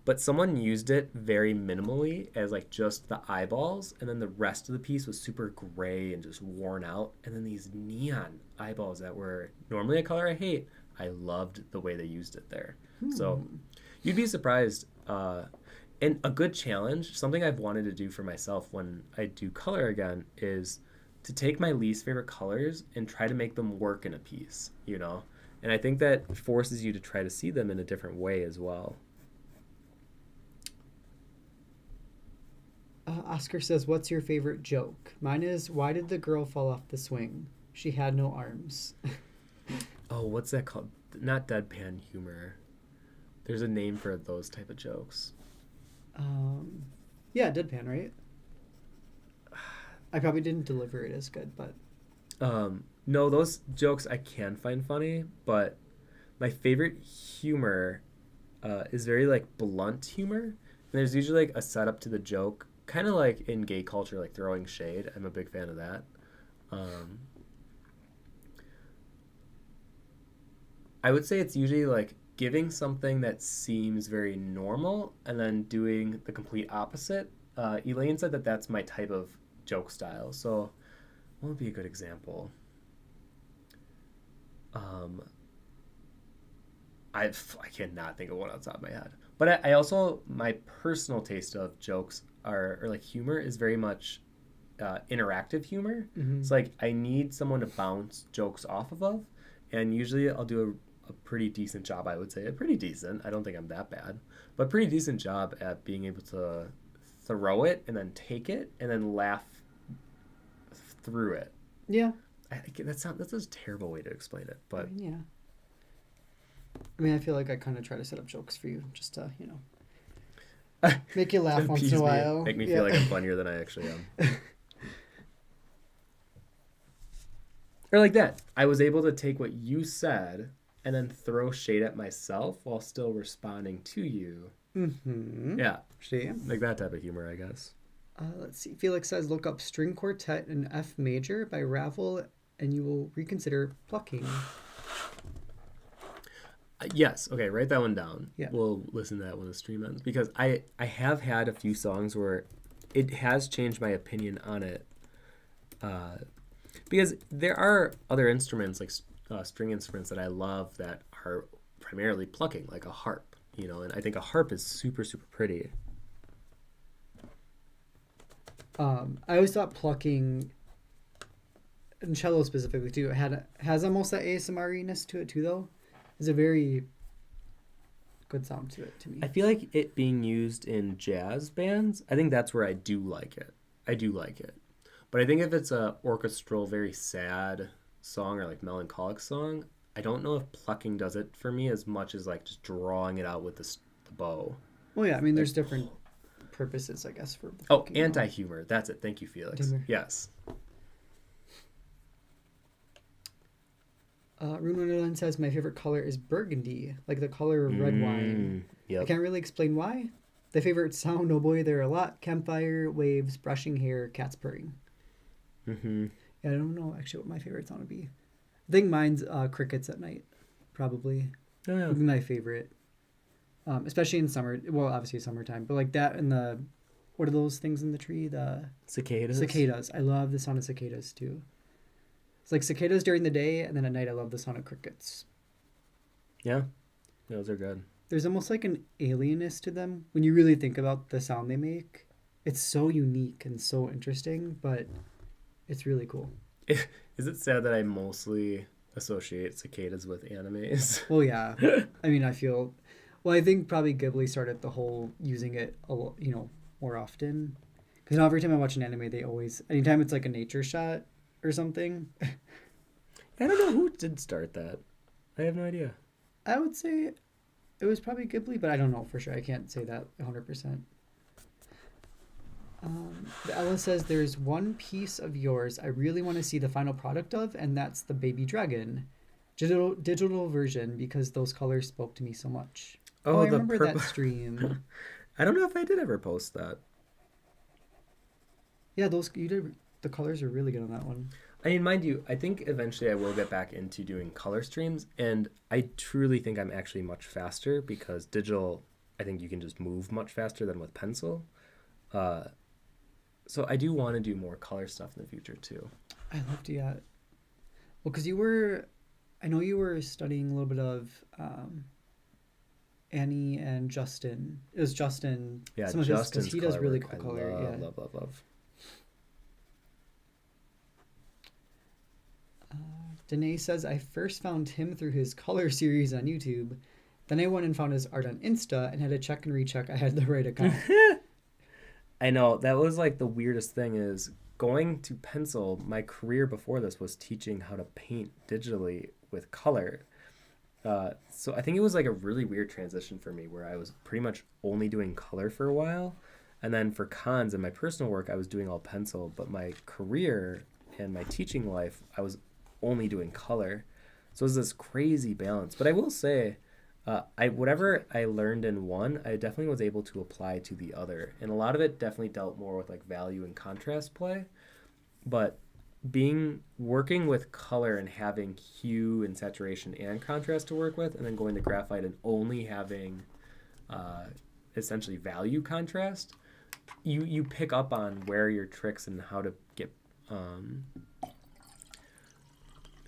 [SPEAKER 1] But someone used it very minimally as like just the eyeballs, and then the rest of the piece was super gray and just worn out. And then these neon eyeballs that were normally a color I hate, I loved the way they used it there. So you'd be surprised. And a good challenge, something I've wanted to do for myself when I do color again, is to take my least favorite colors and try to make them work in a piece, you know? And I think that forces you to try to see them in a different way as well.
[SPEAKER 2] Oscar says, what's your favorite joke? Mine is, why did the girl fall off the swing? She had no arms.
[SPEAKER 1] Oh, what's that called? Not deadpan humor. There's a name for those type of jokes.
[SPEAKER 2] Yeah, deadpan, right? I probably didn't deliver it as good, but...
[SPEAKER 1] No, those jokes I can find funny, but my favorite humor is very, like, blunt humor. And there's usually, like, a setup to the joke, kind of like in gay culture, like throwing shade. I'm a big fan of that. I would say it's usually, like, giving something that seems very normal and then doing the complete opposite. Elaine said that that's my type of joke style. So what would be a good example? I cannot think of one outside my head. But I also, my personal taste of jokes or like humor is very much interactive humor.
[SPEAKER 2] Mm-hmm.
[SPEAKER 1] It's like I need someone to bounce jokes off of, and usually I'll do a pretty decent job, I would say. Pretty decent. I don't think I'm that bad. But pretty decent job at being able to throw it and then take it and then laugh through it.
[SPEAKER 2] Yeah.
[SPEAKER 1] That's a terrible way to explain it, but...
[SPEAKER 2] Yeah. I mean, I feel like I kind of try to set up jokes for you just to, you know, make you laugh once in a while.
[SPEAKER 1] Make me feel like I'm funnier than I actually am. Or like that. I was able to take what you said and then throw shade at myself while still responding to you.
[SPEAKER 2] Mm-hmm.
[SPEAKER 1] Yeah.
[SPEAKER 2] See?
[SPEAKER 1] Like that type of humor, I guess.
[SPEAKER 2] Let's see. Felix says, look up String Quartet in F Major by Ravel, and you will reconsider plucking.
[SPEAKER 1] Yes. Okay, write that one down.
[SPEAKER 2] Yeah.
[SPEAKER 1] We'll listen to that when the stream ends. Because I have had a few songs where it has changed my opinion on it. Because there are other instruments, like string instruments, that I love that are primarily plucking, like a harp. You know, and I think a harp is super, super pretty.
[SPEAKER 2] I always thought plucking, and cello specifically too, has almost that ASMR-iness to it too, though. There's a very good sound to it to me.
[SPEAKER 1] I feel like it being used in jazz bands, I think that's where I do like it. But I think if it's a orchestral, very sad song or like melancholic song, I don't know if plucking does it for me as much as like just drawing it out with the bow.
[SPEAKER 2] Well, yeah, I mean,
[SPEAKER 1] Like,
[SPEAKER 2] there's different purposes, I guess, for the
[SPEAKER 1] oh,
[SPEAKER 2] plucking.
[SPEAKER 1] anti-humor. That's it. Thank you, Felix.
[SPEAKER 2] Humor.
[SPEAKER 1] Yes.
[SPEAKER 2] Rueden says, my favorite color is burgundy, like the color of red wine.
[SPEAKER 1] Yep.
[SPEAKER 2] I can't really explain why. The favorite sound, oh boy, there are a lot. Campfire, waves, brushing hair, cats purring.
[SPEAKER 1] Mm-hmm.
[SPEAKER 2] Yeah, I don't know actually what my favorite sound would be. I think mine's crickets at night, probably.
[SPEAKER 1] Oh, yeah.
[SPEAKER 2] Would be my favorite. Especially in summer. Well, obviously summertime, but like that and the, what are those things in the tree? The
[SPEAKER 1] Cicadas.
[SPEAKER 2] cicadas. I love the sound of cicadas too. It's like cicadas during the day, and then at night I love the sound of crickets.
[SPEAKER 1] Yeah. Those are good.
[SPEAKER 2] There's almost like an alienness to them when you really think about the sound they make. It's so unique and so interesting, but it's really cool.
[SPEAKER 1] Is it sad that I mostly associate cicadas with animes?
[SPEAKER 2] Well, yeah. I mean, I feel... Well, I think probably Ghibli started the whole using it, more often. Because every time I watch an anime, they always... Anytime it's like a nature shot or something...
[SPEAKER 1] I don't know who did start that. I have no idea.
[SPEAKER 2] I would say it was probably Ghibli, but I don't know for sure. I can't say that 100%. Ella says, there's one piece of yours I really want to see the final product of, and that's the baby dragon. Digital version, because those colors spoke to me so much. Oh, I remember that stream.
[SPEAKER 1] I don't know if I did ever post that.
[SPEAKER 2] Yeah, you did. The colors are really good on that one.
[SPEAKER 1] I mean, mind you, I think eventually I will get back into doing color streams, and I truly think I'm actually much faster because digital, I think you can just move much faster than with pencil. So I do want to do more color stuff in the future too.
[SPEAKER 2] I love to, yeah. Well, because I know you were studying a little bit of Annie and Justin. It was Justin.
[SPEAKER 1] Yeah,
[SPEAKER 2] Justin's
[SPEAKER 1] because
[SPEAKER 2] he does really cool color.
[SPEAKER 1] Love.
[SPEAKER 2] Danae says, I first found him through his color series on YouTube. Then I went and found his art on Insta and had to check and recheck I had the right account.
[SPEAKER 1] I know, that was like the weirdest thing is going to pencil. My career before this was teaching how to paint digitally with color. So I think it was like a really weird transition for me where I was pretty much only doing color for a while. And then for cons and my personal work, I was doing all pencil. But my career and my teaching life, I was only doing color. So it was this crazy balance. But I will say, whatever I learned in one, I definitely was able to apply to the other. And a lot of it definitely dealt more with like value and contrast play. But working with color and having hue and saturation and contrast to work with, and then going to graphite and only having essentially value contrast, you pick up on where your tricks and how to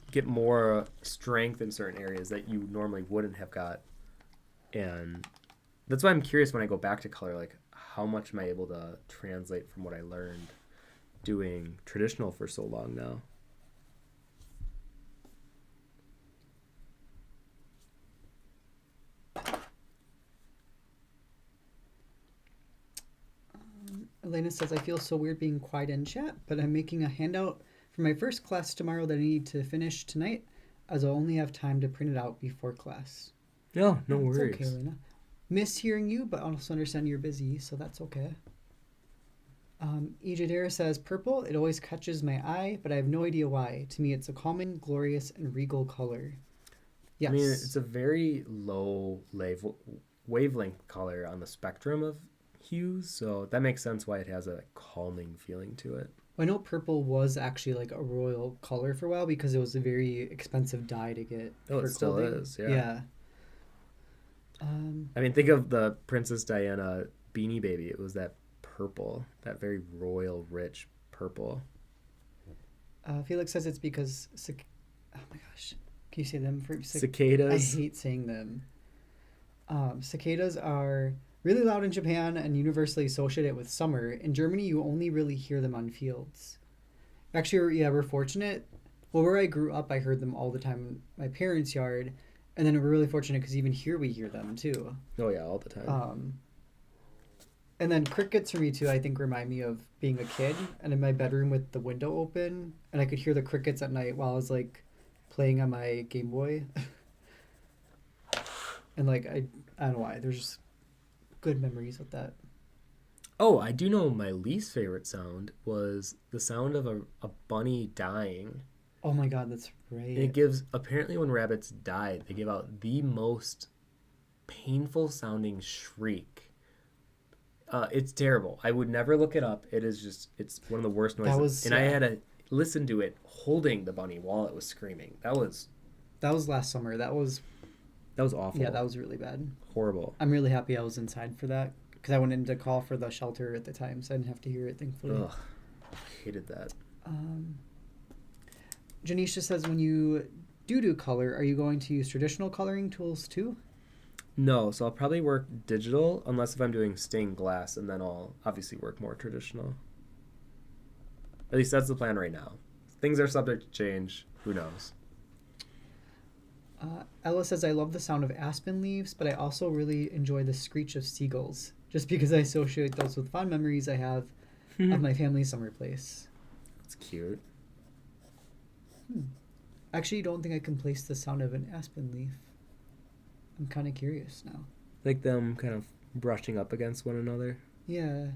[SPEAKER 1] get more strength in certain areas that you normally wouldn't have got. And that's why I'm curious when I go back to color, like how much am I able to translate from what I learned doing traditional for so long now.
[SPEAKER 2] Elena says, I feel so weird being quiet in chat, but I'm making a handout for my first class tomorrow that I need to finish tonight, as I'll only have time to print it out before class.
[SPEAKER 1] No worries.
[SPEAKER 2] It's okay, Elena. Miss hearing you, but also understand you're busy, so that's okay. Ejadera says, purple, it always catches my eye, but I have no idea why. To me, it's a calming, glorious, and regal color. Yes.
[SPEAKER 1] I mean, it's a very low wavelength color on the spectrum of hues, so that makes sense why it has a calming feeling to it.
[SPEAKER 2] Well, I know purple was actually like a royal color for a while because it was a very expensive dye to get.
[SPEAKER 1] Oh, it still
[SPEAKER 2] clothing.
[SPEAKER 1] is, yeah.
[SPEAKER 2] Yeah.
[SPEAKER 1] I mean, think of the Princess Diana Beanie Baby. It was that purple, that very royal, rich purple.
[SPEAKER 2] Felix says it's because... oh my gosh. Can you say them?
[SPEAKER 1] Cicadas.
[SPEAKER 2] I hate saying them. Cicadas are really loud in Japan and universally associated with summer. In Germany, you only really hear them on fields. Actually, yeah, we're fortunate. Well, where I grew up, I heard them all the time in my parents' yard. And then we're really fortunate because even here we hear them too.
[SPEAKER 1] Oh, yeah, all the time.
[SPEAKER 2] And then crickets for me too, I think remind me of being a kid and in my bedroom with the window open and I could hear the crickets at night while I was like playing on my Game Boy. And like I don't know why. There's just good memories with that.
[SPEAKER 1] Oh, I do know my least favorite sound was the sound of a bunny dying.
[SPEAKER 2] Oh my god, that's right.
[SPEAKER 1] And it gives, apparently when rabbits die, they give out the most painful sounding shriek. It's terrible. I would never look it up. It is just, it's one of the worst noises. I had to listen to it holding the bunny while it was screaming. That was
[SPEAKER 2] last summer. That was
[SPEAKER 1] awful.
[SPEAKER 2] Yeah, that was really bad.
[SPEAKER 1] Horrible.
[SPEAKER 2] I'm really happy I was inside for that because I went in to call for the shelter at the time, so I didn't have to hear it, thankfully.
[SPEAKER 1] Ugh, I hated that.
[SPEAKER 2] Janisha says, when you do color, are you going to use traditional coloring tools too?
[SPEAKER 1] No, so I'll probably work digital unless if I'm doing stained glass, and then I'll obviously work more traditional. At least that's the plan right now. Things are subject to change. Who knows?
[SPEAKER 2] Ella says, I love the sound of aspen leaves, but I also really enjoy the screech of seagulls, just because I associate those with fond memories I have of my family's summer place.
[SPEAKER 1] That's cute.
[SPEAKER 2] Actually, I don't think I can place the sound of an aspen leaf. I'm kind of curious now.
[SPEAKER 1] Like them kind of brushing up against one another.
[SPEAKER 2] Yeah.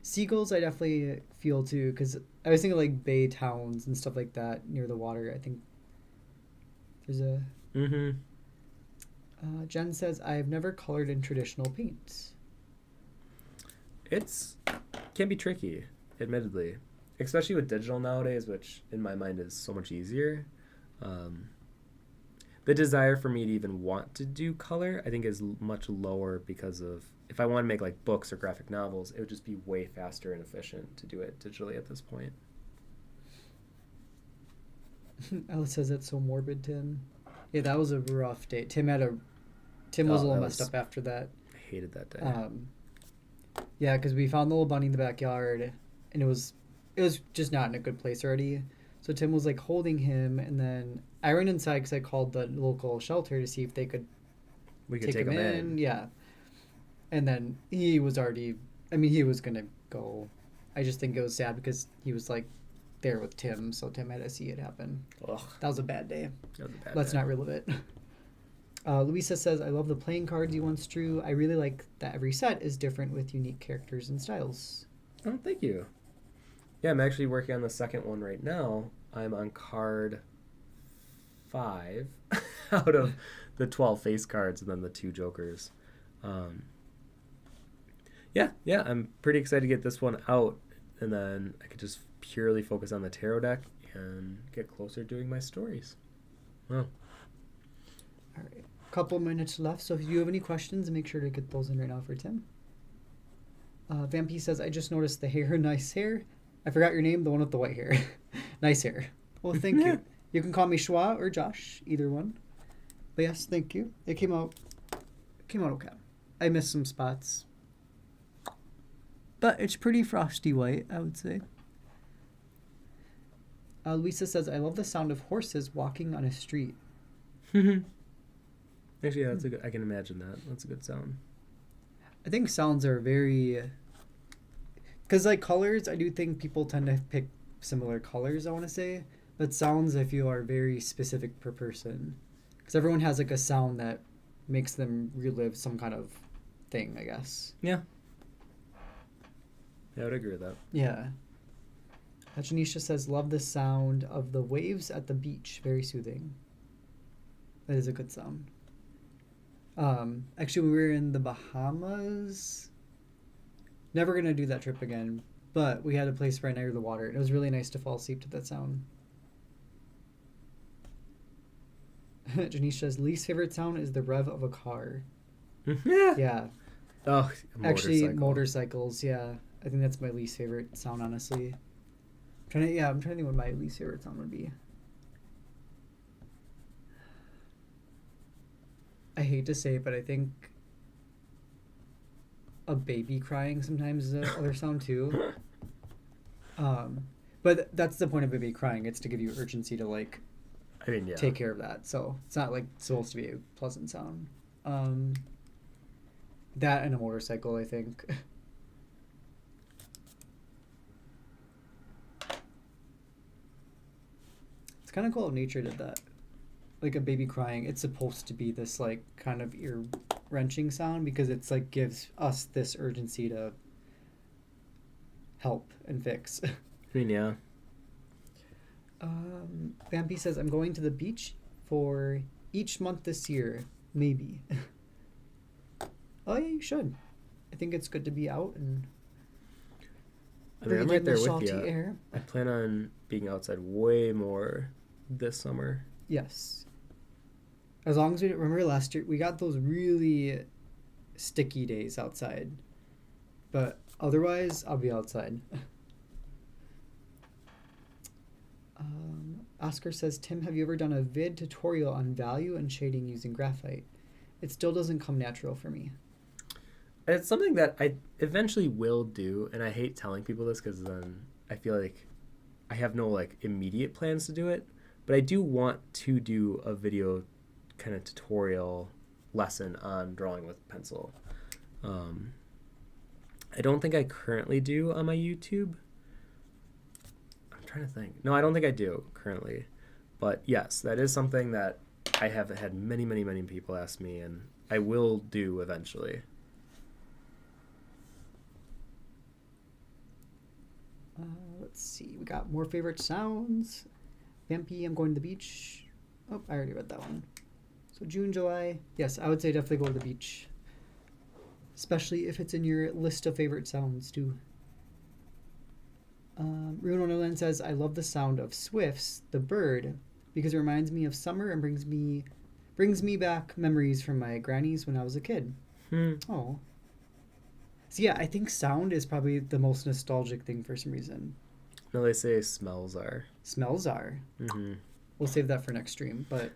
[SPEAKER 2] Seagulls I definitely feel too, because I was thinking like bay towns and stuff like that near the water. I think there's a... Jen says, I've never colored in traditional paints.
[SPEAKER 1] It's can be tricky, admittedly. Especially with digital nowadays, which in my mind is so much easier. The desire for me to even want to do color, I think, is much lower because of, if I want to make like books or graphic novels, it would just be way faster and efficient to do it digitally at this point.
[SPEAKER 2] Alice says that's so morbid, Tim. Yeah, that was a rough day. Tim was a little messed up after that.
[SPEAKER 1] I hated that day.
[SPEAKER 2] Yeah, because we found the little bunny in the backyard, and it was just not in a good place already. So Tim was like holding him, and then I ran inside because I called the local shelter to see if they could take him in. Yeah, and then he was already. I mean, he was gonna go. I just think it was sad because he was like there with Tim, so Tim had to see it happen.
[SPEAKER 1] Ugh.
[SPEAKER 2] That was a bad day.
[SPEAKER 1] Let's
[SPEAKER 2] not relive it. Louisa says, I love the playing cards you once drew. I really like that every set is different with unique characters and styles.
[SPEAKER 1] Oh, thank you. Yeah, I'm actually working on the second one right now. I'm on card 5 out of the 12 face cards and then the 2 jokers. Yeah, I'm pretty excited to get this one out, and then I could just purely focus on the tarot deck and get closer to doing my stories. Wow.
[SPEAKER 2] All right. Couple minutes left, so if you have any questions, make sure to get those in right now for Tim. Vampy says, I just noticed the hair, nice hair. I forgot your name, the one with the white hair. Nice hair. Well, thank you. You can call me Schwa or Josh, either one. But yes, thank you. It came out okay. I missed some spots. But it's pretty frosty white, I would say. Luisa says, I love the sound of horses walking on a street.
[SPEAKER 1] Actually, yeah, I can imagine that. That's a good sound.
[SPEAKER 2] I think sounds are very... Because like colors, I do think people tend to pick similar colors, I want to say. But sounds, I feel, are very specific per person. Because everyone has like a sound that makes them relive some kind of thing, I guess.
[SPEAKER 1] Yeah. I would agree with that.
[SPEAKER 2] Yeah. Janisha says, love the sound of the waves at the beach. Very soothing. That is a good sound. Actually, we were in the Bahamas. Never going to do that trip again. But we had a place right near the water. It was really nice to fall asleep to that sound. Janisha's least favorite sound is the rev of a car. Yeah.
[SPEAKER 1] Oh,
[SPEAKER 2] actually, motorcycles, yeah. I think that's my least favorite sound, honestly. I'm trying to think what my least favorite sound would be. I hate to say it, but I think a baby crying sometimes is another sound too. But that's the point of baby crying. It's to give you urgency to like take care of that. So it's not like supposed to be a pleasant sound. That and a motorcycle, I think. kind of cool how nature did that. Like a baby crying, it's supposed to be this like kind of ear-wrenching sound because it's like gives us this urgency to help and fix.
[SPEAKER 1] I mean, yeah.
[SPEAKER 2] Vampy says, I'm going to the beach for each month this year, maybe. Oh yeah, you should. I think it's good to be out and
[SPEAKER 1] I mean, I'm right there with
[SPEAKER 2] salty
[SPEAKER 1] you.
[SPEAKER 2] air.
[SPEAKER 1] I plan on being outside way more this summer.
[SPEAKER 2] Yes. As long as we remember last year, we got those really sticky days outside. But otherwise, I'll be outside. Oscar says, Tim, have you ever done a vid tutorial on value and shading using graphite? It still doesn't come natural for me.
[SPEAKER 1] It's something that I eventually will do, and I hate telling people this because then I feel like I have no like immediate plans to do it, but I do want to do a video kind of tutorial lesson on drawing with pencil. I don't think I currently do on my YouTube. I'm trying to think. No, I don't think I do currently, but yes, that is something that I have had many people ask me, and I will do eventually.
[SPEAKER 2] Let's see. We got more favorite sounds. Vampy, I'm going to the beach. Oh, I already read that one. So June, July. Yes, I would say definitely go to the beach. Especially if it's in your list of favorite sounds, too. Rueden Wonderland says, I love the sound of swifts, the bird, because it reminds me of summer and brings me back memories from my grannies when I was a kid. Oh. So yeah, I think sound is probably the most nostalgic thing for some reason.
[SPEAKER 1] No, they say smells are.
[SPEAKER 2] Smells are.
[SPEAKER 1] Mm-hmm.
[SPEAKER 2] We'll save that for next stream, but...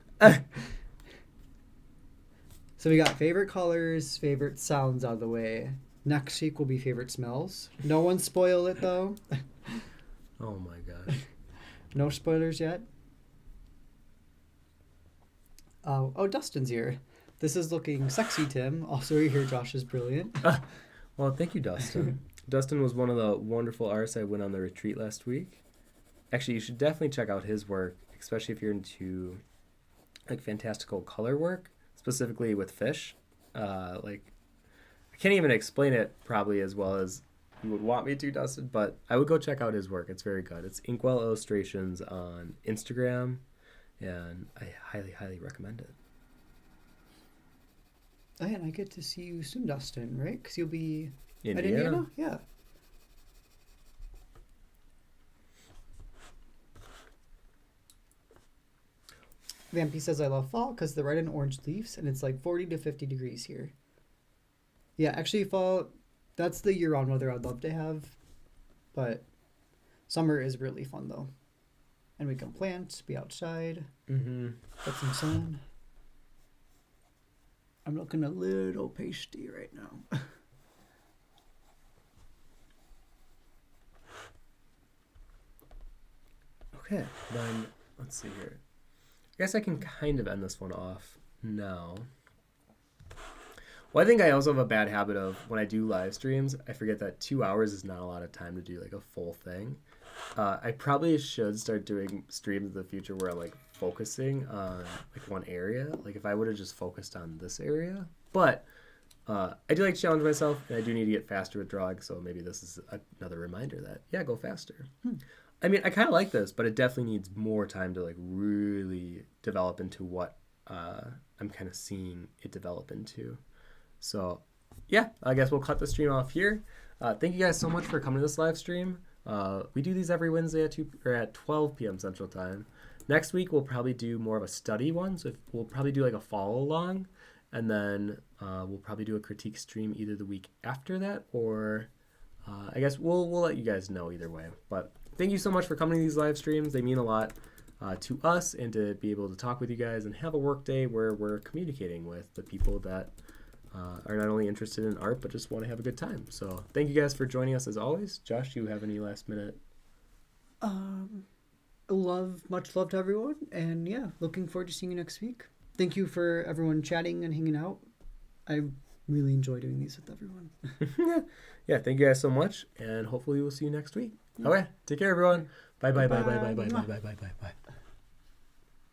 [SPEAKER 2] So we got favorite colors, favorite sounds out of the way. Next week will be favorite smells. No one spoil it, though.
[SPEAKER 1] Oh my gosh.
[SPEAKER 2] No spoilers yet? Oh, Dustin's here. This is looking sexy, Tim. Also, you hear Josh is brilliant.
[SPEAKER 1] Well, thank you, Dustin. Dustin was one of the wonderful artists I went on the retreat last week. Actually, you should definitely check out his work, especially if you're into like fantastical color work, specifically with fish. Like, I can't even explain it probably as well as you would want me to, Dustin, but I would go check out his work. It's very good. It's Inkwell Illustrations on Instagram, and I highly recommend it.
[SPEAKER 2] Oh, yeah, and I get to see you soon, Dustin, right? Because you'll be
[SPEAKER 1] Indiana?
[SPEAKER 2] at Indiana? Yeah. Vampy says, I love fall because the red and orange leaves, and it's like 40 to 50 degrees here. Yeah, actually, fall, that's the year-round weather I'd love to have, but summer is really fun, though. And we can plant, be outside, get some sun. I'm looking a little pasty right now.
[SPEAKER 1] Okay, then let's see here. I guess I can kind of end this one off now. Well, I think I also have a bad habit of when I do live streams, I forget that 2 hours is not a lot of time to do like a full thing. I probably should start doing streams in the future where I'm like focusing on like one area. Like if I would have just focused on this area. But I do like to challenge myself, and I do need to get faster with drawing. So maybe this is another reminder that, yeah, go faster. I mean, I kind of like this, but it definitely needs more time to like really develop into what I'm kind of seeing it develop into. So yeah, I guess we'll cut the stream off here. Thank you guys so much for coming to this live stream. We do these every Wednesday at 12 p.m. Central Time. Next week, we'll probably do more of a study one. So we'll probably do like a follow along, and then we'll probably do a critique stream either the week after that, or I guess we'll let you guys know either way. But thank you so much for coming to these live streams. They mean a lot to us, and to be able to talk with you guys and have a work day where we're communicating with the people that are not only interested in art, but just want to have a good time. So thank you guys for joining us as always. Josh, do you have any last minute?
[SPEAKER 2] Much love to everyone, and yeah, looking forward to seeing you next week. Thank you for everyone chatting and hanging out. I really enjoy doing these with everyone.
[SPEAKER 1] Yeah, thank you guys so much, and hopefully we'll see you next week. Okay, take care everyone. Bye.